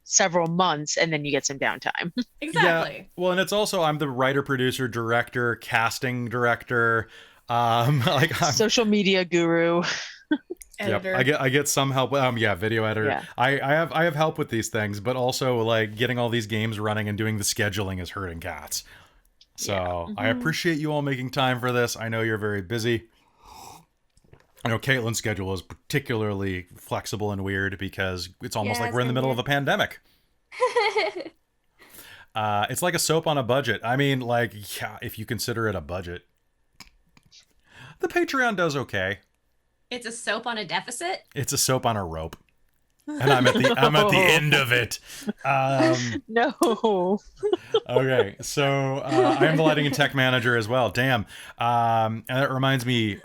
several months, and then you get some downtime. Exactly. Yeah. Well, and it's also I'm the writer, producer, director, casting director. Like I'm, Social media guru. Editor. I get some help. Video editor. Yeah. I have help with these things, but also like getting all these games running and doing the scheduling is hurting cats. So I appreciate you all making time for this. I know you're very busy. I know Caitlin's schedule is particularly flexible and weird because it's almost Yeah, like we're in the it's middle of weird. a pandemic. It's like a soap on a budget. I mean, like, yeah, if you consider it a budget. The Patreon does okay. It's a soap on a deficit. It's a soap on a rope. And I'm at the end of it. No. Okay, so I am the lighting and tech manager as well. Damn. And that reminds me,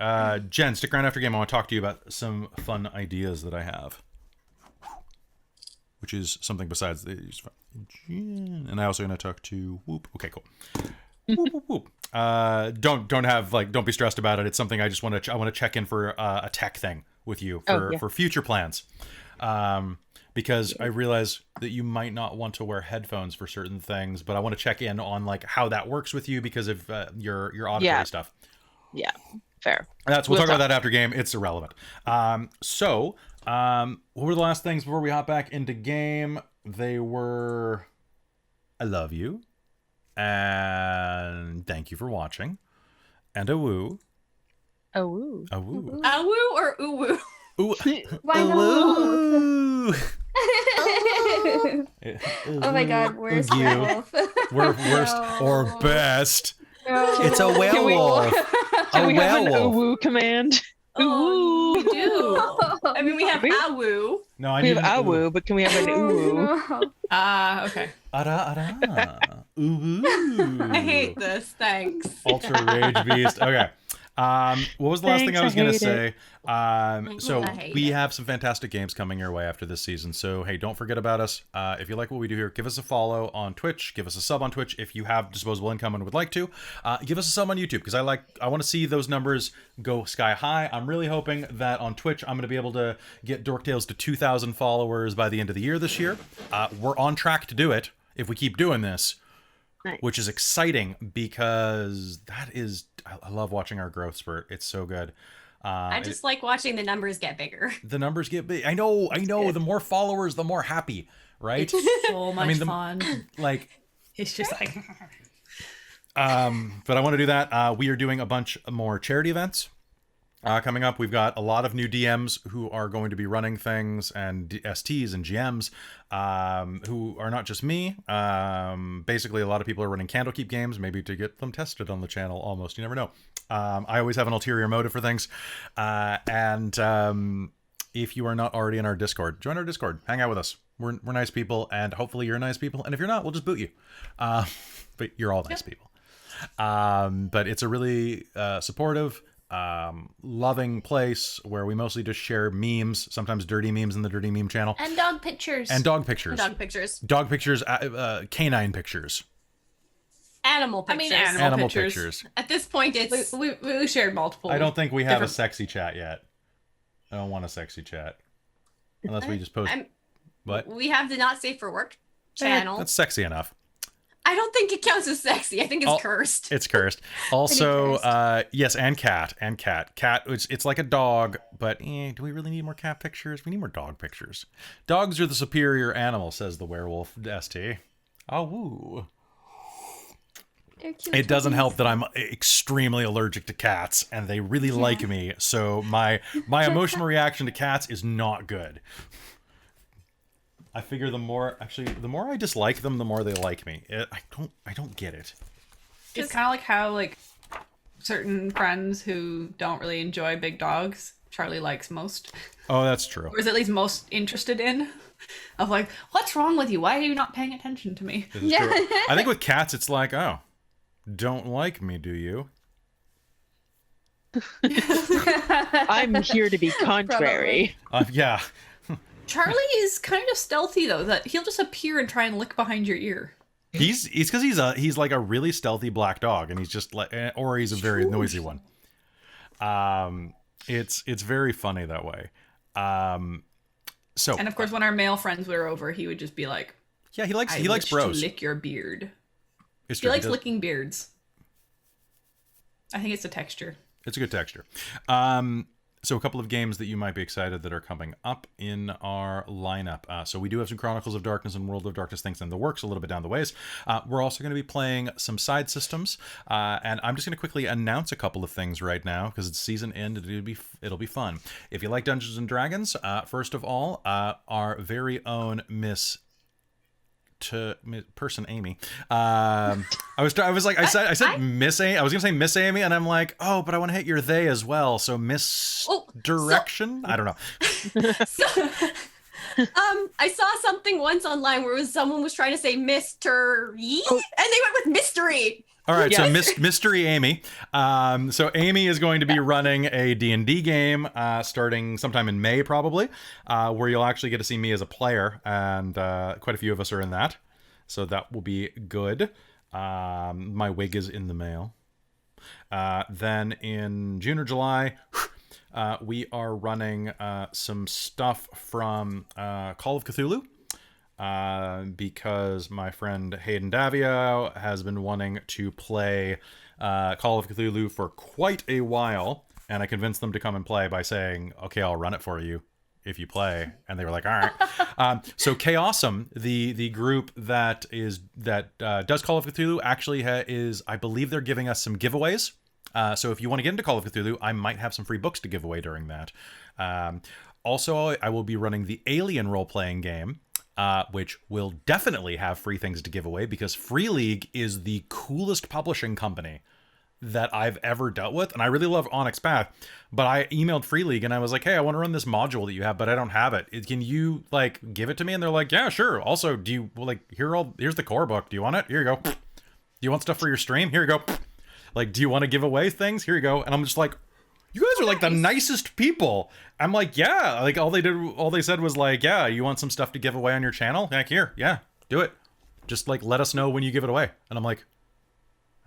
Jen, stick around after game. I want to talk to you about some fun ideas that I have. Which is something besides the... And I also going to talk to... Whoop. Okay, cool. whoop, whoop, whoop. Don't be stressed about it. It's something I just want to check in for a tech thing with you for future plans. Because I realize that you might not want to wear headphones for certain things, but I want to check in on like how that works with you because of your auditory stuff. Yeah, fair. We'll talk about that after game. It's irrelevant. What were the last things before we hop back into game? They were, I love you, and thank you for watching, and a woo. A woo. A woo. A woo or ooh woo? Ooh. Why not? Ooh. Oh my god, worst werewolf. Worst or best. No. It's a werewolf. Can we have an werewolf. woo command? Oh, we do. Oh, I mean, we have a woo. No, I We need have an a woo, but can we have an ooh? no. Okay. Ara ara. Ooh. I hate this. Thanks. Ultra Rage Beast. Okay. What was the last thing I was going to say? So I hate we it. have some fantastic games coming your way after this season. So, hey, don't forget about us. If you like what we do here, give us a follow on Twitch. Give us a sub on Twitch if you have disposable income and would like to. Give us a sub on YouTube because I want to see those numbers go sky high. I'm really hoping that on Twitch, I'm going to be able to get Dork Tales to 2,000 followers by the end of the year this year. We're on track to do it if we keep doing this. Nice. Which is exciting because I love watching our growth spurt. It's so good. I just like watching the numbers get bigger. The numbers get big. I know. The more followers, the more happy, right? It's so much fun. Like, It's just like but I want to do that. We are doing a bunch more charity events coming up. We've got a lot of new DMs who are going to be running things, and STs and GMs who are not just me. Basically, a lot of people are running Candlekeep games, maybe to get them tested on the channel almost. You never know. I always have an ulterior motive for things. If you are not already in our Discord, join our Discord. Hang out with us. We're nice people, and hopefully you're nice people. And if you're not, we'll just boot you. But you're all nice people. But it's a really supportive, loving place where we mostly just share memes, sometimes dirty memes in the dirty meme channel, and dog pictures. and dog pictures, Dog pictures. canine pictures, Animal I pictures. mean, animal pictures. At this point, it's We shared multiple. I don't think we have a different- sexy chat yet. I don't want a sexy chat unless we just post. What? we have the not safe for work channel. That's sexy enough. I don't think it counts as sexy. I think it's cursed. It's cursed. Also, cursed. yes, and cat. Cat, it's like a dog, but do we really need more cat pictures? We need more dog pictures. Dogs are the superior animal, says the werewolf ST. Oh, woo. They're cute It doesn't toys. help that I'm extremely allergic to cats, and they really like me. So my emotional reaction to cats is not good. I figure the more I dislike them, the more they like me. I don't get it. It's kind of like how like certain friends who don't really enjoy big dogs, Charlie likes most, Oh, that's true. or is at least most interested in. Of like, what's wrong with you? Why are you not paying attention to me? This is true. I think with cats, it's like, oh, don't like me, do you? I'm here to be contrary. Yeah. Charlie is kind of stealthy though. That he'll just appear and try and lick behind your ear. It's because he's like a really stealthy black dog, and he's just like, or he's a very noisy one. It's very funny that way. So And of course, when our male friends were over, he would just be like, yeah, he likes I wish bros. to lick your beard. It's He true. likes does. licking beards. I think it's the texture. It's a good texture. So a couple of games that you might be excited that are coming up in our lineup. So we do have some Chronicles of Darkness and World of Darkness things in the works a little bit down the ways. We're also going to be playing some side systems. And I'm just going to quickly announce a couple of things right now because it's season end. It'll be fun. If you like Dungeons and Dragons, first of all, our very own person Amy. I said Miss Amy. I was gonna say Miss Amy, and I'm like, oh, but I want to hit your they as well. So Miss Direction. I don't know. I saw something once online where someone was trying to say Mr. Yee, and they went with mystery. All right, so Yes. Mystery Amy. So Amy is going to be running a D&D game starting sometime in May, probably, where you'll actually get to see me as a player, and quite a few of us are in that. So that will be good. My wig is in the mail. Then in June or July, we are running some stuff from Call of Cthulhu. Because my friend Hayden Davio has been wanting to play Call of Cthulhu for quite a while, and I convinced them to come and play by saying, okay, I'll run it for you if you play. And they were like, all right. So Chaosum, the group that does Call of Cthulhu, actually is, I believe they're giving us some giveaways. So if you want to get into Call of Cthulhu, I might have some free books to give away during that. Also, I will be running the Alien role-playing game, which will definitely have free things to give away because Free League is the coolest publishing company that I've ever dealt with. And I really love Onyx Path, but I emailed Free League and I was like, hey, I want to run this module that you have, but I don't have it. Can you like give it to me? And they're like, yeah, sure. Also, do you here's the core book. Do you want it? Here you go. Do you want stuff for your stream? Here you go. Like, do you want to give away things? Here you go. And I'm just like, you guys are like the nicest people. I'm like, yeah. Like all they said was like, yeah, you want some stuff to give away on your channel? Heck, here, yeah, do it. Just like let us know when you give it away. And I'm like,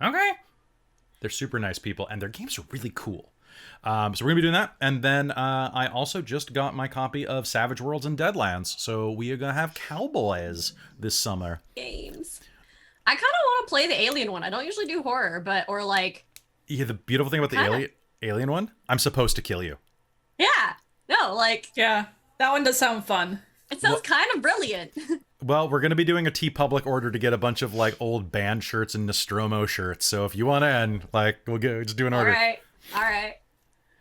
okay. They're super nice people, and their games are really cool. So we're gonna be doing that. And then I also just got my copy of Savage Worlds and Deadlands. So we are gonna have cowboys this summer. Games. I kind of want to play the Alien one. I don't usually do horror, or like. Yeah, the beautiful thing about the Alien one, I'm supposed to kill you. Yeah. No, like. Yeah, that one does sound fun. It sounds kind of brilliant. Well, we're going to be doing a TeePublic order to get a bunch of like old band shirts and Nostromo shirts. So if you want to end, like, just do an order. All right.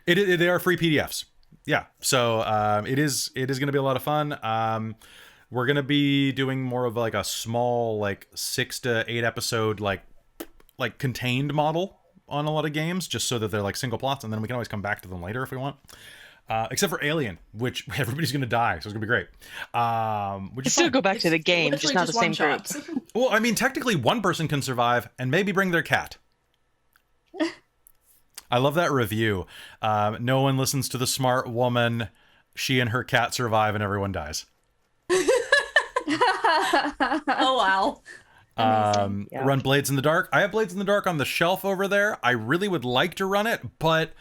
They are free PDFs. Yeah. So it is going to be a lot of fun. We're going to be doing more of like a small, like 6 to 8 episode, like contained model on a lot of games, just so that they're like single plots, and then we can always come back to them later if we want. Except for Alien, which everybody's going to die, so it's going to be great. Which still go back to the game, just not the same group. Well, I mean, technically one person can survive and maybe bring their cat. I love that review. No one listens to the smart woman. She and her cat survive and everyone dies. Oh, wow. Run Blades in the Dark. I have Blades in the Dark on the shelf over there. I really would like to run it, but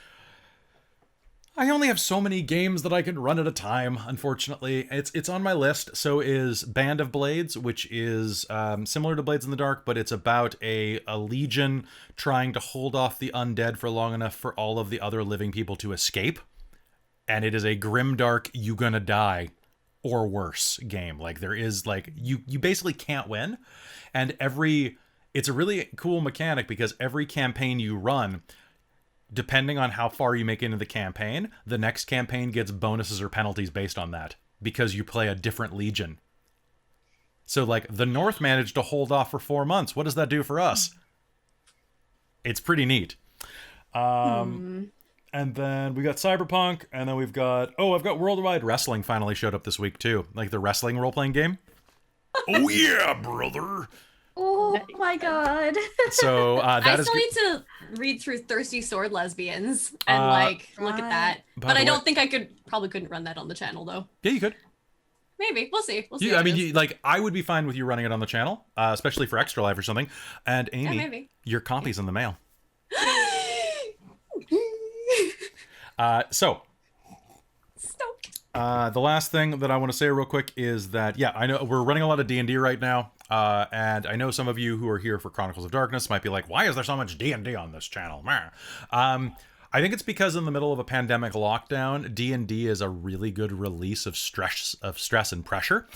I only have so many games that I can run at a time, unfortunately. It's on my list. So is Band of Blades, which is similar to Blades in the Dark, but it's about a legion trying to hold off the undead for long enough for all of the other living people to escape. And it is a grimdark, you gonna die or worse game. Like there is like, you basically can't win. And it's a really cool mechanic because every campaign you run, depending on how far you make into the campaign, the next campaign gets bonuses or penalties based on that because you play a different legion. So like the North managed to hold off for 4 months. What does that do for us? It's pretty neat. And then we got Cyberpunk, and then I've got Worldwide Wrestling finally showed up this week too. Like the wrestling role-playing game. Oh yeah, brother. Oh my god. So I still need to read through Thirsty Sword Lesbians and look at that. But I don't think I couldn't run that on the channel though. Yeah, you could. Maybe. We'll see. I would be fine with you running it on the channel, especially for Extra Life or something. And Amy, maybe. Your copy's in the mail. The last thing that I want to say real quick is that, yeah, I know we're running a lot of D&D right now, and I know some of you who are here for Chronicles of Darkness might be like, why is there so much D&D on this channel? I think it's because in the middle of a pandemic lockdown, D&D is a really good release of stress and pressure,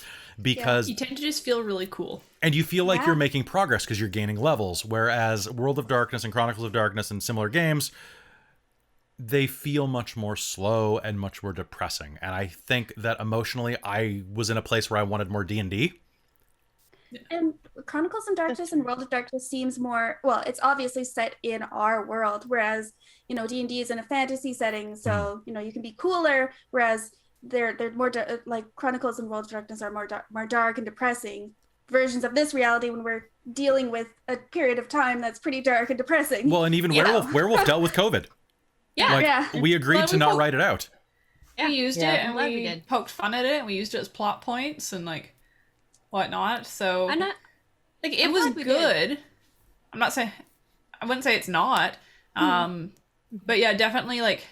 because you tend to just feel really cool. And you feel like you're making progress because you're gaining levels, whereas World of Darkness and Chronicles of Darkness and similar games, they feel much more slow and much more depressing. And I think that emotionally I was in a place where I wanted more D&D. And Chronicles of Darkness and World of Darkness seems more, well, it's obviously set in our world, whereas, D&D is in a fantasy setting, so, you can be cooler, whereas they're more, like Chronicles and World of Darkness are more dark and depressing versions of this reality when we're dealing with a period of time that's pretty dark and depressing. Well, and even Werewolf dealt with COVID. Yeah, we agreed to not write it out. Yeah. We used it and we did. poked fun at it and we used it as plot points and whatnot. So it was good. I'm not saying, I wouldn't say it's not. But yeah, definitely like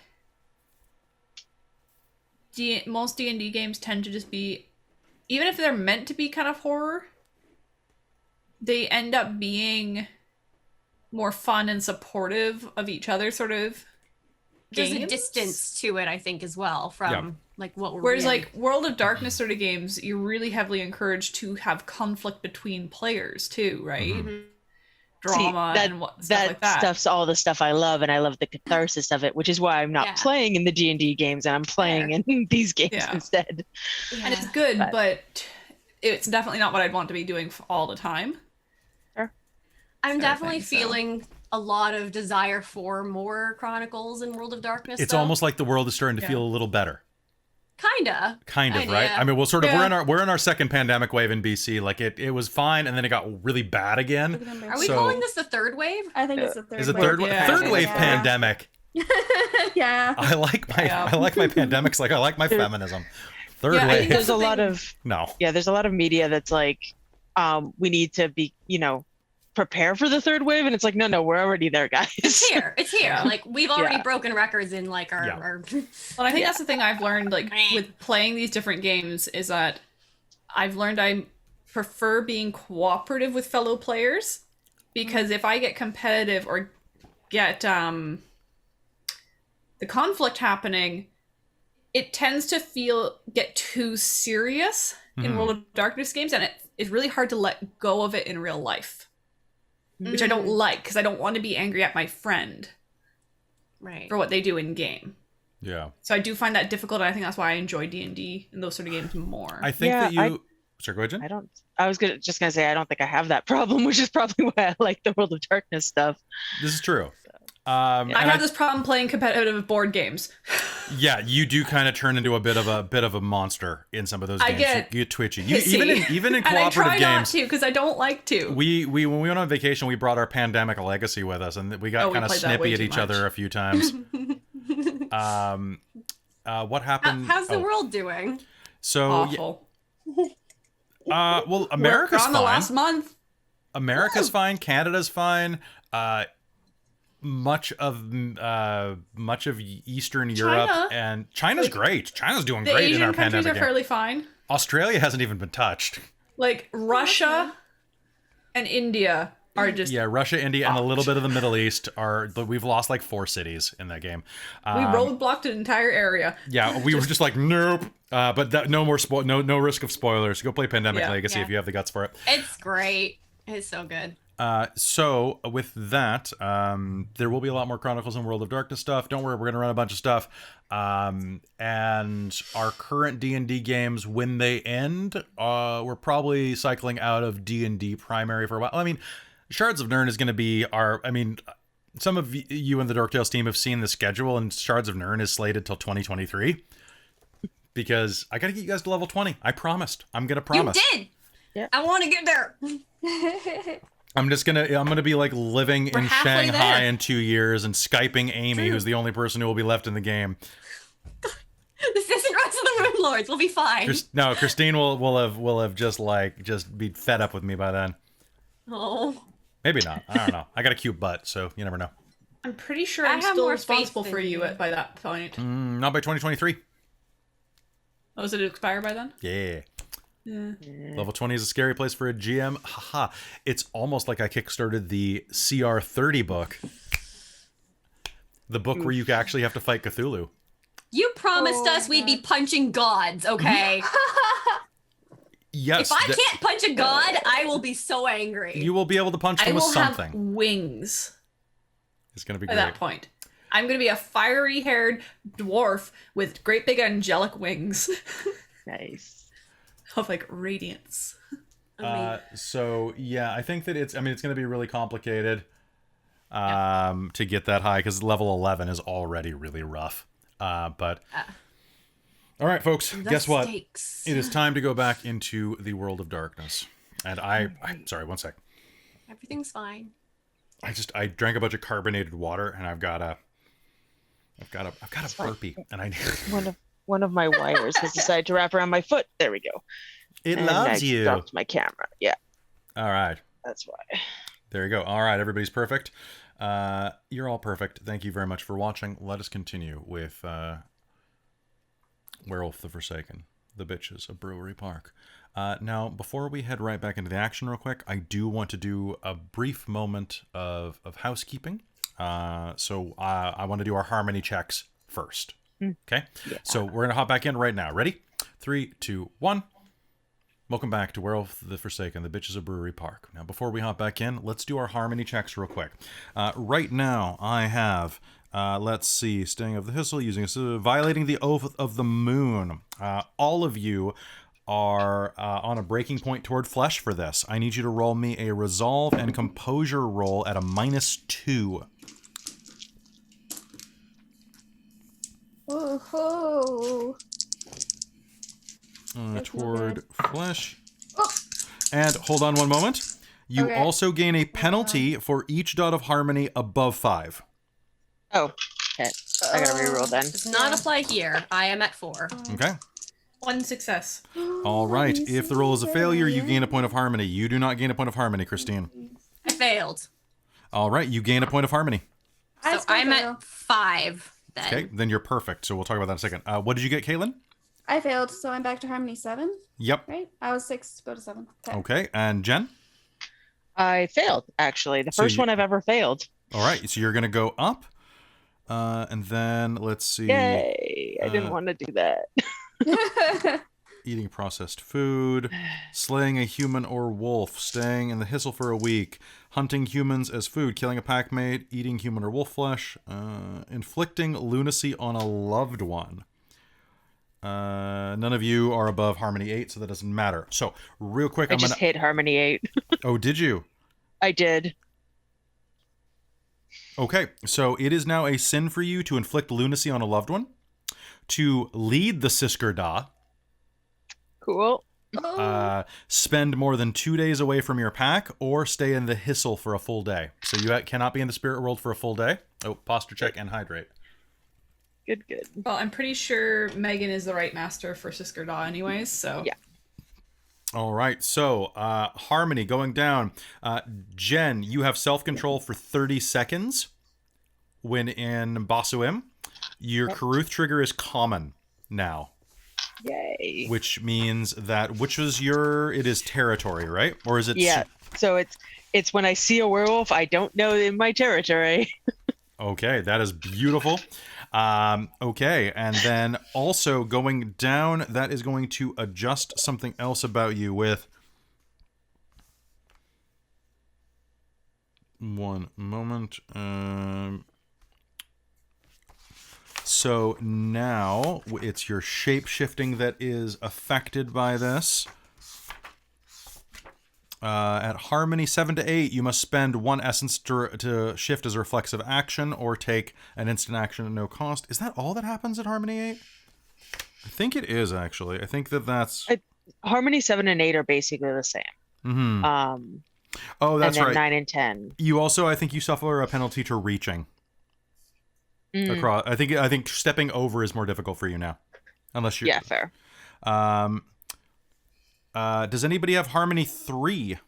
most D&D games tend to just be, even if they're meant to be kind of horror, they end up being more fun and supportive of each other sort of There's games. a distance to it, I think, as well from like what we're Whereas in. like World of Darkness sort of games, you're really heavily encouraged to have conflict between players too, right? Mm-hmm. Drama and stuff like that. Stuff's all the stuff I love, and I love the catharsis of it, which is why I'm not playing in the D&D games, and I'm playing in these games instead. And it's good, but it's definitely not what I'd want to be doing all the time. Sure. I'm definitely feeling a lot of desire for more Chronicles and World of Darkness. It's though. almost like the world is starting to feel a little better. Kind of, right? I mean, we'll sort of we're in our second pandemic wave in BC. Like it was fine, and then it got really bad again. Are we calling this the third wave? I think it's the third wave. Is it third wave pandemic? Yeah. I like my pandemics like I like my feminism. Third wave. I think there's a lot of there's a lot of media that's like, we need to be, prepare for the third wave, and it's like, no, we're already there, guys. It's here. Like we've already broken records in like our Well, I think that's the thing I've learned, like with playing these different games, is that I've learned I prefer being cooperative with fellow players, because if I get competitive or get the conflict happening, it tends to get too serious in World of Darkness games, and it's really hard to let go of it in real life. Which I don't like, because I don't want to be angry at my friend for what they do in game. Yeah. So I do find that difficult, and I think that's why I enjoy D&D and those sort of games more. I think that you... Sorry, go ahead, Jen. I was just gonna say I don't think I have that problem, which is probably why I like the World of Darkness stuff. This is true. I have this problem playing competitive board games. Yeah, you do kind of turn into a bit of a monster in some of those games. You get twitchy. Even in cooperative and I try games. Not to, because I don't like to. We when we went on vacation, we brought our pandemic legacy with us, and we got kind of snippy at each other a few times. What happened? How's the world doing? So awful. Well, America's fine. The last month. America's fine. Canada's fine. Much of Eastern Europe and China's great. China's doing great in our pandemic. The Asian countries are fairly fine. Australia hasn't even been touched. Like Russia and India are just Russia, India, and a little bit of the Middle East are. We've lost like 4 cities in that game. We roadblocked an entire area. Yeah, we were just like nope. But no more no risk of spoilers. Go play Pandemic Legacy if you have the guts for it. It's great. It's so good. So with that, there will be a lot more Chronicles and World of Darkness stuff. Don't worry, we're gonna run a bunch of stuff. And our current D&D games, when they end, we're probably cycling out of D&D primary for a while. I mean, Shards of Nirn is gonna be some of you and the Dorktales team have seen the schedule, and Shards of Nirn is slated till 2023. Because I gotta get you guys to level 20. I promised. I'm gonna promise. You did. Yeah. I want to get there. I'm gonna be like living in Shanghai in 2 years and Skyping Amy, who's the only person who will be left in the game. This isn't Rise of the Moon Lords. We'll be fine. Christine will have just be fed up with me by then. Oh. Maybe not. I don't know. I got a cute butt, so you never know. I'm pretty sure I'm still responsible for you by that point. Not by 2023. Oh, does it expire by then? Yeah. Level 20 is a scary place for a GM. Haha. It's almost like I kickstarted the CR30 book. The book where you actually have to fight Cthulhu. You promised us we'd be punching gods, okay? Yes. If I can't punch a god, I will be so angry. You will be able to punch them with something. I will have wings. It's going to be great. At that point. I'm going to be a fiery-haired dwarf with great big angelic wings. Nice. Of like radiance. So yeah, I think that it's going to be really complicated to get that high, because level 11 is already really rough. But all right, folks, guess what? It is time to go back into the World of Darkness. And I'm sorry, one sec. Everything's fine. I drank a bunch of carbonated water, and I've got a burpee, and I one of my wires has decided to wrap around my foot. There we go. It loves you. Dropped my camera. Yeah. All right. That's why. There you go. All right, everybody's perfect. You're all perfect. Thank you very much for watching. Let us continue with Werewolf the Forsaken, the Bitches of Brewery Park. Now, before we head right back into the action real quick, I do want to do a brief moment of housekeeping. So I want to do our harmony checks first. Okay? Yeah. So we're going to hop back in right now. Ready? 3, 2, 1. Welcome back to Werewolf the Forsaken, the Bitches of Brewery Park. Now, before we hop back in, let's do our harmony checks real quick. Right now, I have, let's see, staying of the Hissel, violating the oath of the moon. All of you are on a breaking point toward flesh for this. I need you to roll me a resolve and composure roll at a -2. Oh. Toward flesh. Oh. And hold on one moment. You also gain a penalty for each dot of harmony above 5. Oh, okay. I gotta reroll then. Does not apply here. I am at 4. Okay. 1 success. All right. If the roll is a failure, you gain a point of harmony. You do not gain a point of harmony, Christine. I failed. All right. You gain a point of harmony. So I'm at 5 then. Okay. Then you're perfect. So we'll talk about that in a second. What did you get, Caitlin? I failed, so I'm back to harmony 7. Yep. Right? I was 6 to go to 7. Okay. And Jen? I failed, actually. The first one I've ever failed. All right. So you're going to go up. And then let's see. Yay. I didn't want to do that. Eating processed food, slaying a human or wolf, staying in the Hissel for a week, hunting humans as food, killing a packmate, eating human or wolf flesh, inflicting lunacy on a loved one. None of you are above harmony 8, so that doesn't matter. So real quick, I just hit harmony 8. Oh, did you? I did. Okay, so it is now a sin for you to inflict lunacy on a loved one, to lead the Siskerda. Cool. Spend more than 2 days away from your pack, or stay in the Hissel for a full day. So you cannot be in the spirit world for a full day. Oh, posture check and hydrate. Good. Well, I'm pretty sure Megan is the right master for Siskerda anyways, so... Yeah. All right, so harmony going down. Jen, you have self-control for 30 seconds when in Basuim. Your Karuth trigger is common now. Yay. Which means that, it is territory, right? Or is it? Yeah, so it's when I see a werewolf I don't know in my territory. Okay, that is beautiful. Okay, and then also going down, that is going to adjust something else about you with... One moment. So now it's your shape-shifting that is affected by this. At harmony 7 to 8, you must spend 1 essence to shift as a reflexive action or take an instant action at no cost. Is that all that happens at harmony 8? I think it is, actually. I think that's... Harmony 7 and 8 are basically the same. Mm-hmm. Oh, that's and then right. 9 and 10. You also, I think you suffer a penalty to reaching. Across. I think stepping over is more difficult for you now. Unless you're... Yeah, fair. Does anybody have harmony 3?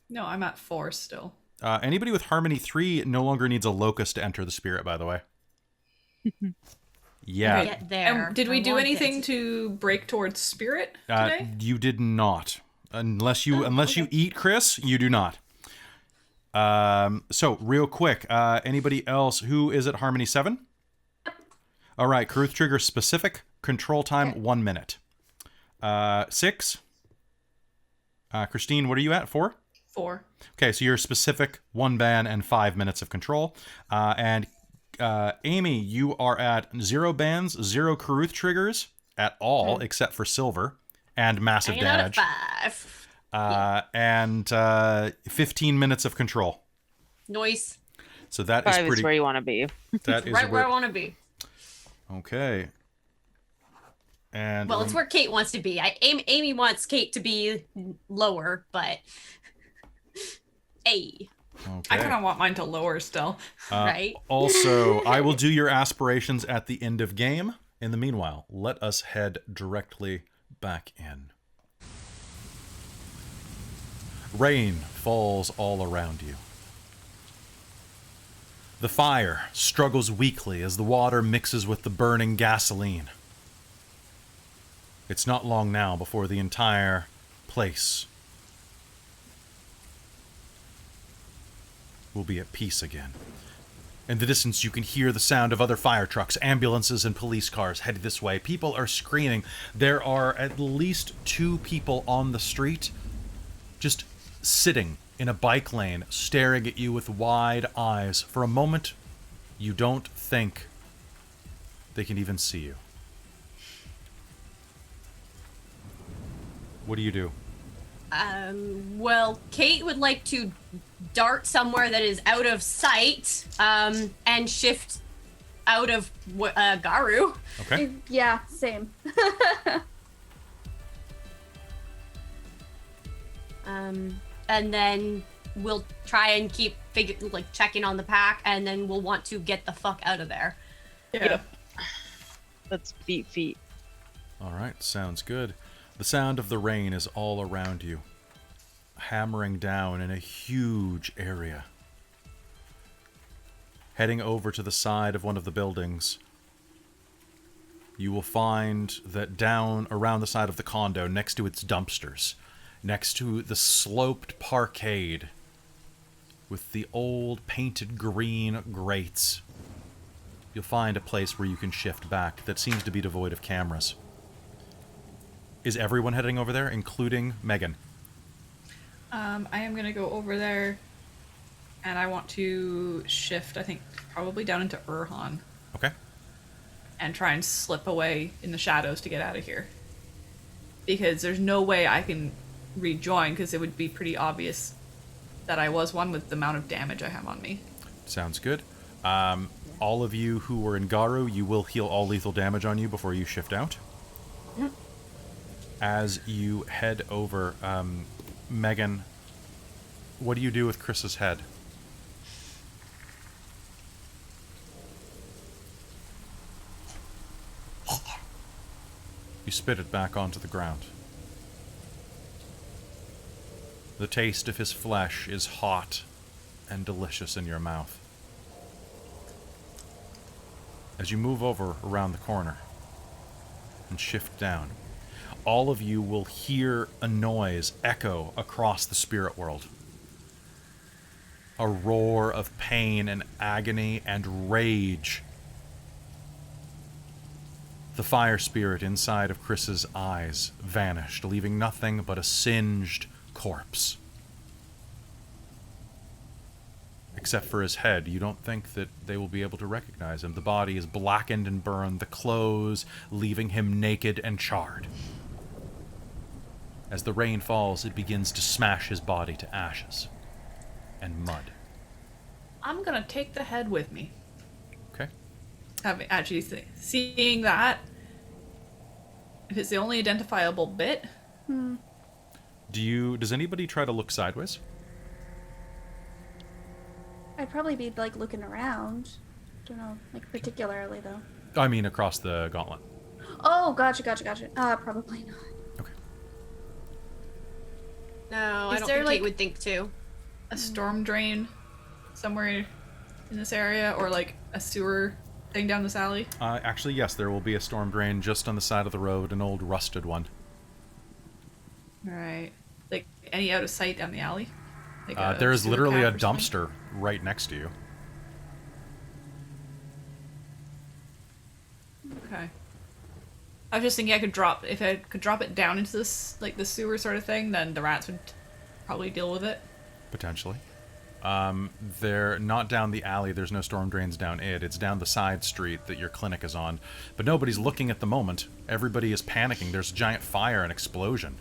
No, I'm at 4 still. Anybody with harmony 3 no longer needs a locust to enter the spirit, by the way. Yeah. Get there. Did we do anything to break towards spirit today? You did not. Unless you eat, Chris, you do not. So real quick, anybody else who is at harmony 7? All right, Karuth trigger specific, control time 1 minute. 6. Christine, what are you at? 4? 4. Okay, so you're specific, 1 ban and 5 minutes of control. And Amy, you are at 0 bans, 0 Karuth triggers at all, except for silver, and massive damage. Out of 5. And 15 minutes of control. Noise. So that 5 is pretty... is where you want to be. That is right where I want to be. Okay. And well, it's where Kate wants to be. Amy wants Kate to be lower, but Okay. I kind of want mine to lower still. Right? Also, I will do your aspirations at the end of game. In the meanwhile, let us head directly back in. Rain falls all around you. The fire struggles weakly as the water mixes with the burning gasoline. It's not long now before the entire place will be at peace again. In the distance, you can hear the sound of other fire trucks, ambulances, and police cars headed this way. People are screaming. There are at least 2 people on the street just sitting in a bike lane, staring at you with wide eyes. For a moment, you don't think they can even see you. What do you do? Well, Kate would like to dart somewhere that is out of sight, and shift out of Garu. Okay. Yeah, same. And then we'll try and keep checking on the pack, and then we'll want to get the fuck out of there. Yeah. Yep. Let's beat feet. All right, sounds good. The sound of the rain is all around you, hammering down in a huge area. Heading over to the side of one of the buildings, you will find that down around the side of the condo, next to its dumpsters, next to the sloped parkade with the old painted green grates, you'll find a place where you can shift back that seems to be devoid of cameras. Is everyone heading over there, including Megan? I am going to go over there, and I want to shift, I think, probably down into Urhan, Okay. and try and slip away in the shadows to get out of here. Because there's no way I can rejoin, because it would be pretty obvious that I was one with the amount of damage I have on me. Sounds good. All of you who were in Garu, you will heal all lethal damage on you before you shift out. Yep. As you head over, Megan, what do you do with Chris's head? You spit it back onto the ground. The taste of his flesh is hot and delicious in your mouth. As you move over around the corner and shift down, all of you will hear a noise echo across the spirit world. A roar of pain and agony and rage. The fire spirit inside of Chris's eyes vanished, leaving nothing but a singed corpse. Except for his head, you don't think that they will be able to recognize him. The body is blackened and burned, the clothes leaving him naked and charred. As the rain falls, it begins to smash his body to ashes and mud. I'm going to take the head with me. Okay. Actually, seeing that, if it's the only identifiable bit, Does anybody try to look sideways? I'd probably be like looking around. Don't know, like particularly though. I mean, across the gauntlet. Oh, gotcha. Probably not. Okay. No, I Is don't there, think like- Kate would think to. a storm drain somewhere in this area, or like a sewer thing down this alley. Actually, yes, there will be a storm drain just on the side of the road, an old rusted one. Right. Like any out of sight down the alley? Like There is sewer literally a cap or something? dumpster right next to you. Okay. I was just thinking if I could drop it down into this, like the sewer sort of thing, then the rats would probably deal with it. Potentially. They're not down the alley. There's no storm drains down it. It's down the side street that your clinic is on. But nobody's looking at the moment. Everybody is panicking. There's a giant fire and explosion.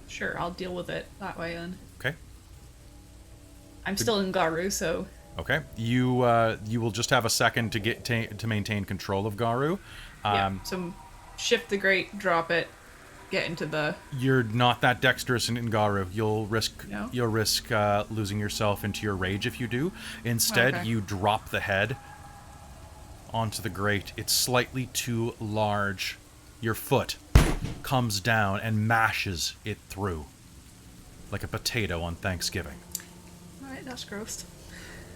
Sure, I'll deal with it that way then. Okay. I'm still in Garu, so Okay. You will just have a second to get to maintain control of Garu. yeah. So shift the grate, drop it, get into the. You're not that dexterous in Garu. You'll risk No? losing yourself into your rage if you do. Instead, Okay. you drop the head onto the grate. It's slightly too large. Your foot comes down and mashes it through. like a potato on Thanksgiving. Alright, that's gross.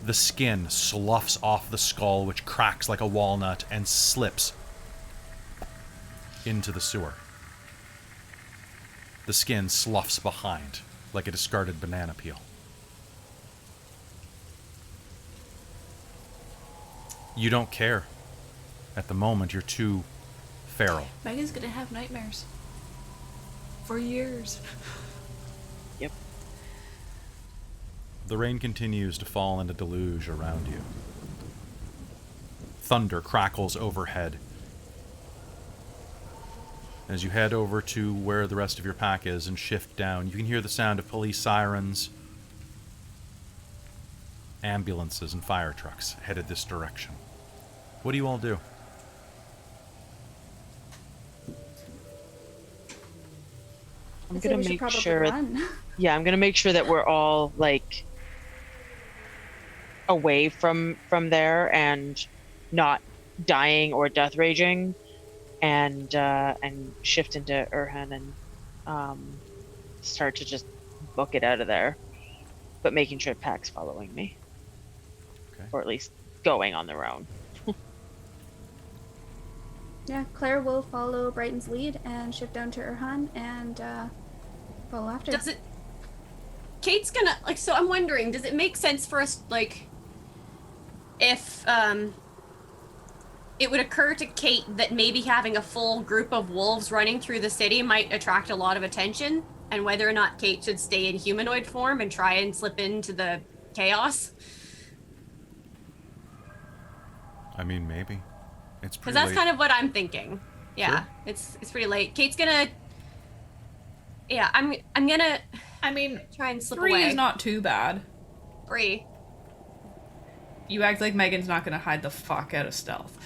The skin sloughs off the skull, which cracks like a walnut and slips into the sewer. The skin sloughs behind like a discarded banana peel. You don't care. At the moment, you're too feral. Megan's gonna have nightmares. For years. Yep. The rain continues to fall in a deluge around you. Thunder crackles overhead. As you head over to where the rest of your pack is and shift down, you can hear the sound of police sirens, ambulances, and fire trucks headed this direction. What do you all do? I'm I'd say gonna we should make probably sure. run. Yeah, I'm gonna make sure that we're all like away from there and not dying or death raging, and shift into Urhan and start to just book it out of there, but making sure Pack's following me, Okay. or at least going on their own. Yeah, Claire will follow Brighton's lead and shift down to Urhan and follow after. Does it? Kate's gonna like. So I'm wondering, does it make sense for us, like, if it would occur to Kate that maybe having a full group of wolves running through the city might attract a lot of attention, and whether or not Kate should stay in humanoid form and try and slip into the chaos? I mean, maybe. It's Because pretty that's late. kind of what I'm thinking. Yeah, Sure. it's pretty late. Kate's gonna. Yeah, I'm gonna I mean, try and slip 3 away. is not too bad. 3. You act like Megan's not gonna hide the fuck out of stealth.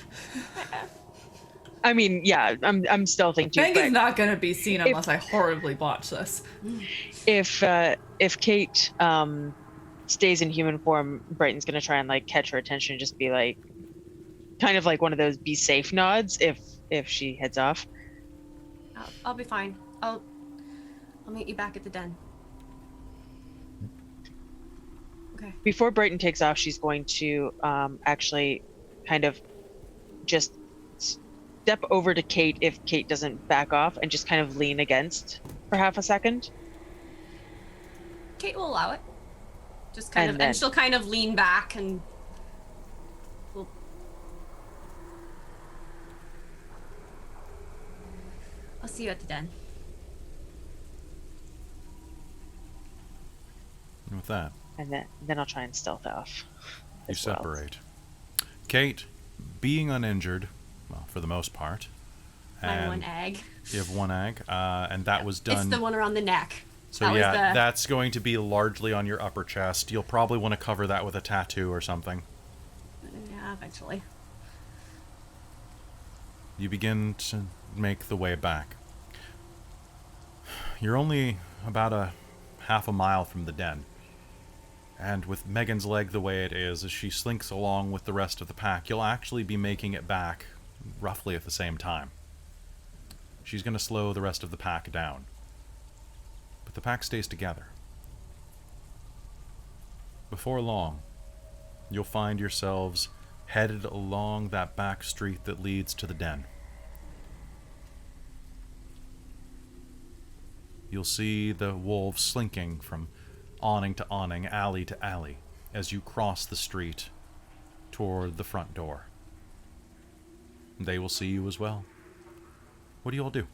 I mean, yeah, I'm still thinking. Megan's not gonna be seen if- unless I horribly botch this. If Kate stays in human form, Brighton's gonna try and like catch her attention and just be like, kind of like one of those be safe nods if she heads off. I'll be fine. I'll meet you back at the den. Okay. Before Brighton takes off, she's going to actually kind of just step over to Kate if Kate doesn't back off, and just kind of lean against for half a second. Kate will allow it. Just kind And of, then- and she'll kind of lean back and. We'll... I'll see you at the den. And with that, And then I'll try and stealth off. you as well. separate. Kate, being uninjured, well, for the most part, My and one egg. you have one egg, and that was done. It's the one around the neck. So that was yeah, the... that's going to be largely on your upper chest. You'll probably want to cover that with a tattoo or something. Yeah, eventually. You begin to make the way back. You're only about a half a mile from the den. And with Megan's leg the way it is, as she slinks along with the rest of the pack, you'll actually be making it back roughly at the same time. She's going to slow the rest of the pack down. But the pack stays together. Before long, you'll find yourselves headed along that back street that leads to the den. You'll see the wolves slinking from awning to awning, alley to alley, as you cross the street toward the front door. They will see you as well. What do you all do?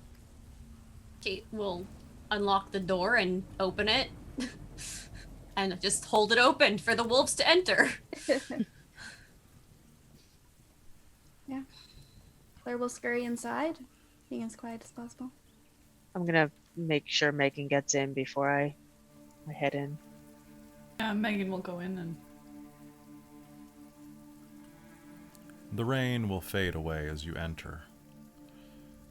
Kate will unlock the door and open it. And just hold it open for the wolves to enter. Yeah. Claire will scurry inside, being as quiet as possible. I'm gonna make sure Megan gets in before I head in. Megan will go in and... The rain will fade away as you enter.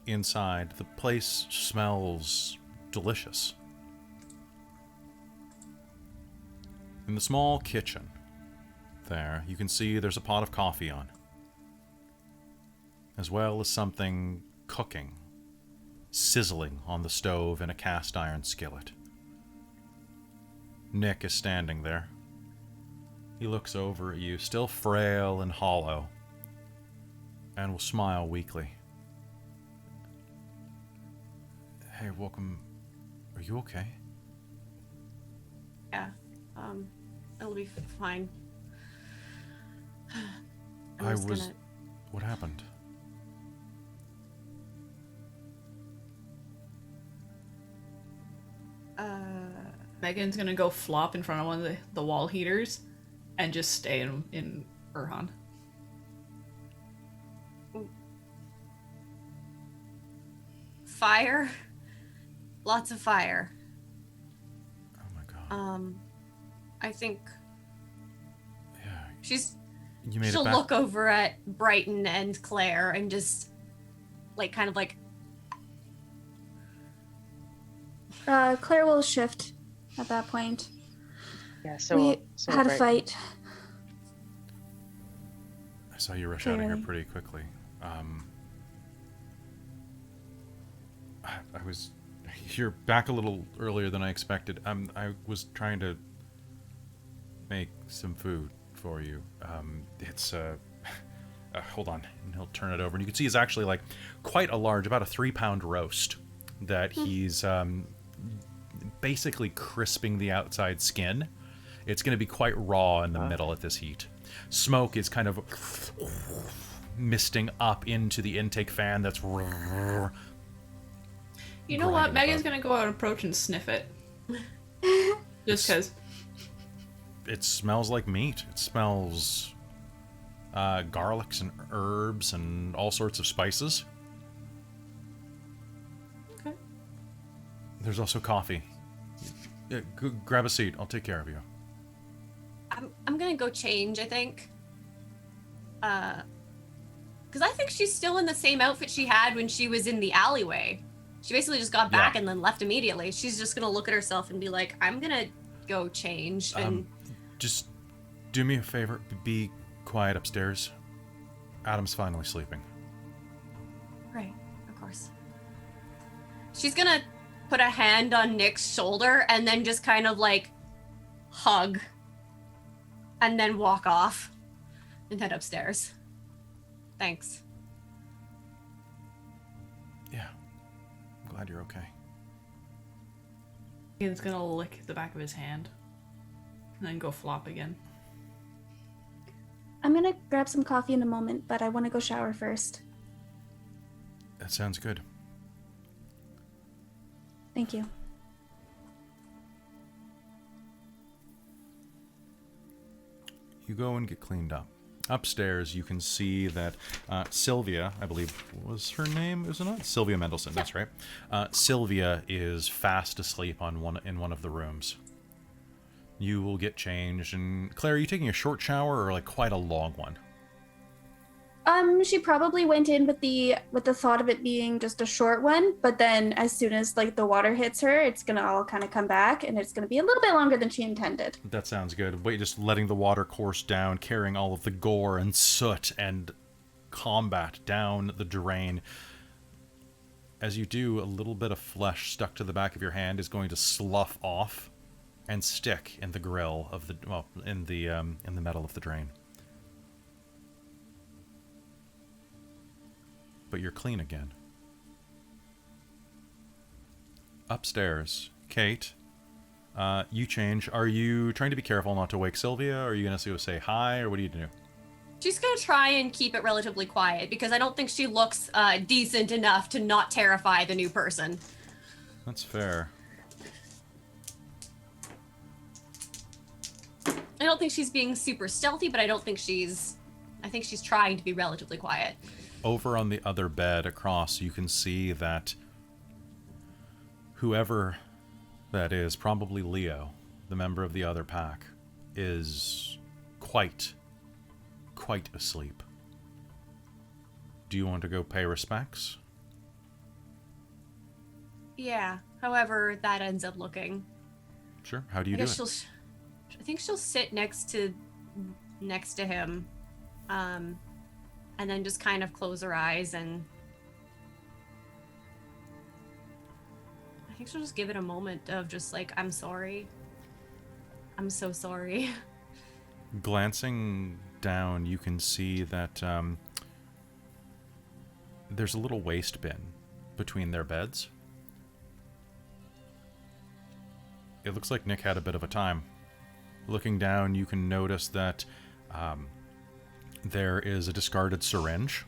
Inside, the place smells delicious. In the small kitchen, there, you can see there's a pot of coffee on, as well as something cooking, sizzling on the stove in a cast iron skillet. Nick is standing there. He looks over at you, still frail and hollow, and will smile weakly. Hey, welcome. Are you okay? Yeah. It'll be fine. What happened? Megan's gonna go flop in front of one of the wall heaters and just stay in Urhan. Fire. Lots of fire. Oh my god. I think Yeah. she'll You made it back. look over at Brighton and Claire and just kind of like Claire will shift at that point. Yeah, so We had a right. fight. I saw you rush out of here Clearly. pretty quickly. You're back a little earlier than I expected. I was trying to make some food for you. It's hold on, and he'll turn it over, and you can see it's actually like quite a large, about a 3-pound roast that he's basically crisping the outside skin. It's going to be quite raw in the middle at this heat. Smoke is kind of misting up into the intake fan that's You know what? grinding Megan's above. gonna go out and approach and sniff it. Just because. It smells like meat. It smells garlics and herbs and all sorts of spices. Okay. There's also coffee. Yeah, grab a seat. I'll take care of you. I'm gonna go change, I think. Because I think she's still in the same outfit she had when she was in the alleyway. She basically just got back Yeah. and then left immediately. She's just gonna look at herself and be like, I'm gonna go change. And Just do me a favor. Be quiet upstairs. Adam's finally sleeping. right, of course. She's gonna put a hand on Nick's shoulder and then just kind of like hug. And then walk off and head upstairs. Thanks. Yeah. I'm glad you're okay. Megan's gonna lick the back of his hand. And then go flop again. I'm gonna grab some coffee in a moment, but I want to go shower first. That sounds good. Thank you. You go and get cleaned up. Upstairs, you can see that Sylvia, I believe, was her name, is it not? Sylvia Mendelsohn, that's right. Sylvia is fast asleep in one of the rooms. You will get changed, and Claire, are you taking a short shower or like quite a long one? She probably went in with the thought of it being just a short one, but then as soon as like the water hits her, it's gonna all kind of come back, and it's gonna be a little bit longer than she intended. That sounds good. Wait, just letting the water course down, carrying all of the gore and soot and combat down the drain. As you do, a little bit of flesh stuck to the back of your hand is going to slough off and stick in the grill of the in the metal of the drain. But you're clean again. Upstairs, Kate, you change. Are you trying to be careful not to wake Sylvia? Or are you going to say hi, or what do you do? She's gonna try and keep it relatively quiet because I don't think she looks decent enough to not terrify the new person. That's fair. I don't think she's being super stealthy, but I think she's trying to be relatively quiet. Over on the other bed across, you can see that whoever that is, probably Leo, the member of the other pack, is quite asleep. Do you want to go pay respects? Yeah. However, that ends up looking. Sure. How do you I do guess it? I think she'll sit next to him, and then just kind of close her eyes, and I think she'll just give it a moment of just like, I'm sorry. I'm so sorry. Glancing down, you can see that there's a little waste bin between their beds. It looks like Nick had a bit of a time. Looking down, you can notice that there is a discarded syringe.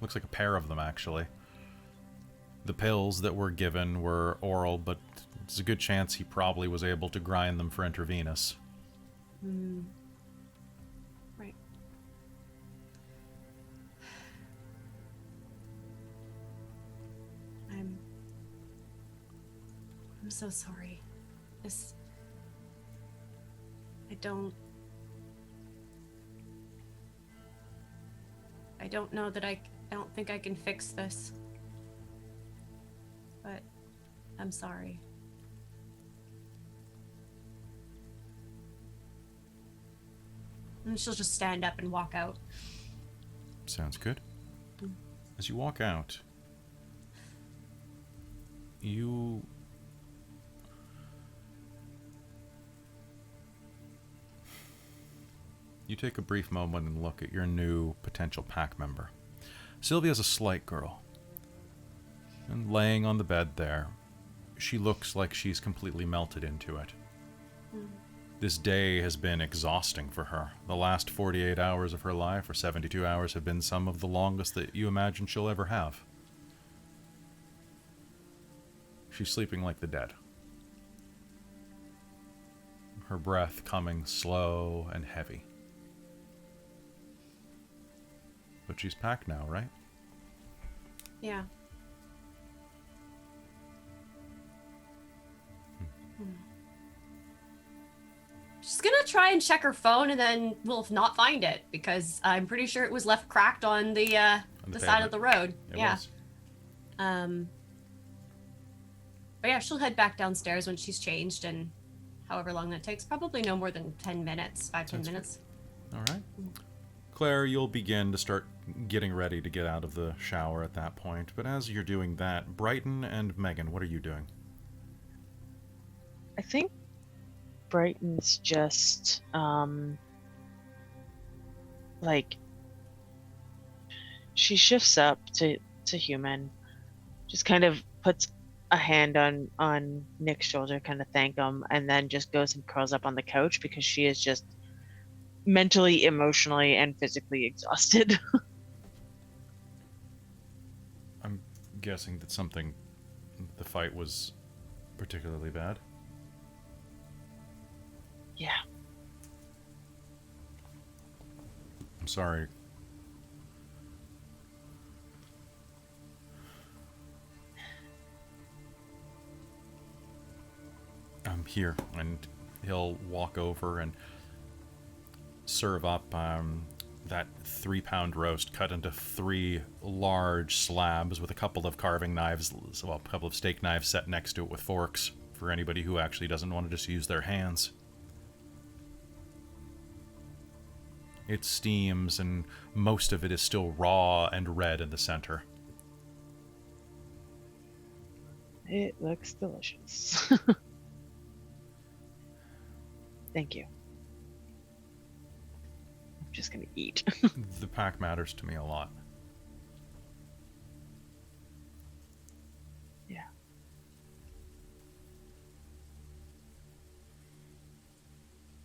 Looks like a pair of them, actually. The pills that were given were oral, but there's a good chance he probably was able to grind them for intravenous. Right. I'm so sorry. This... I don't know that I don't think I can fix this. But I'm sorry. And she'll just stand up and walk out. Sounds good. As you walk out, you take a brief moment and look at your new potential pack member. Sylvia's a slight girl. And laying on the bed there, she looks like she's completely melted into it. This day has been exhausting for her. The last 48 hours of her life, or 72 hours, have been some of the longest that you imagine she'll ever have. She's sleeping like the dead. Her breath coming slow and heavy. But she's packed now, right? Yeah. She's gonna try and check her phone and then we'll not find it because I'm pretty sure it was left cracked on the side of the road. It yeah. was. But yeah, she'll head back downstairs when she's changed and however long that takes. Probably no more than 10 minutes, 5-10 minutes. All right. Claire, you'll begin to start getting ready to get out of the shower at that point. But as you're doing that, Brighton and Megan, what are you doing? I think Brighton's just like she shifts up to human, just kind of puts a hand on Nick's shoulder, kind of thank him, and then just goes and curls up on the couch because she is just mentally, emotionally, and physically exhausted. I'm guessing that the fight was particularly bad. Yeah. I'm sorry. I'm here, and he'll walk over and serve up that 3-pound roast cut into 3 large slabs with a couple of carving knives, well, a couple of steak knives set next to it with forks for anybody who actually doesn't want to just use their hands. It steams, and most of it is still raw and red in the center. It looks delicious. Thank you. I'm just gonna eat. The pack matters to me a lot. Yeah.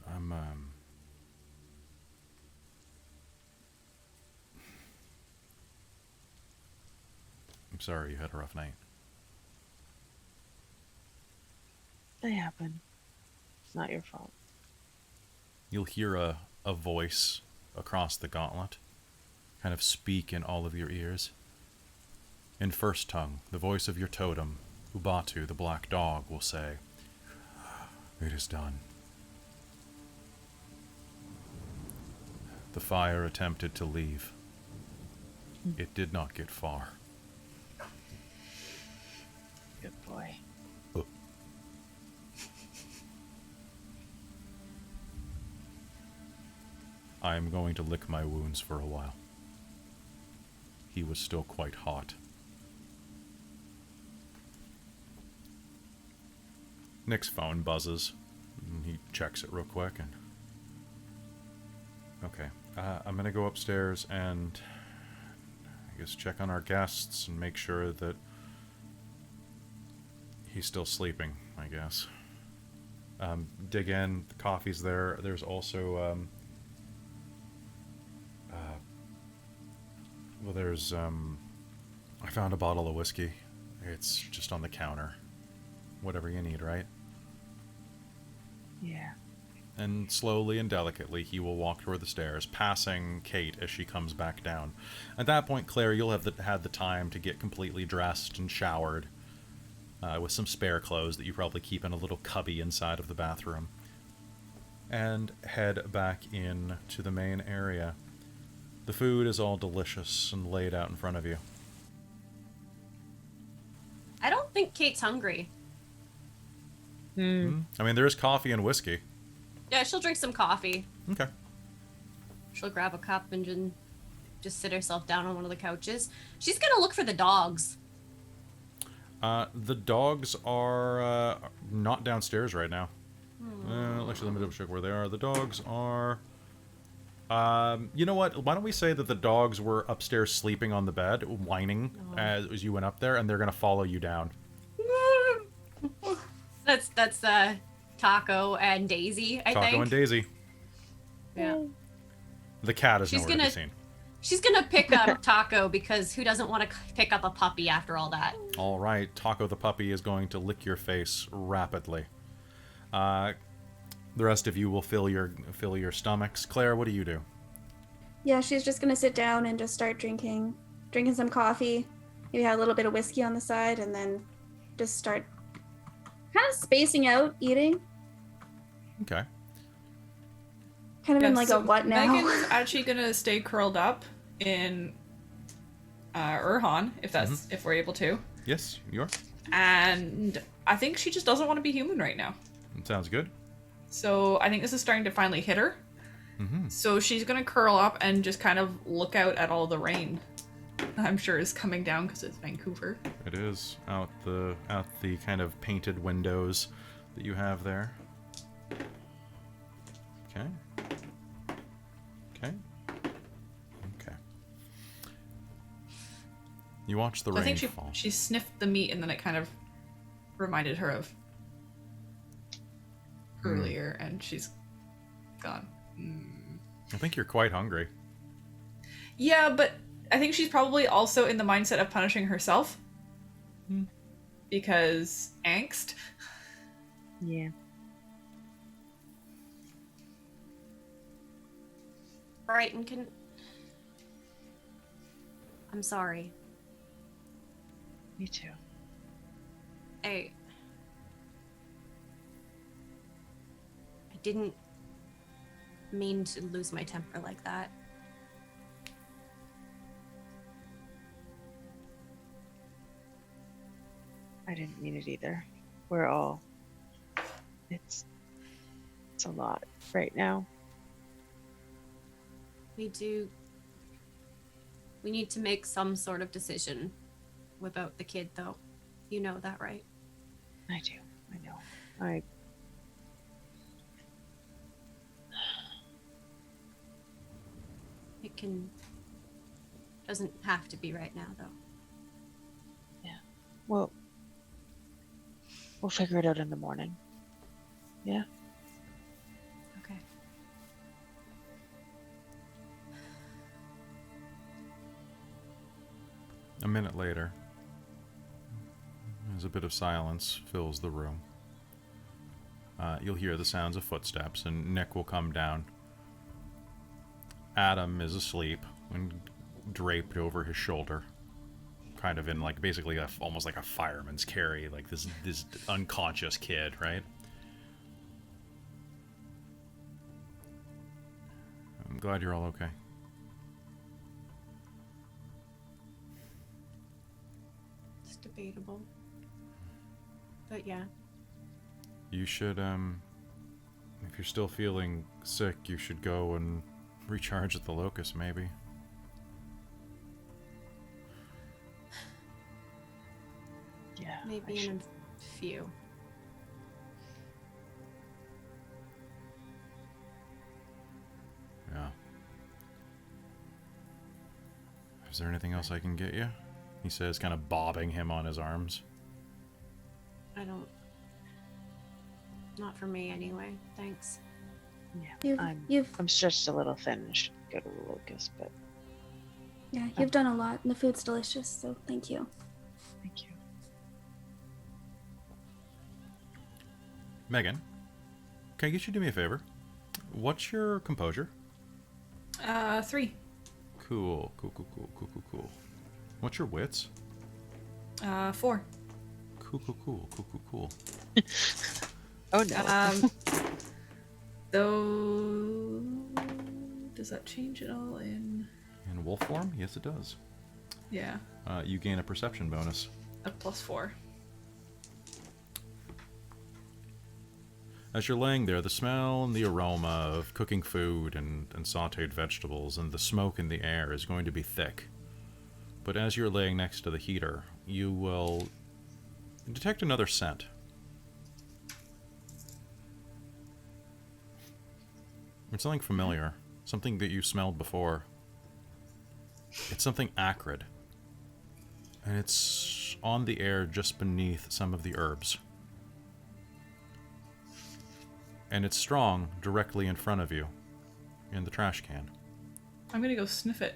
I'm sorry you had a rough night. They happen. It's not your fault. You'll hear a voice across the gauntlet kind of speak in all of your ears. In first tongue, the voice of your totem, Ubatu, the black dog, will say, "It is done." The fire attempted to leave. It did not get far. Good boy. I am going to lick my wounds for a while. He was still quite hot. Nick's phone buzzes. He checks it real quick and... Okay. I'm gonna go upstairs and... I guess check on our guests and make sure that... he's still sleeping, I guess. Dig in. The coffee's there. There's also... well, there's... I found a bottle of whiskey. It's just on the counter. Whatever you need, right? Yeah. And slowly and delicately, he will walk toward the stairs, passing Kate as she comes back down. At that point, Claire, you'll have had the time to get completely dressed and showered, with some spare clothes that you probably keep in a little cubby inside of the bathroom, and head back in to the main area. The food is all delicious and laid out in front of you. I don't think Kate's hungry. I mean, there's coffee and whiskey. Yeah, she'll drink some coffee. Okay. She'll grab a cup and just sit herself down on one of the couches. She's gonna look for the dogs. The dogs are not downstairs right now. Actually, let me double check where they are. The dogs are... you know what? Why don't we say that the dogs were upstairs sleeping on the bed, whining as you went up there, and they're gonna follow you down. That's Taco and Daisy, I think. Taco and Daisy. Yeah. The cat is She's nowhere to gonna- be seen. She's gonna pick up Taco because who doesn't want to pick up a puppy after all that? All right, Taco the puppy is going to lick your face rapidly. The rest of you will fill your stomachs. Claire, what do you do? Yeah, she's just gonna sit down and just start drinking some coffee. Maybe have a little bit of whiskey on the side, and then just start kind of spacing out eating. Okay. Kind of in Yeah, like so a what now? Megan's actually gonna stay curled up in Urhan, if we're able to. Yes, you are. And I think she just doesn't want to be human right now. Sounds good. So I think this is starting to finally hit her. So she's gonna curl up and just kind of look out at all the rain. I'm sure is coming down because it's Vancouver. It is out the kind of painted windows that you have there. Okay. Okay. Okay. You watch the So I rain think fall. she sniffed the meat and then it kind of reminded her of earlier, and she's gone. I think you're quite hungry. Yeah, but I think she's probably also in the mindset of punishing herself. Because angst. Yeah. Brighton can... I'm sorry. Me too. I didn't mean to lose my temper like that. I didn't mean it either. We're all... It's a lot right now. We need to make some sort of decision without the kid, though. You know that, right? I do. I know. It doesn't have to be right now, though. Well, we'll figure it out in the morning. Yeah? Okay. A minute later, as a bit of silence fills the room, you'll hear the sounds of footsteps, and Nick will come down. Adam is asleep and draped over his shoulder, kind of in like basically almost like a fireman's carry, like this unconscious kid, right? I'm glad you're all okay. It's debatable. But yeah. You should, if you're still feeling sick, you should go and recharge at the Locust, maybe. Yeah. Maybe in a few. Is there anything else I can get you? He says, kind of bobbing him on his arms. I don't. Not for me, anyway. Thanks. Yeah, You've I'm stretched a little thin. I should go to the locust, but you've done a lot, and the food's delicious. So thank you. thank you. Megan, can I get you to do me a favor? What's your composure? 3. Cool. What's your wits? 4. Cool. Oh no. Though, does that change at all in? In wolf form? Yes, it does. Yeah, You gain a perception bonus. a +4. As you're laying there, the smell and the aroma of cooking food and sautéed vegetables and the smoke in the air is going to be thick. But as you're laying next to the heater, you will detect another scent. It's something familiar, something that you smelled before. It's something acrid. And it's on the air just beneath some of the herbs. And it's strong directly in front of you, in the trash can. I'm gonna go sniff it.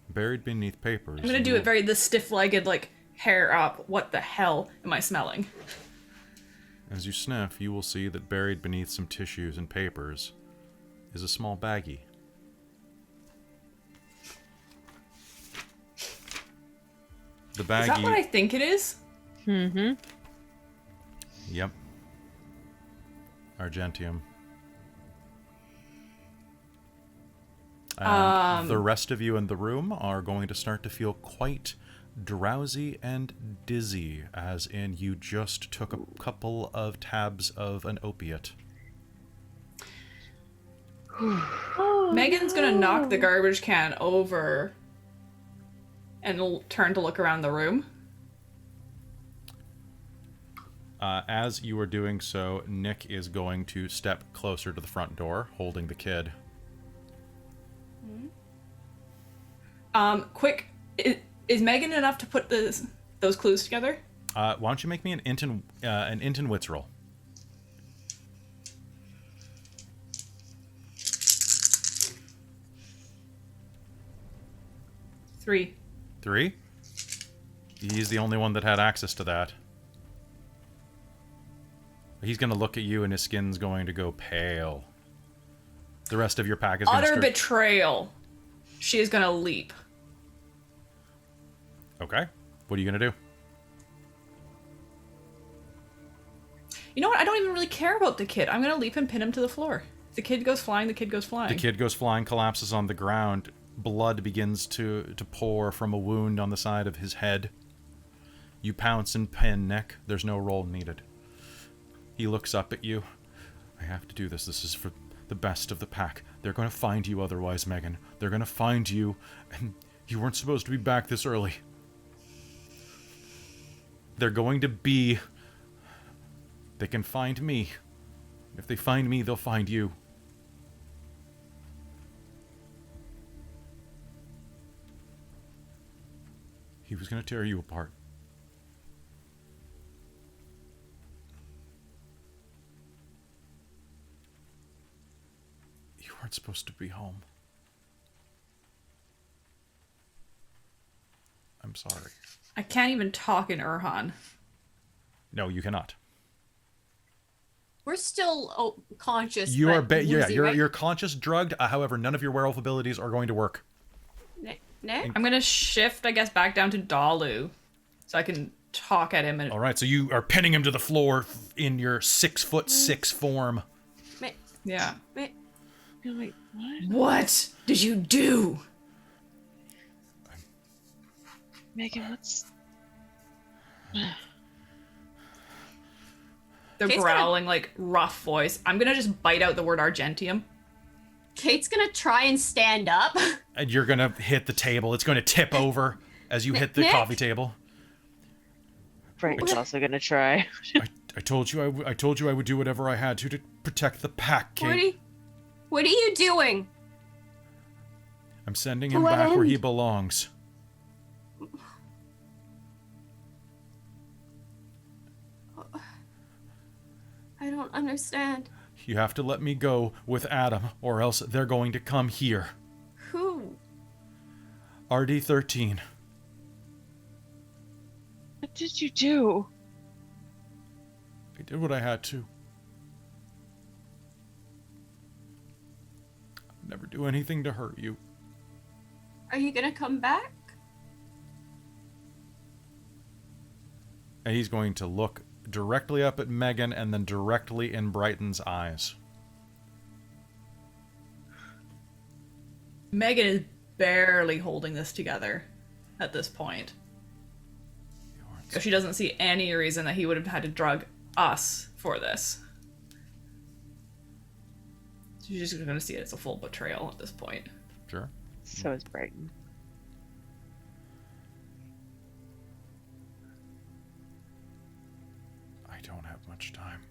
Buried beneath papers. I'm gonna do it very the stiff-legged, like, hair up. What the hell am I smelling? As you sniff, you will see that buried beneath some tissues and papers is a small baggie. The baggie... Is that what I think it is? Mm-hmm. Yep. Argentium. The rest of you in the room are going to start to feel quite drowsy and dizzy, as in you just took a couple of tabs of an opiate. Megan's gonna knock the garbage can over and turn to look around the room. As you are doing so, Nick is going to step closer to the front door, holding the kid. Quick, is Megan enough to put those clues together? Why don't you make me an int and wits roll? Three. 3? He's the only one that had access to that. He's going to look at you and his skin's going to go pale. The rest of your pack is going to Utter start... betrayal. She is gonna leap. Okay. What are you going to do? You know what? I don't even really care about the kid. I'm gonna leap and pin him to the floor. If the kid goes flying, the kid goes flying. The kid goes flying, collapses on the ground. Blood begins to pour from a wound on the side of his head. You pounce and pin Nick. There's no roll needed. He looks up at you. I have to do this. This is for the best of the pack. They're going to find you otherwise, Megan. They're going to find you, and you weren't supposed to be back this early. They're going to be... They can find me. If they find me, they'll find you. He was going to tear you apart. You weren't supposed to be home. I'm sorry. I can't even talk in Urhan. No, you cannot. We're still conscious. You are, but woozy, right? you're conscious, drugged. However, none of your werewolf abilities are going to work. Nick? I'm gonna shift, I guess, back down to Dalu, so I can talk at him. And All right, so you are pinning him to the floor in your 6'6" form. yeah. Wait. Wait, what? What did you do? Megan, what's... They're Kate's growling, like, rough voice. I'm gonna just bite out the word Argentium. Kate's gonna try and stand up. And you're going to hit the table. It's going to tip over as you hit the Nick? coffee table. Frank's also gonna try. I told you I told you I would do whatever I had to protect the pack, Kate. What are you doing? I'm sending To him what back where he end? belongs. I don't understand. You have to let me go with Adam, or else they're going to come here. Who? RD-13. What did you do? I did what I had to. I'd never do anything to hurt you. Are you gonna come back? And he's going to look directly up at Megan and then directly in Brighton's eyes. Megan is barely holding this together at this point. Because she doesn't see any reason that he would have had to drug us for this. She's just going to see it as a full betrayal at this point. Sure. So is Brighton. I don't have much time.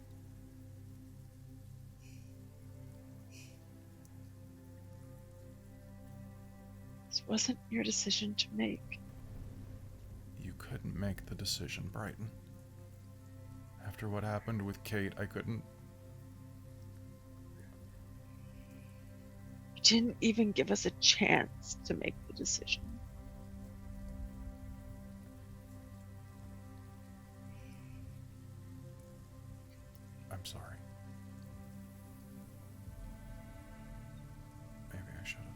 This wasn't your decision to make. You couldn't make the decision, Brighton. After what happened with Kate, I couldn't... You didn't even give us a chance to make the decision. I'm sorry. Maybe I should have.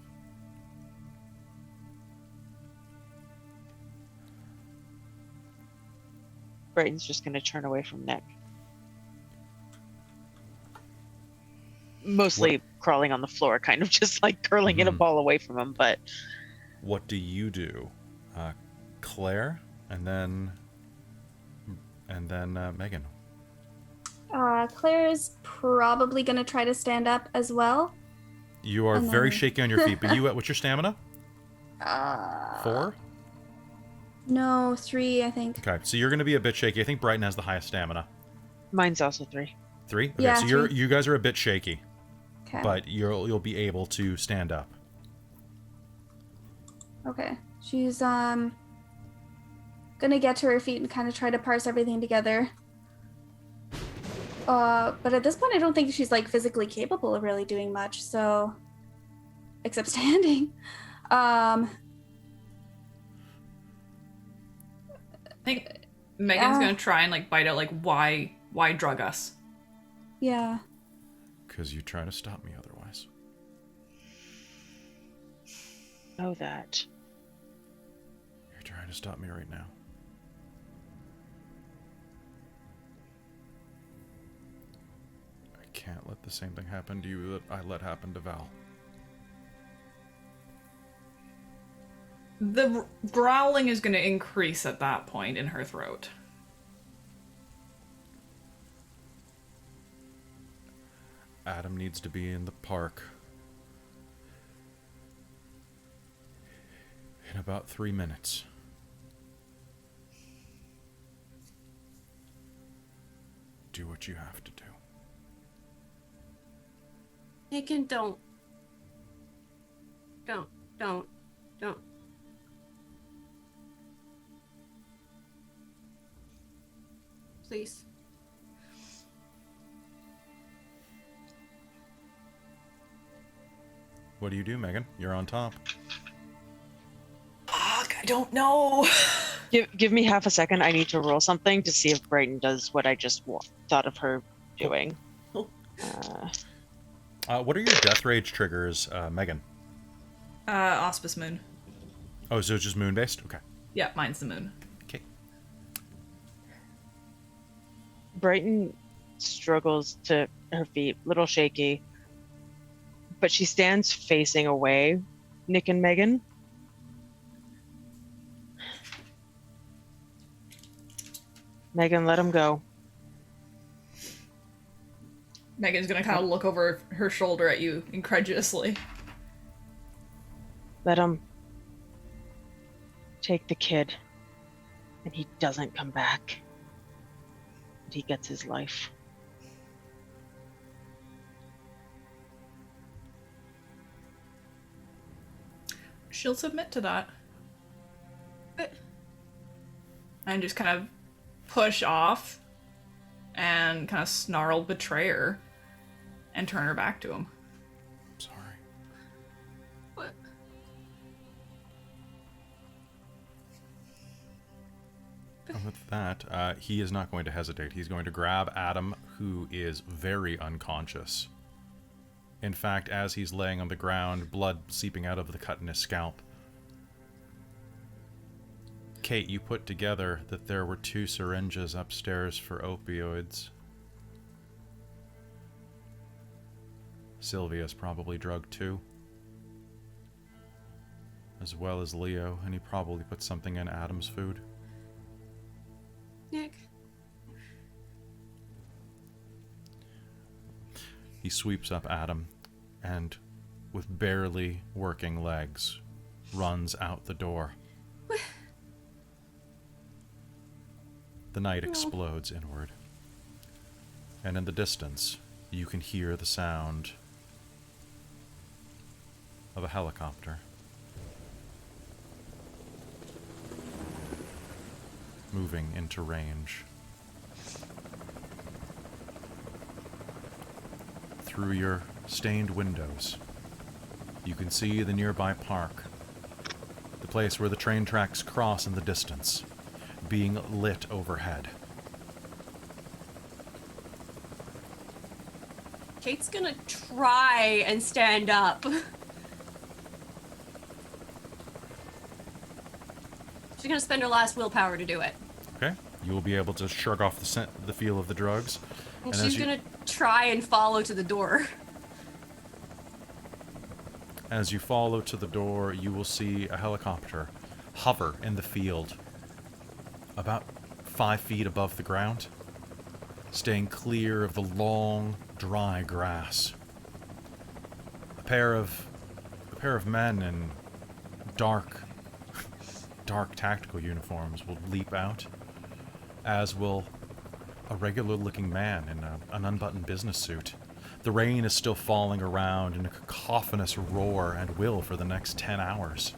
Brighton's just going to turn away from Nick. Mostly crawling on the floor, kind of just like curling in a ball away from him, but... What do you do? Claire, and then Megan. Claire's probably gonna try to stand up as well. You are And very then- shaky on your feet, but what's your stamina? 4? No, 3, I think. Okay, so you're going to be a bit shaky. I think Brighton has the highest stamina. Mine's also 3. 3? Okay, Yeah, so 3. you guys are a bit shaky, Okay. but you'll be able to stand up. Okay. She's gonna get to her feet and kind of try to parse everything together. But at this point I don't think she's like physically capable of really doing much, so except standing. I think Megan's going to try and like bite out like why drug us? Yeah. Because you try to stop me otherwise. Know that. You're trying to stop me right now. I can't let the same thing happen to you that I let happen to Val. The growling is going to increase at that point in her throat. Adam needs to be in the park in about 3 minutes. Do what you have to do. Megan, don't. Please. What do you do, Megan? You're on top. Fuck, I don't know. Give me half a second. I need to roll something to see if Brighton does what I just thought of her doing. What are your death rage triggers, Megan? Auspice moon. Oh, so it's just moon-based? Okay. Yeah, mine's the moon. Okay. Brighton struggles to her feet, little shaky, but she stands facing away, Nick and Megan. Megan, let him go. Megan's gonna kind of look over her shoulder at you incredulously. Let him take the kid, and he doesn't come back. And he gets his life. she'll submit to that. And just kind of push off and kind of snarl betrayer and turn her back to him. Sorry. What? And with that, he is not going to hesitate. He's going to grab Adam, who is very unconscious. In fact, as he's laying on the ground, blood seeping out of the cut in his scalp. Kate, you put together that there were 2 syringes upstairs for opioids. Sylvia's probably drugged too. As well as Leo, and he probably put something in Adam's food. Nick. He sweeps up Adam, and with barely working legs, runs out the door. The night explodes inward, and in the distance, you can hear the sound of a helicopter. Moving into range. Through your stained windows, you can see the nearby park, the place where the train tracks cross in the distance, being lit overhead. Kate's gonna try and stand up. She's gonna spend her last willpower to do it. Okay, you will be able to shrug off the feel of the drugs. And as she's gonna try and follow to the door. As you follow to the door, you will see a helicopter hover in the field, about 5 feet above the ground, staying clear of the long, dry grass. A pair of men in dark tactical uniforms will leap out, as will a regular-looking man in an unbuttoned business suit. The rain is still falling around in a cacophonous roar and will for the next 10 hours.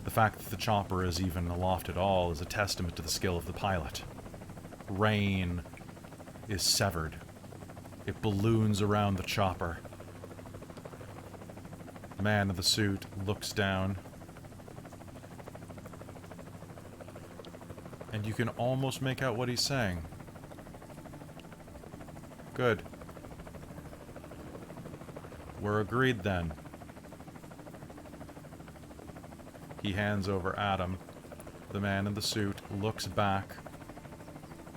The fact that the chopper is even aloft at all is a testament to the skill of the pilot. Rain is severed. It balloons around the chopper. The man in the suit looks down, and you can almost make out what he's saying. Good. We're agreed then. He hands over Adam. The man in the suit looks back,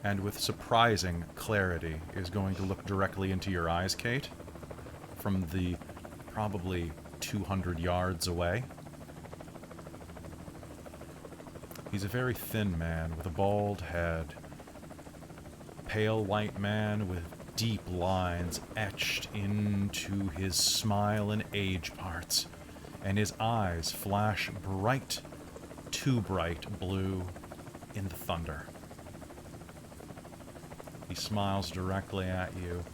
and with surprising clarity is going to look directly into your eyes, Kate, from the probably 200 yards away. He's a very thin man with a bald head. Pale white man with deep lines etched into his smile and age parts, and his eyes flash bright, too bright blue in the thunder. He smiles directly at you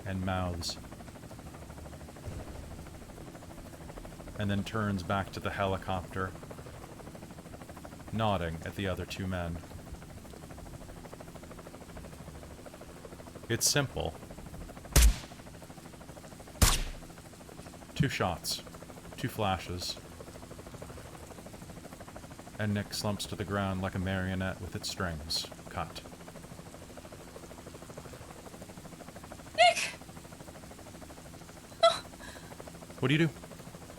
and mouths, and then turns back to the helicopter, nodding at the other 2 men. It's simple. 2 shots, 2 flashes, and Nick slumps to the ground like a marionette with its strings cut. Nick! Oh. What do you do?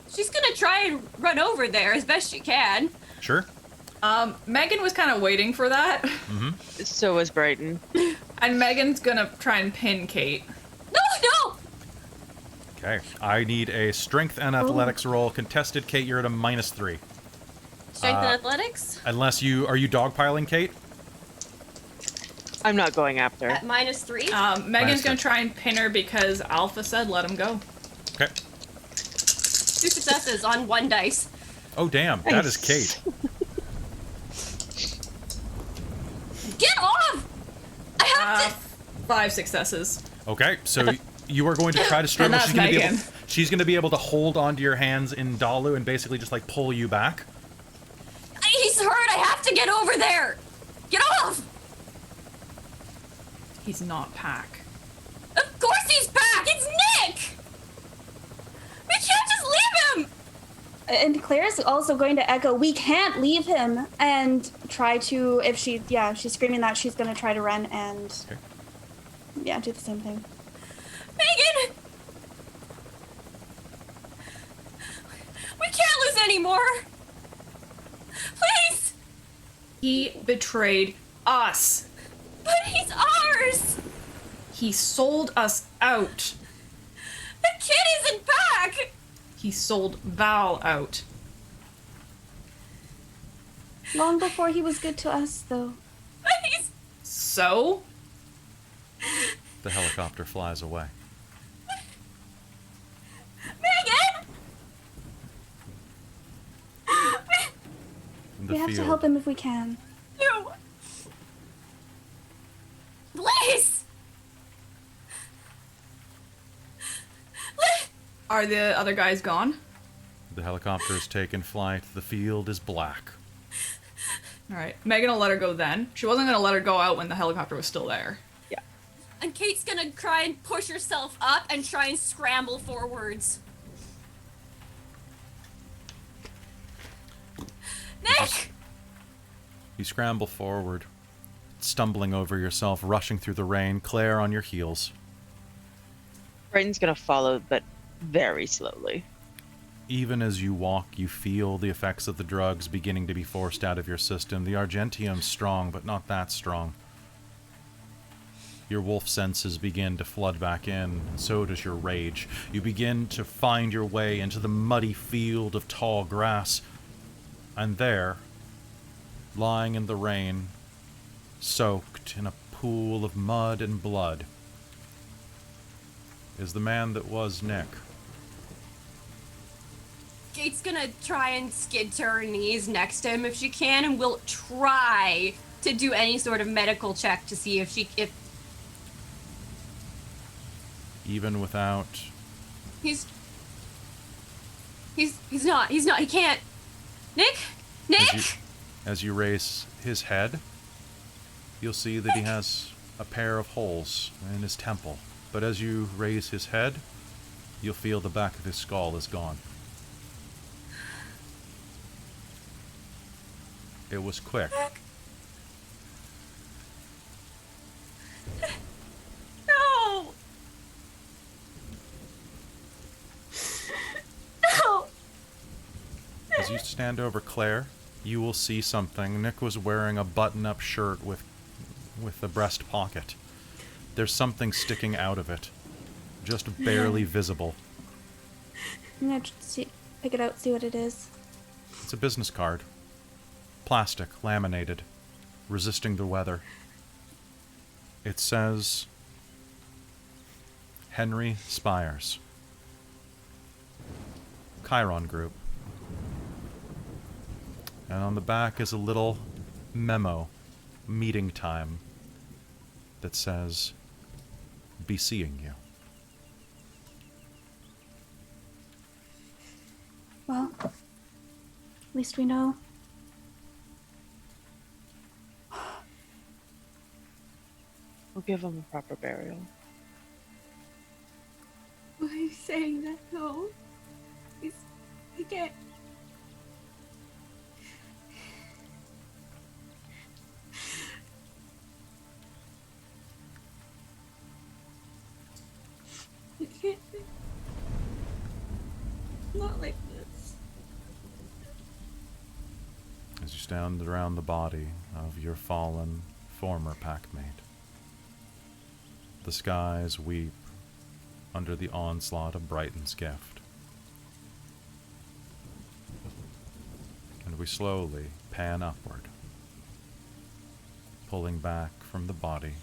She's gonna try and run over there as best she can. Sure. Megan was kind of waiting for that. Mm-hmm. So was Brighton. And Megan's gonna try and pin Kate. No! Okay. I need a strength and athletics roll. Contested, Kate, you're at a -3. Strength and athletics? Unless are you dogpiling, Kate? I'm not going after. At -3? Megan's -3. gonna try and pin her because Alpha said let him go. Okay. 2 successes on 1 dice. Oh, damn. That is Kate. Get off! I have to... 5 successes. Okay, so you are going to try to struggle. And that's Megan. she's going to be able to hold onto your hands in Dalu and basically just like pull you back. He's hurt. I have to get over there. Get off. He's not Pack. Of course he's back. It's Nick. We can't just leave him. And Claire's also going to echo, we can't leave him, and try to, if she's screaming that, she's going to try to run and, yeah, do the same thing. Megan! We can't lose anymore. Please! He betrayed us. But he's ours. He sold us out. The kid isn't back. He sold Val out. Long before he was good to us, though. But he's... So? The helicopter flies away. Megan! In the We have to field, help him if we can. You... Please! Are the other guys gone? the helicopter has taken flight. The field is black. Alright. Megan will let her go then. She wasn't going to let her go out when the helicopter was still there. Yeah. And Kate's gonna try and push herself up and try and scramble forwards. Nick! You scramble forward, stumbling over yourself, rushing through the rain. Claire on your heels. Brayden's gonna follow, but very slowly. Even as you walk, you feel the effects of the drugs beginning to be forced out of your system. The Argentium's strong, but not that strong. Your wolf senses begin to flood back in, and so does your rage. You begin to find your way into the muddy field of tall grass. And there, lying in the rain, soaked in a pool of mud and blood, is the man that was Nick. Kate's gonna try and skid to her knees next to him if she can, and will try to do any sort of medical check to see if Even without... he can't. Nick? As you raise his head, you'll see that he has a pair of holes in his temple. But as you raise his head, you'll feel the back of his skull is gone. It was quick. No! No! As you stand over Claire, you will see something. Nick was wearing a button-up shirt with a breast pocket. There's something sticking out of it, just barely visible. I'm gonna pick it out, see what it is. It's a business card. Plastic, laminated, resisting the weather. It says, Henry Spires, Chiron Group. And on the back is a little memo, meeting time, that says, be seeing you. Well, at least we know. We'll give him a proper burial. Why are you saying that? No. He can't. I can't. Not like this. As you stand around the body of your fallen former packmate, the skies weep under the onslaught of Brighton's gift. And we slowly pan upward, pulling back from the body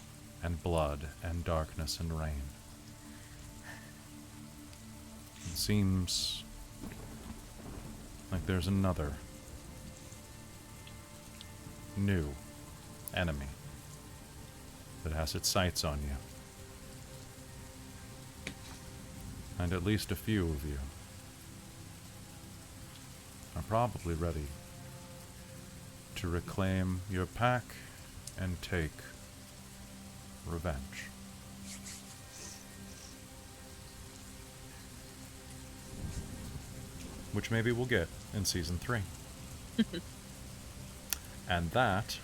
and blood and darkness and rain. It seems like there's another new enemy that has its sights on you. And at least a few of you are probably ready to reclaim your pack and take revenge. Which maybe we'll get in Season 3. And that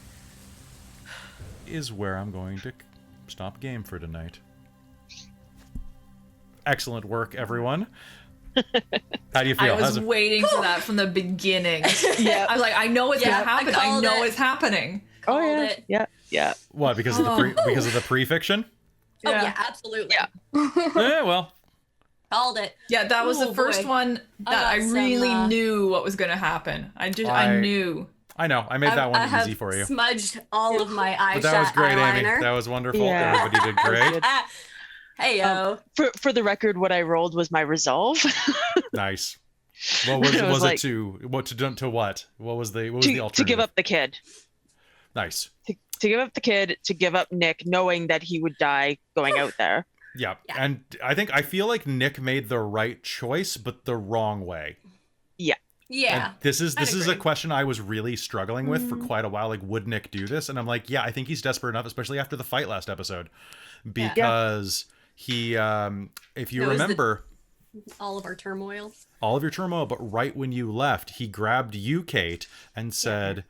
is where I'm going to stop game for tonight. Excellent work, everyone. How do you feel? I was waiting for that from the beginning. Yeah. I was like, I know it's gonna happen. I know it's happening. Oh yeah. Called it. Yeah. Yeah. What, because of the because of the pre-fiction? Oh yeah, absolutely. Yeah. Yeah, well, Called it. Yeah, that was Oh, the first boy. one that I got some, really knew what was gonna happen. I knew. I know. I made that I one have easy for you. smudged all of my But that was great, eyeliner. Amy. That was wonderful. Yeah. Everybody did great. Hey yo. For the record, what I rolled was my resolve. Nice. What was, It was was like- it to what to what? What was the to alternative? to give up the kid. Nice. To give up the kid, to give up Nick, knowing that he would die going out there. Yeah. Yeah. And I feel like Nick made the right choice, but the wrong way. Yeah. And this is a agree. question I was really struggling with for quite a while. Like, would Nick do this? And I'm like, yeah, I think he's desperate enough, especially after the fight last episode, because he, if you That was the- remember, All of our turmoil. all of your turmoil, but right when you left, he grabbed you, Kate, and said,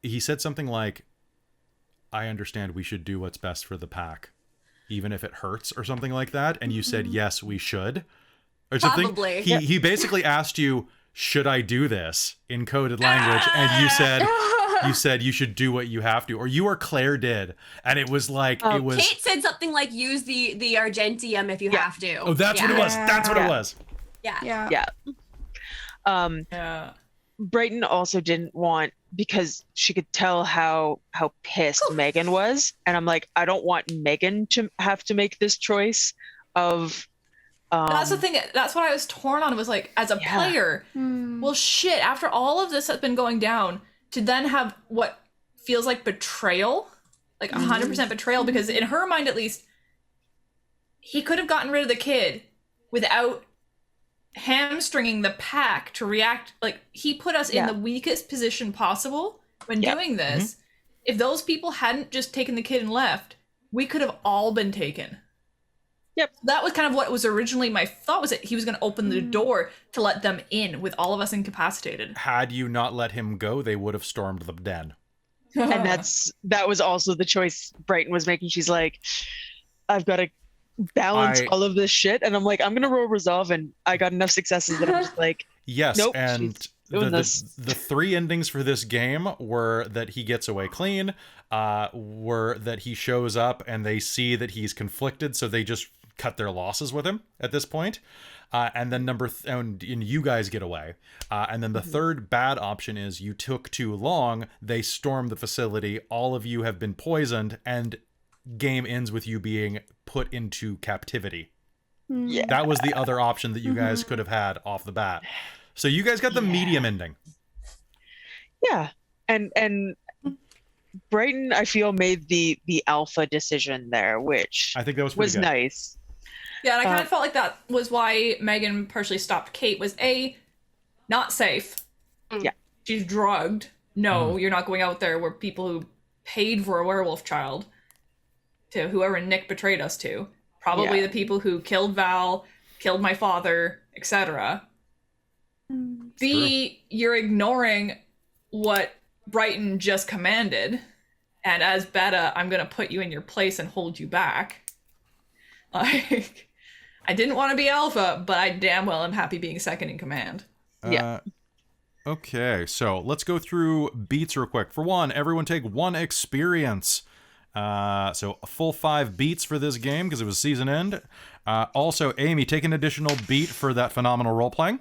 he said something like, "I understand we should do what's best for the pack, even if it hurts," or something like that. And you said, "Yes, we should." Or something. Probably. He basically asked you, "Should I do this?" in coded language, and you said you should do what you have to, or you or Claire did, and it was like it was. Kate said something like, "Use the Argentium if you have to." Oh, that's what it was. That's what it was. Yeah. Yeah. Yeah. Yeah. Brighton also didn't want, because she could tell how pissed Megan was, and I'm like, I don't want Megan to have to make this choice of. That's the thing. That's what I was torn on. Was like, as a player, well, shit. After all of this has been going down, to then have what feels like betrayal, like 100% betrayal, because in her mind, at least, he could have gotten rid of the kid without hamstringing the pack to react. Like, he put us in the weakest position possible when doing this. If those people hadn't just taken the kid and left, we could have all been taken. Yep. That was kind of what was originally my thought, was that he was going to open the door to let them in with all of us incapacitated. Had you not let him go, they would have stormed the den. And that was also the choice Brighton was making. She's like, I've got to balance all of this shit, and I'm like, I'm gonna roll resolve, and I got enough successes that I'm just like, Yes, nope, and she's doing this. the three endings for this game were that he gets away clean, were that he shows up and they see that he's conflicted, so they just cut their losses with him at this point. And then and you guys get away. And then the third bad option is you took too long, they storm the facility, all of you have been poisoned, and game ends with you being put into captivity. Yeah. That was the other option that you guys could have had off the bat. So you guys got the medium ending. Yeah. And Brighton, I feel, made the alpha decision there, which I think that was pretty was good. nice. Yeah, and I kind of felt like that was why Megan partially stopped Kate, was A, not safe. Yeah. She's drugged. No, you're not going out there where people who paid for a werewolf child, to whoever Nick betrayed us to. Probably the people who killed Val, killed my father, etc. B, you're ignoring what Brighton just commanded, and as Beta, I'm gonna put you in your place and hold you back. Like, I didn't want to be alpha, but I damn well am happy being second in command. Yeah. Okay, so let's go through beats real quick. For one, everyone take 1 experience. So a full 5 beats for this game because it was season end. Also, Amy, take an additional beat for that phenomenal role playing.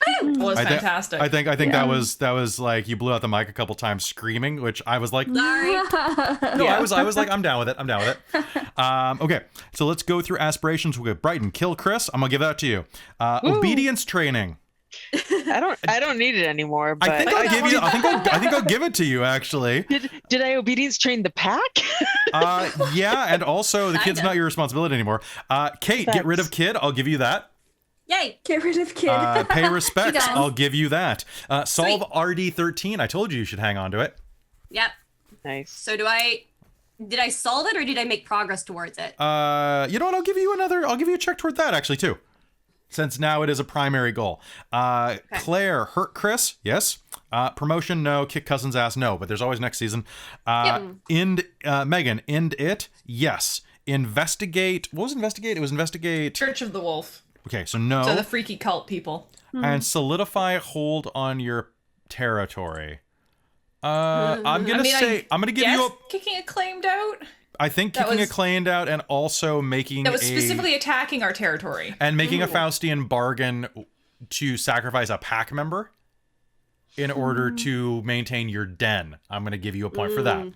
It was fantastic. I think that was like you blew out the mic a couple times screaming, which I was like, Sorry. no, I was like, I'm down with it. Okay, so let's go through aspirations. We'll get Brighton, kill Chris. I'm gonna give that to you. Obedience training. I don't need it anymore. But I think I'll give you. I think I'll give it to you. Actually. Did I obedience train the pack? Yeah, and also the kid's not your responsibility anymore. Kate, get rid of kid. I'll give you that. Yay! Get rid of kid. Pay respects. Done. I'll give you that. Solve Sweet. RD13. I told you should hang on to it. Yep. Nice. So did I solve it or did I make progress towards it? You know what? I'll give you a check toward that actually too, since now it is a primary goal. Claire, hurt Chris? Yes. Promotion? No. Kick cousin's ass? No. But there's always next season. End Megan? End it? Yes. Investigate. What was investigate? It was investigate. Church of the Wolf. Okay, so no. So the freaky cult people. And solidify hold on your territory. I'm gonna give you a. Kicking acclaimed out. I think kicking acclaimed out and also making That was specifically attacking our territory. and making a Faustian bargain to sacrifice a pack member in order to maintain your den. I'm gonna give you a point for that.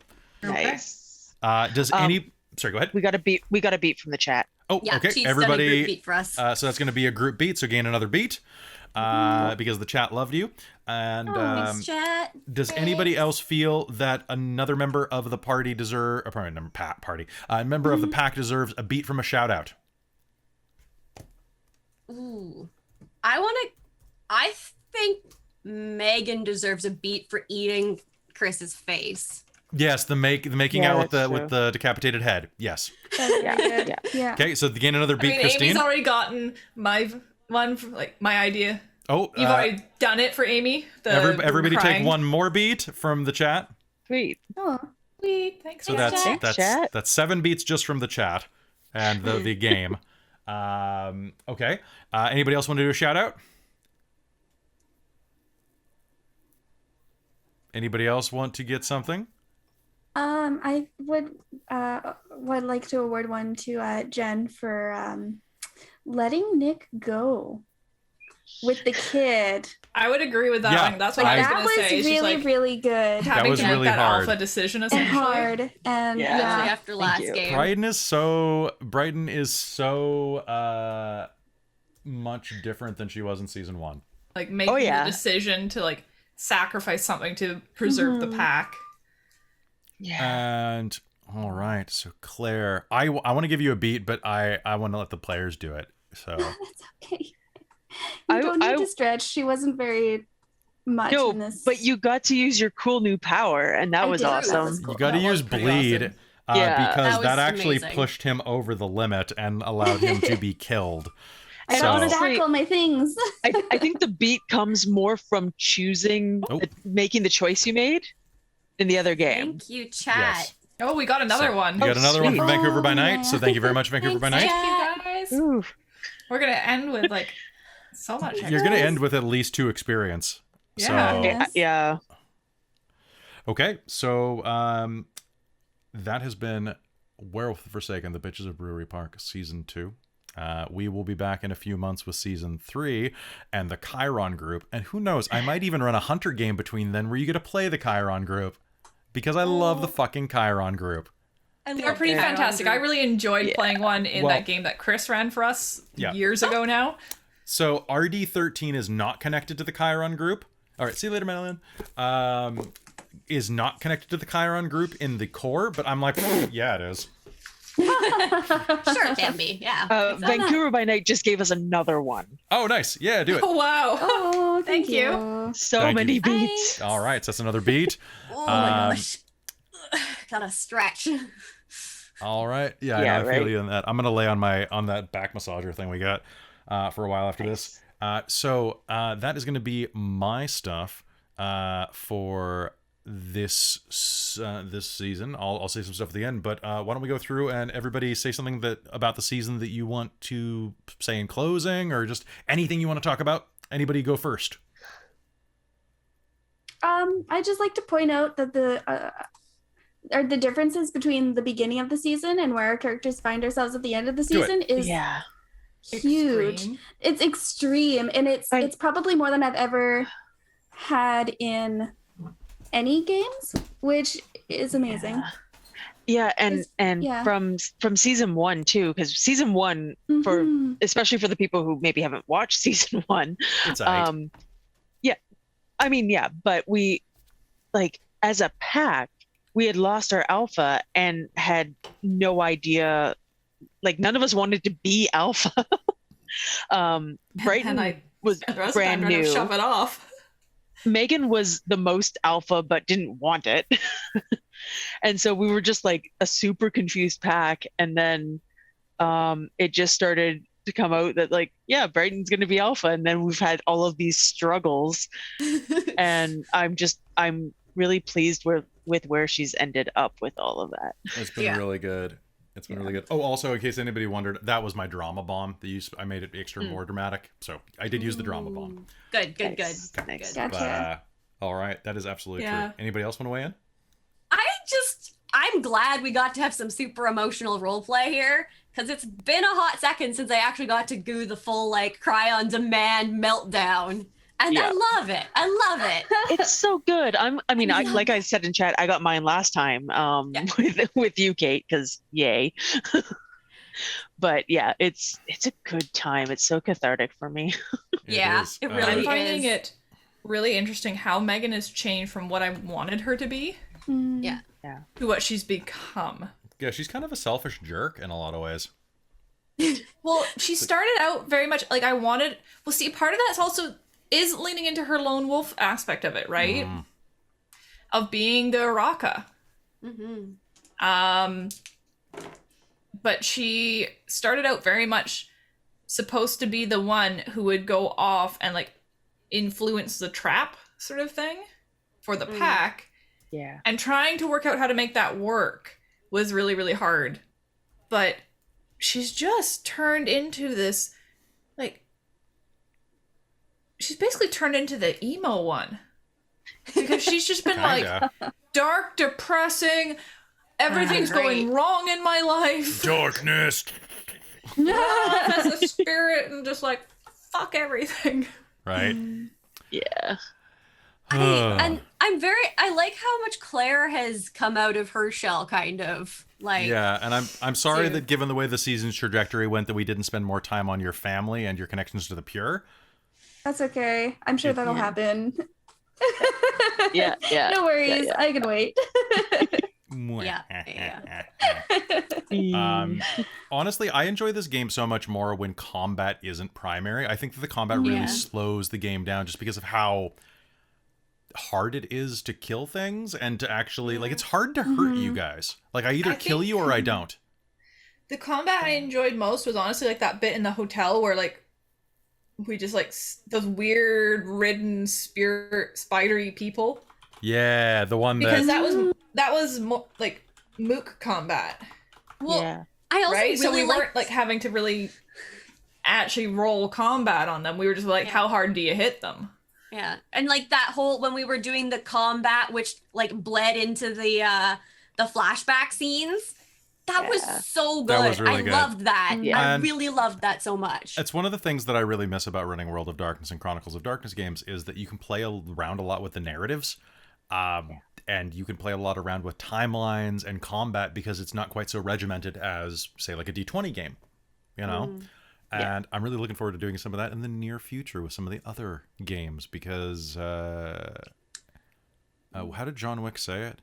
Nice. Does any? Sorry, go ahead. We got a beat from the chat. Oh, Yeah, okay. Chief's Everybody. done a group beat for us. So that's gonna be a group beat. So gain another beat. Because the chat loved you. And Thanks, chat. does anybody else feel that another member of the party deserve a member of the pack deserves a beat from a shout out? Ooh. I think Megan deserves a beat for eating Chris's face. Yes, the making Yeah, out that's with the decapitated head. Yes. Yeah. Okay, so gain another beat, Christine. Amy's already gotten my one, my idea. Oh, You've already done it for Amy. everybody crying. take one more beat from the chat. Sweet. Oh, Sweet, thanks. So Thanks, that's chat. that's 7 beats just from the chat and the game. Okay. Anybody else want to do a shout out? Anybody else want to get something? I would like to award one to Jen for letting Nick go with the kid. I would agree with that Yeah, one. That's what I- I was That going was to say. It's just really, like really good having was to make really that hard. alpha decision and essentially. hard. And Yeah. Especially yeah, after last you. game. Brighton is so much different than she was in season 1. Like making yeah. the decision to like sacrifice something to preserve the pack. Yeah. And all right, so Claire, I want to give you a beat, but I want to let the players do it. So that's okay. You don't need to stretch. She wasn't very much in this. but you got to use your cool new power, and that I was did. That awesome. was cool. you got to That was use pretty bleed awesome. Yeah. because That that was actually amazing. pushed him over the limit and allowed him to be killed. I So- got to honestly- stack all my things. I think the beat comes more from choosing, Oh. making the choice you made in the other game. Thank you, chat. Yes. Oh, we got another So, one. You got another one sweet. from Vancouver by Oh, Night. yeah. So thank you very much, Vancouver by Thanks, Night. Thank you guys. Ooh. We're gonna end with like so much. You're going to end with at least 2 experience. Yeah. So, Yes. Yeah. okay, so that has been Werewolf the Forsaken, the Bitches of Brewery Park, Season 2. We will be back in a few months with Season 3 and the Chiron group. And who knows, I might even run a Hunter game between then where you get to play the Chiron group. Because I love the fucking Chiron group. They're pretty fantastic. I really enjoyed playing one in Well- that game that Chris ran for us Yeah. years ago now. So RD13 is not connected to the Chiron group. All right, see you later, Madeline. Is not connected to the Chiron group in the core, but I'm like, yeah, it is. Sure, it can be. Yeah. Vancouver by Night just gave us another one. Oh, nice. Yeah, do it. Oh wow. Oh, thank Thank you. you. So Thank many you. beats. All right, so that's another beat. Oh my gosh. Gotta stretch. All right. Yeah, Yeah, I feel right. you on that. I'm gonna lay on that back massager thing we got for a while after this. So that is gonna be my stuff for this season. I'll say some stuff at the end, but why don't we go through and everybody say something about the season that you want to say in closing, or just anything you want to talk about. Anybody go first? I just like to point out that the differences between the beginning of the season and where our characters find ourselves at the end of the Do it. season is Yeah. huge. Extreme. It's extreme, and it's probably more than I've ever had in any games, which is amazing. Yeah. Yeah, and yeah. from season 1 too, because season 1 for Mhm. especially for the people who maybe haven't watched season 1, It's aight. yeah, I mean, yeah, but we like as a pack, we had lost our alpha and had no idea, like none of us wanted to be alpha. Brighton And I was spent the rest of the time brand trying to new. shove it off. Megan was the most alpha but didn't want it. And so we were just like a super confused pack. And then it just started to come out that like, yeah, Brighton's going to be alpha. And then we've had all of these struggles. And I'm really pleased with where she's ended up with all of that. It's been Yeah. really good. It's been really good. Oh, also, in case anybody wondered, that was my drama bomb. I made it extra more dramatic. So I did use the drama bomb. Good, good, Nice. good. Nice. Good. Gotcha. All right. That is absolutely Yeah. true. Anybody else want to weigh in? I'm glad we got to have some super emotional roleplay here, because it's been a hot second since I actually got to go the full like cry on demand meltdown. And Yeah. I love it. I love it. It's so good. I Yeah. like I said in chat, I got mine last time with you, Kate, because yay. But yeah, it's a good time. It's so cathartic for me. Yeah, is. it I'm really finding is. it really interesting how Megan has changed from what I wanted her to be Mm. Yeah. to what she's become. Yeah, she's kind of a selfish jerk in a lot of ways. Well, she started out very much like I wanted. Well, see, part of that's also is leaning into her lone wolf aspect of it, right? Mm. Of being the Uratha. Mm-hmm. But she started out very much supposed to be the one who would go off and like influence the trap sort of thing for the pack. Yeah. And trying to work out how to make that work was really, really hard. But she's just turned into this, like, she's basically turned into the emo one. Because she's just been like Kinda. dark, depressing, everything's Great. going wrong in my life. Darkness. As a spirit and just like, fuck everything. Right? Yeah. And I like how much Claire has come out of her shell, kind of like. Yeah, and I'm sorry Dude. that given the way the season's trajectory went, that we didn't spend more time on your family and your connections to the pure. That's okay. I'm sure that'll happen. Yeah. Yeah. No worries. Yeah, I can wait. Honestly, I enjoy this game so much more when combat isn't primary. I think that the combat really Yeah. slows the game down just because of how hard it is to kill things and to actually like it's hard to hurt you guys. Like I either I kill think- you or I don't. The combat I enjoyed most was honestly like that bit in the hotel where like we just like those weird ridden spirit spidery people, Yeah, the one because that that was more like mook combat, Well, Yeah. I also right? really So we like weren't like having to really actually roll combat on them. We were just like, Yeah. how hard do you hit them? Yeah, and like that whole when we were doing the combat, which like bled into the flashback scenes, that Yeah. was so good. That was really I good. loved that. Yeah. I And- really loved that so much. it's one of the things that I really miss about running World of Darkness and Chronicles of Darkness games is that you can play around a lot with the narratives. And you can play a lot around with timelines and combat because it's not quite so regimented as, say, like a D20 game, you know? And I'm really looking forward to doing some of that in the near future with some of the other games because, how did John Wick say it?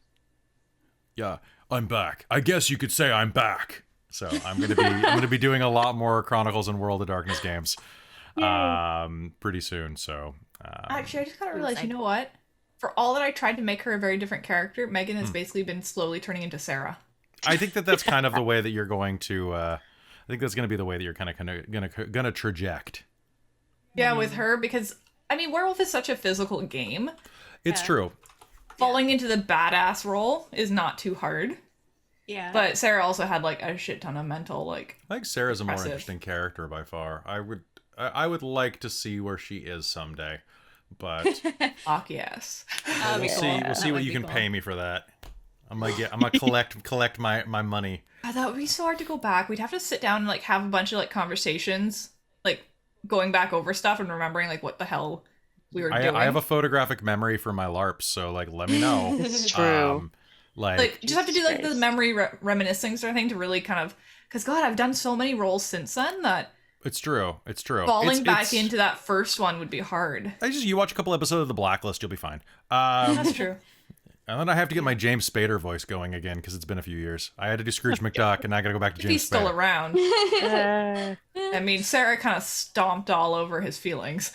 Yeah, I'm back. I guess you could say I'm back. So I'm gonna be doing a lot more Chronicles and World of Darkness games, pretty soon. So Actually, I just kind of realized, you know what? For all that I tried to make her a very different character, Megan has basically been slowly turning into Sarah. I think that that's kind of the way that you're going to. I think that's going to be the way that you're kind of gonna traject. Yeah, with her, because I mean, Werewolf is such a physical game. It's true. Falling into the badass role is not too hard. Yeah. But Sarah also had like a shit ton of mental like. I think Sarah's a more Impressive. interesting character by far. I would like to see where she is someday, but Fuck yes. That'd be we'll cool. see. We'll That see what would you be can cool. pay me for that. I'm gonna collect my money. That would be so hard to go back. We'd have to sit down and like have a bunch of like conversations, like going back over stuff and remembering like what the hell we were doing. I have a photographic memory for my LARPs, so like let me know. It's true. Like, just have to do like the memory reminiscing sort of thing to really kind of, because God, I've done so many roles since then that It's true. falling back into that first one would be hard. You watch a couple episodes of The Blacklist, you'll be fine. That's true. And then I have to get my James Spader voice going again because it's been a few years. I had to do Scrooge McDuck, and now I got to go back to If James he's still Spader. around. I mean, Sarah kind of stomped all over his feelings.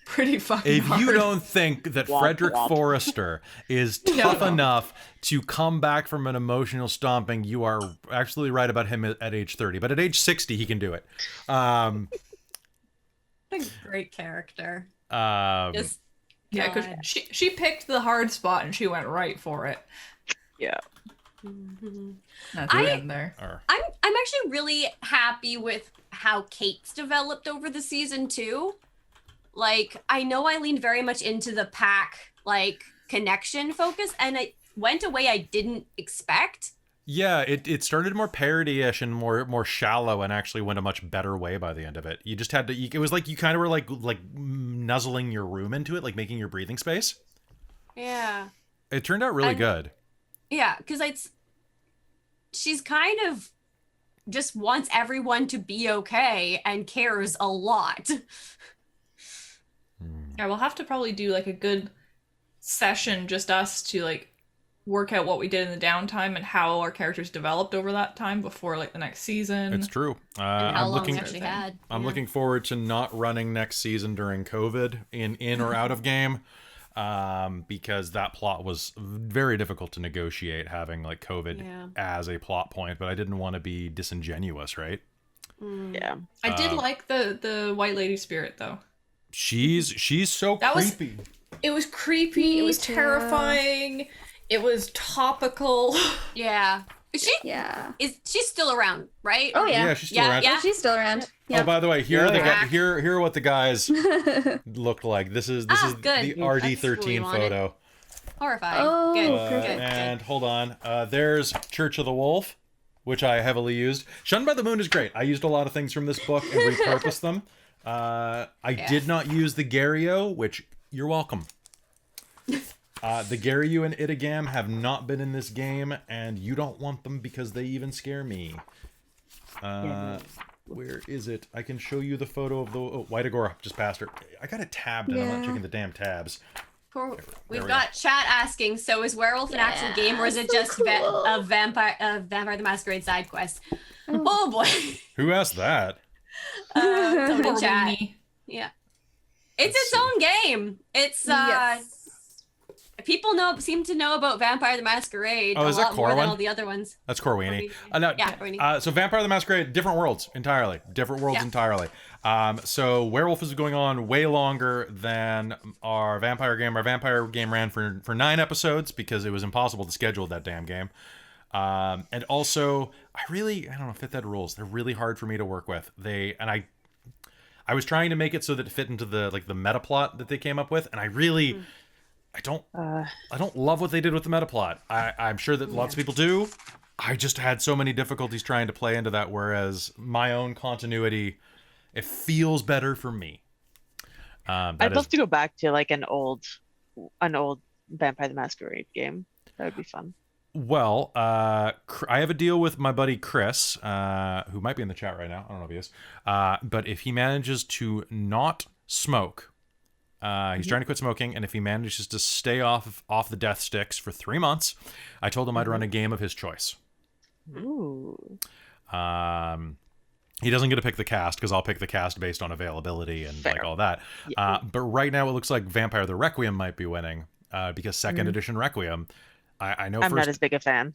Pretty fucking If hard. you don't think that Frederick Forrester is tough enough to come back from an emotional stomping, you are absolutely right about him at age 30. But at age 60, he can do it. A great character. Just Yeah, because she picked the hard spot and she went right for it. Yeah. That's the end there. I'm actually really happy with how Kate's developed over the season too. Like, I know I leaned very much into the pack like connection focus, and it went a way I didn't expect. Yeah, it started more parody-ish and more shallow, and actually went a much better way by the end of it. You just had to. It was like you kind of were like nuzzling your room into it, like making your breathing space. Yeah. It turned out really good. Yeah, because she's kind of just wants everyone to be okay and cares a lot. Yeah, we'll have to probably do like a good session, just us to like work out what we did in the downtime and how our characters developed over that time before like the next season. It's true. And how I'm long looking. we actually had. I'm looking forward to not running next season during COVID in or out of game, because that plot was very difficult to negotiate having like COVID as a plot point. But I didn't want to be disingenuous, right? Yeah. I did like the white lady spirit though. She's so creepy. It was creepy. It was terrifying. It was topical. Yeah. She's still around, right? Oh yeah. Yeah, she's still around. Yeah. She's still around. Oh, by the way, here Yeah. are what the guys looked like. This is good. the That's what we RD13 wanted. photo. Horrifying. Oh, good. And hold on, there's Church of the Wolf, which I heavily used. Shunned by the Moon is great. I used a lot of things from this book and repurposed them. I did not use the Gario, which you're welcome. The Garyu and Itagam have not been in this game, and you don't want them because they even scare me. Where is it? I can show you the photo of the White Agora. Just passed her. I got it tabbed, and I'm not checking the damn tabs. We've got chat asking, so is Werewolf an actual game, or is it just a Vampire the Masquerade side quest? Oh boy. Who asked that? Someone in Poor chat. Winnie. Yeah. It's its own game. It's people seem to know about Vampire the Masquerade a is that lot more than Corwin? all the other ones. That's Corweenie. Corweenie. So Vampire the Masquerade, different worlds entirely. Entirely. So Werewolf is going on way longer than our Vampire game. Our Vampire game ran for 9 episodes because it was impossible to schedule that damn game. And also, I don't know, Fit Dead rules. They're really hard for me to work with. I was trying to make it so that it fit into the meta plot that they came up with, and I don't love what they did with the meta plot. I'm sure that lots of people do. I just had so many difficulties trying to play into that, whereas my own continuity, it feels better for me. I'd love to go back to like an old Vampire the Masquerade game. That would be fun. Well, I have a deal with my buddy Chris, who might be in the chat right now. I don't know if he is. But if he manages to not smoke, he's trying to quit smoking, and if he manages to stay off the death sticks for 3 months, I told him I'd run a game of his choice. Ooh. He doesn't get to pick the cast because I'll pick the cast based on availability and Fair. like all that. But right now it looks like Vampire the Requiem might be winning because second edition Requiem. I know I'm not as big a fan.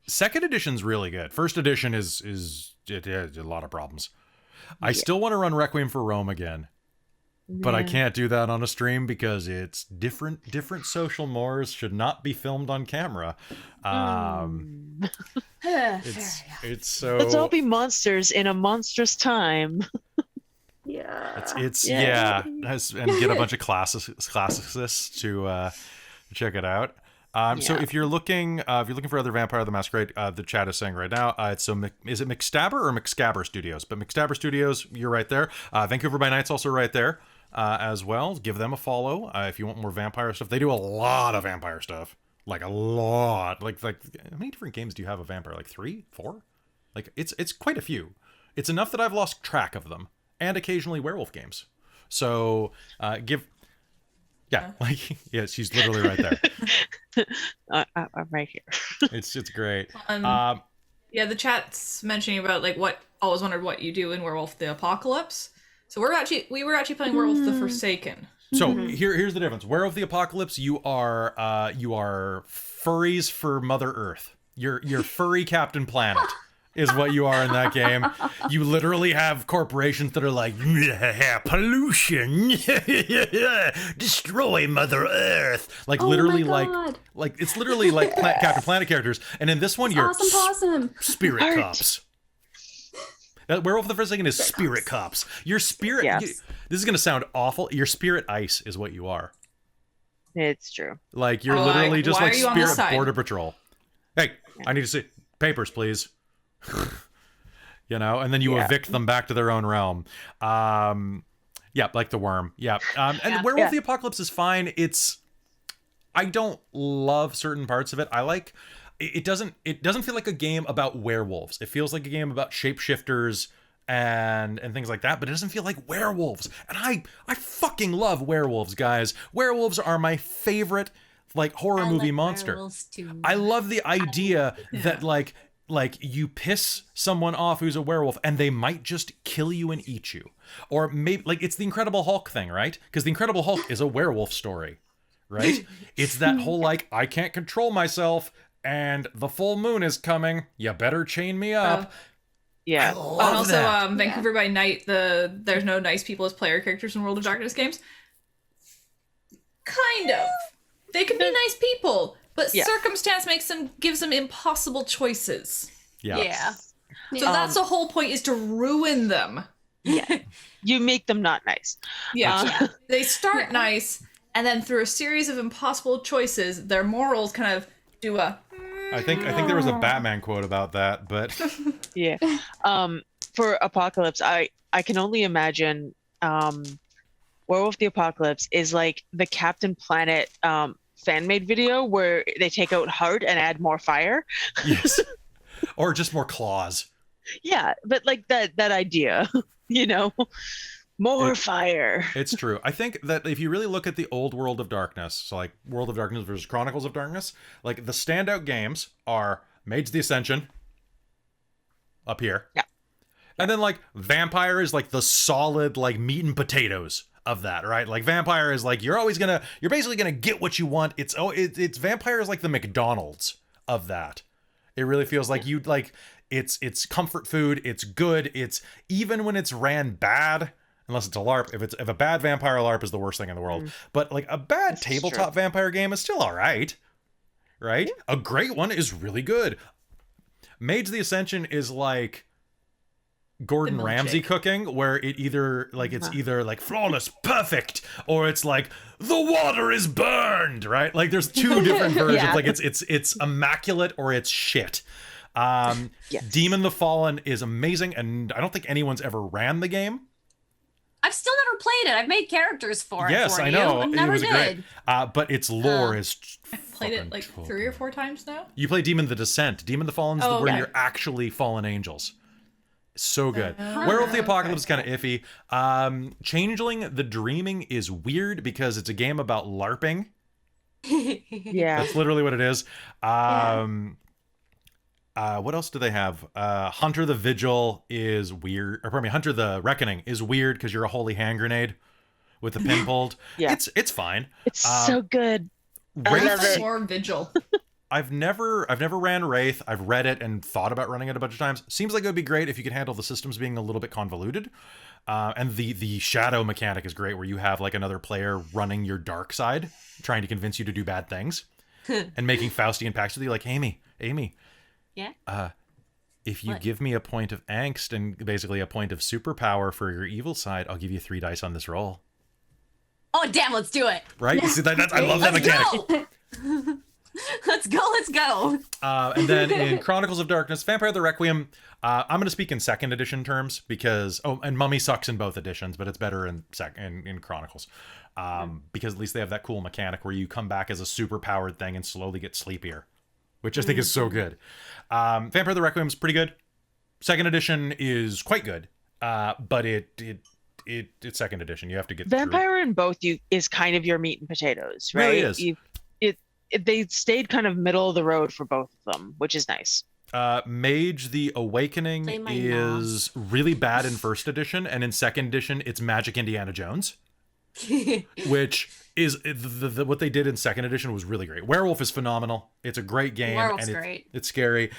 second edition's really good. First edition is it has a lot of problems. I still want to run Requiem for Rome again. But I can't do that on a stream because it's different social mores should not be filmed on camera. It's so Let's all be monsters in a monstrous time. and get a bunch of classicists to check it out. So if you're looking for other Vampire the Masquerade, the chat is saying right now, is it McStabber or McScabber Studios? But McStabber Studios, you're right there. Vancouver by Night's also right there as well. Give them a follow if you want more vampire stuff. They do a lot of vampire stuff. like a lot. Like how many different games do you have of vampire? Like 3, 4? Like it's quite a few. It's enough that I've lost track of them, and occasionally werewolf games. So yeah, she's literally right there. I'm right here. It's great. Yeah, the chat's mentioning about like what always wondered what you do in Werewolf the Apocalypse. So we were actually playing Werewolf the Forsaken. So here's the difference. Werewolf the Apocalypse, you are furries for Mother Earth. You're furry Captain Planet is what you are in that game. You literally have corporations that are like, pollution, destroy Mother Earth. Like literally like it's literally like Captain Planet characters. And in this one, you're Awesome possum. spirit cops. That Werewolf the Forsaken is spirit cops. Your spirit. Yes. This is gonna sound awful. Your spirit ice is what you are. It's true. Like you're literally just why like are you on this spirit side? border patrol. Hey, I need to see papers, please. You know, and then you evict them back to their own realm. Yeah, like the worm. Yeah. And Werewolf the Apocalypse is fine. I don't love certain parts of it. I like it doesn't feel like a game about werewolves. It feels like a game about shapeshifters and things like that, but it doesn't feel like werewolves. And I fucking love werewolves, guys. Werewolves are my favorite like horror movie monster. Too. I love the idea that like you piss someone off who's a werewolf and they might just kill you and eat you. Or maybe like it's the Incredible Hulk thing, right? Because the Incredible Hulk is a werewolf story, right? It's that whole like, I can't control myself and the full moon is coming. You better chain me up. Yeah. I love And also that. Vancouver by Night, there's no nice people as player characters in World of Darkness games. Kind of. They could be nice people, but circumstance gives them impossible choices. Yeah. So that's the whole point, is to ruin them. Yeah. You make them not nice. Yeah. They start nice, and then through a series of impossible choices, their morals kind of do a... I think there was a Batman quote about that, but Yeah. For Apocalypse, I can only imagine Werewolf the Apocalypse is like the Captain Planet fan-made video where they take out heart and add more fire. yes. Or just more claws. Yeah, but like that idea, you know, more fire. It's true. I think that if you really look at the old World of Darkness, so like World of Darkness versus Chronicles of Darkness, like the standout games are Mage the Ascension up here. Yeah. And then like Vampire is like the solid like meat and potatoes of that, right? Like Vampire is like you're basically gonna get what you want. It's Vampire is like the McDonald's of that. It really feels like you like it's comfort food. It's good. It's even when it's ran bad, unless it's a LARP. If a bad vampire LARP is the worst thing in the world, but like a bad tabletop vampire game is still all right, right? Yeah. A great one is really good. Mage the Ascension is like Gordon Ramsay cooking, where it either like it's either like flawless, perfect, or it's like the water is burned, right? Like there's two different versions. Like it's immaculate or it's shit. Demon the Fallen is amazing, and I don't think anyone's ever ran the game. I've still never played it. I've made characters for it. Yes, for I know. You. Never it was did. great. But its lore is. I've played it like 3 or 4 times now. You play Demon the Descent. Demon the Fallen is where you're actually fallen angels. So good. Werewolf the Apocalypse is kind of iffy. Changeling the Dreaming is weird because it's a game about LARPing. Yeah. That's literally what it is. What else do they have? Hunter the Vigil is weird. Or pardon me, Hunter the Reckoning is weird because you're a holy hand grenade with the pin pulled. It's fine. It's so good. Wraith, More Vigil. I've never ran Wraith. I've read it and thought about running it a bunch of times. Seems like it would be great if you could handle the systems being a little bit convoluted. And the shadow mechanic is great, where you have like another player running your dark side, trying to convince you to do bad things, and making Faustian pacts with you. Like, Amy. Yeah. If you give me a point of angst and basically a point of superpower for your evil side, I'll give you 3 dice on this roll. Oh damn! Let's do it. Right? See, I love that mechanic. Let's go. Let's go. And then in Chronicles of Darkness, Vampire the Requiem, I'm going to speak in second edition terms because, and Mummy sucks in both editions, but it's better in Chronicles. Because at least they have that cool mechanic where you come back as a super powered thing and slowly get sleepier, which I think is so good. Vampire the Requiem is pretty good. Second edition is quite good, but it's second edition. You have to get Vampire in both is kind of your meat and potatoes, right? Really is. They stayed kind of middle of the road for both of them, which is nice. Mage the Awakening is really bad in first edition, and in second edition, it's Magic Indiana Jones, which is what they did in second edition was really great. Werewolf is phenomenal. It's a great game. Werewolf's and great. It's scary.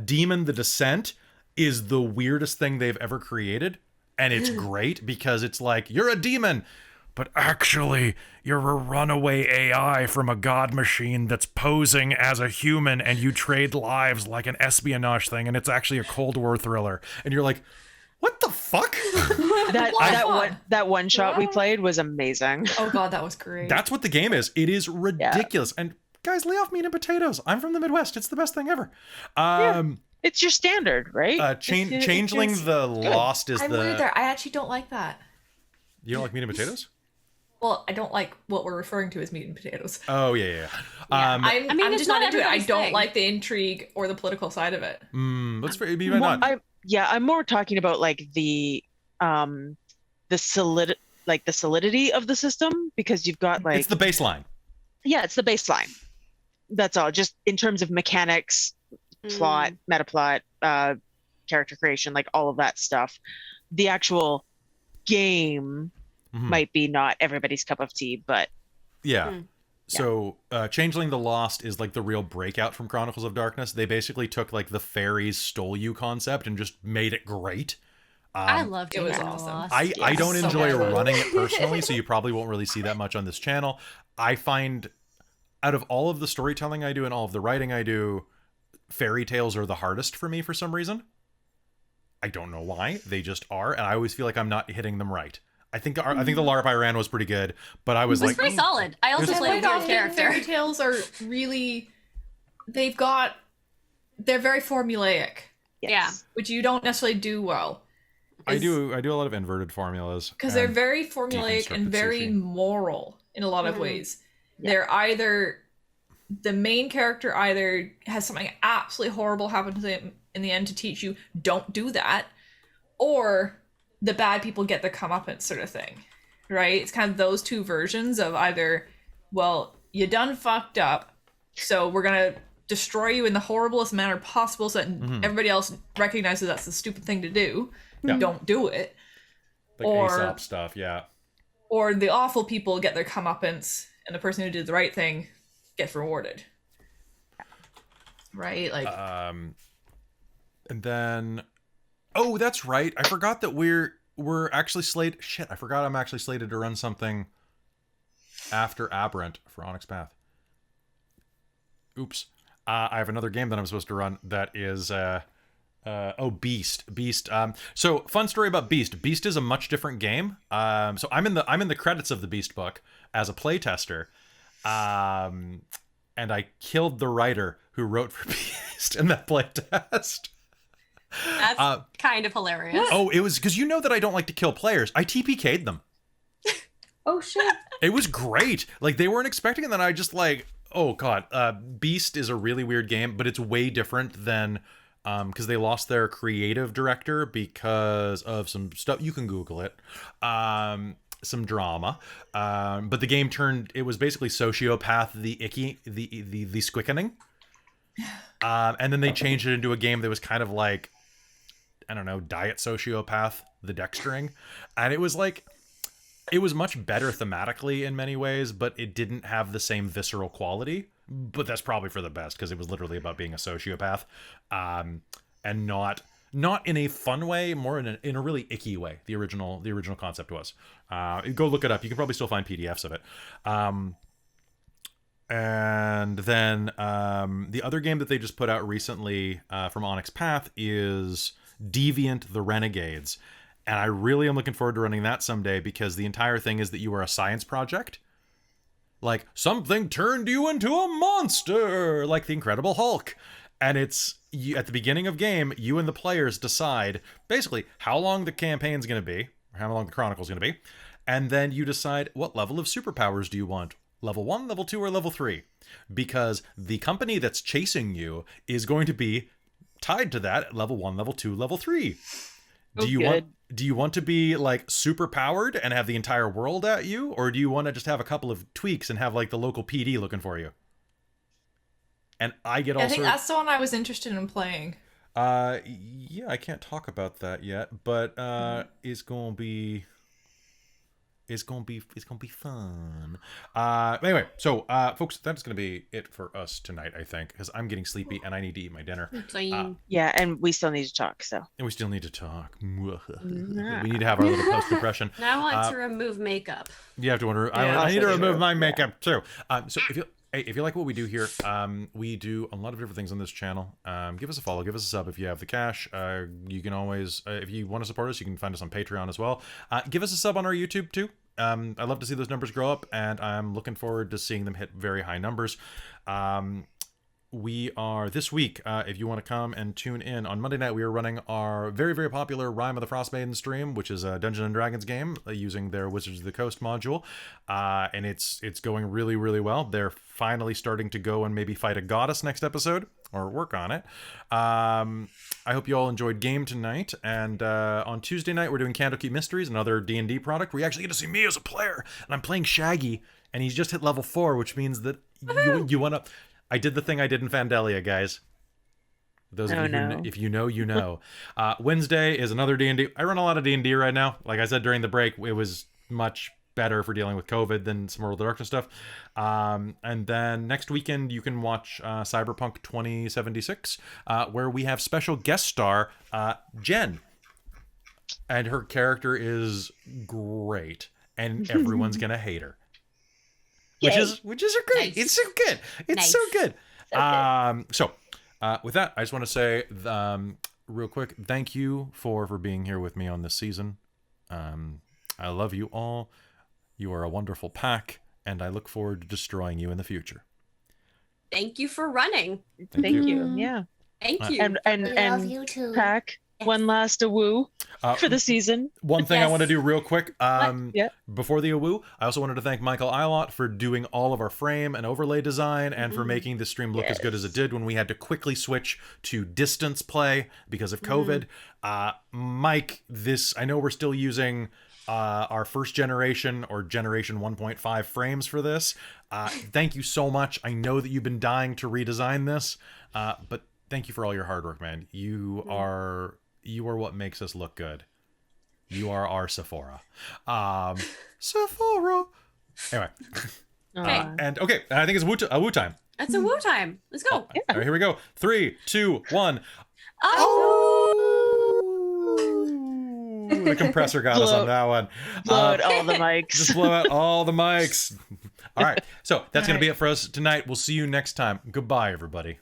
Demon the Descent is the weirdest thing they've ever created, and it's great because it's like, you're a demon, but actually you're a runaway AI from a god machine that's posing as a human, and you trade lives like an espionage thing, and it's actually a Cold War thriller. And you're like, what the fuck? That one shot we played was amazing. Oh god, that was great. That's what the game is. It is ridiculous. Yeah. And guys, lay off meat and potatoes. I'm from the Midwest. It's the best thing ever. It's your standard, right? Changeling the Lost is I'm weird there. I actually don't like that. You don't like meat and potatoes? Well, I don't like what we're referring to as meat and potatoes. Oh, yeah. I'm it's just not into it. I don't thing. like the intrigue or the political side of it. That's fair. You might not. I'm more talking about like the solidity of the system, because you've got like it's the baseline. Yeah, it's the baseline. That's all. Just in terms of mechanics, plot, meta plot, character creation, like all of that stuff. The actual game might be not everybody's cup of tea, but So Changeling the Lost is like the real breakout from Chronicles of Darkness. They basically took like the fairies stole you concept and just made it great. I loved it. It was awesome. I don't so enjoy good. running it personally, so you probably won't really see that much on this channel. I find out of all of the storytelling I do and all of the writing I do, fairy tales are the hardest for me for some reason. I don't know why. They just are, and I always feel like I'm not hitting them right. I think the LARP I ran was pretty good, but I was It was like, pretty solid. I also played a weird character. Fairy tales are really, they're very formulaic. yes. Which you don't necessarily do well. I do a lot of inverted formulas Because they're very formulaic and deconstructed very sushi. moral in a lot of ways. Yeah. They're either, the main character either has something absolutely horrible happen to them in the end to teach you, don't do that, or the bad people get their comeuppance sort of thing, right? It's kind of those two versions of either, well, you done fucked up, so we're gonna destroy you in the horriblest manner possible so that everybody else recognizes that's the stupid thing to do. Yeah. Don't do it. like or- Aesop stuff. Yeah. Or the awful people get their comeuppance and the person who did the right thing gets rewarded. Right? Like, And then, oh, that's right. I forgot that we're actually slated. Shit, I forgot I'm actually slated to run something after Aberrant for Onyx Path. Oops. I have another game that I'm supposed to run that is Beast. So fun story about Beast. Beast is a much different game. So I'm in the credits of the Beast book as a playtester. And I killed the writer who wrote for Beast in that playtest. That's kind of hilarious. Oh, it was because you know that I don't like to kill players. I TPK'd them. Oh shit. It was great. Like, they weren't expecting it, and then I just like, oh god. Beast is a really weird game, but it's way different than because they lost their creative director because of some stuff. You can Google it. Some drama. But the game it was basically Sociopath, the icky, the squickening. And then they changed it into a game that was kind of like, I don't know, Diet Sociopath, the Dextering. And it was like, it was much better thematically in many ways, but it didn't have the same visceral quality. But that's probably for the best, because it was literally about being a sociopath. And not in a fun way, more in a really icky way. The original concept was. Go look it up. You can probably still find PDFs of it. And then the other game that they just put out recently from Onyx Path is Deviant the Renegades. And I really am looking forward to running that someday, because the entire thing is that you are a science project. like something turned you into a monster, like the Incredible Hulk. And it's at the beginning of game, you and the players decide basically how long the campaign's going to be, or how long the Chronicles going to be, and then you decide what level of superpowers do you want. Level 1, level 2, or level 3. Because the company that's chasing you is going to be tied to that at level 1, level 2, level 3. Do you want to be like super powered and have the entire world at you, or do you want to just have a couple of tweaks and have like the local PD looking for you? And I get all I think sorts. that's the one I was interested in playing. Yeah, I can't talk about that yet, but it's gonna be fun. Anyway, so folks, that's gonna be it for us tonight, I think, because I'm getting sleepy and I need to eat my dinner. Yeah, and we still need to talk, so. And we still need to talk. We need to have our little post impression. Now I want to remove makeup. You have to wonder. I need to remove my makeup too. So if you like what we do here, we do a lot of different things on this channel. Give us a follow, give us a sub if you have the cash. You can always, if you want to support us, you can find us on Patreon as well. Give us a sub on our YouTube too. I'd love to see those numbers grow up, and I'm looking forward to seeing them hit very high numbers. We are this week, if you want to come and tune in, on Monday night we are running our very, very popular Rime of the Frostmaiden stream, which is a Dungeons and Dragons game using their Wizards of the Coast module, and it's going really, really well. They're finally starting to go and maybe fight a goddess next episode, or work on it. I hope you all enjoyed game tonight, and on Tuesday night we're doing Candlekeep Mysteries, another D&D product, where you actually get to see me as a player, and I'm playing Shaggy, and he's just hit level 4, which means that you want to... I did the thing I did in Fandelia, guys. Those of you who, if you know, you know. Wednesday is another D&D. I run a lot of D&D right now. Like I said during the break, it was much better for dealing with COVID than some World of Darkness stuff. And then next weekend, you can watch Cyberpunk 2076, where we have special guest star Jen. And her character is great. And everyone's going to hate her. Which is great. Nice. It's so good. It's so good. So with that, I just want to say real quick, thank you for being here with me on this season. I love you all. You are a wonderful pack, and I look forward to destroying you in the future. Thank you for running. Thank you. Yeah. Thank you. And love you too. Pack, one last awoo for the season. One thing I want to do real quick before the awoo, I also wanted to thank Michael Eilot for doing all of our frame and overlay design, and for making the stream look as good as it did when we had to quickly switch to distance play because of COVID. Mike, I know we're still using our first generation or generation 1.5 frames for this. Thank you so much. I know that you've been dying to redesign this, but thank you for all your hard work, man. You are what makes us look good. You are our Sephora. Sephora. Anyway. And okay, I think it's a woo time. It's a woo time. Let's go. All right, here we go. 3, 2, 1. The compressor got us on that one. Blow out all the mics. Just blow out all the mics. All right, so that's going to be it for us tonight. We'll see you next time. Goodbye, everybody.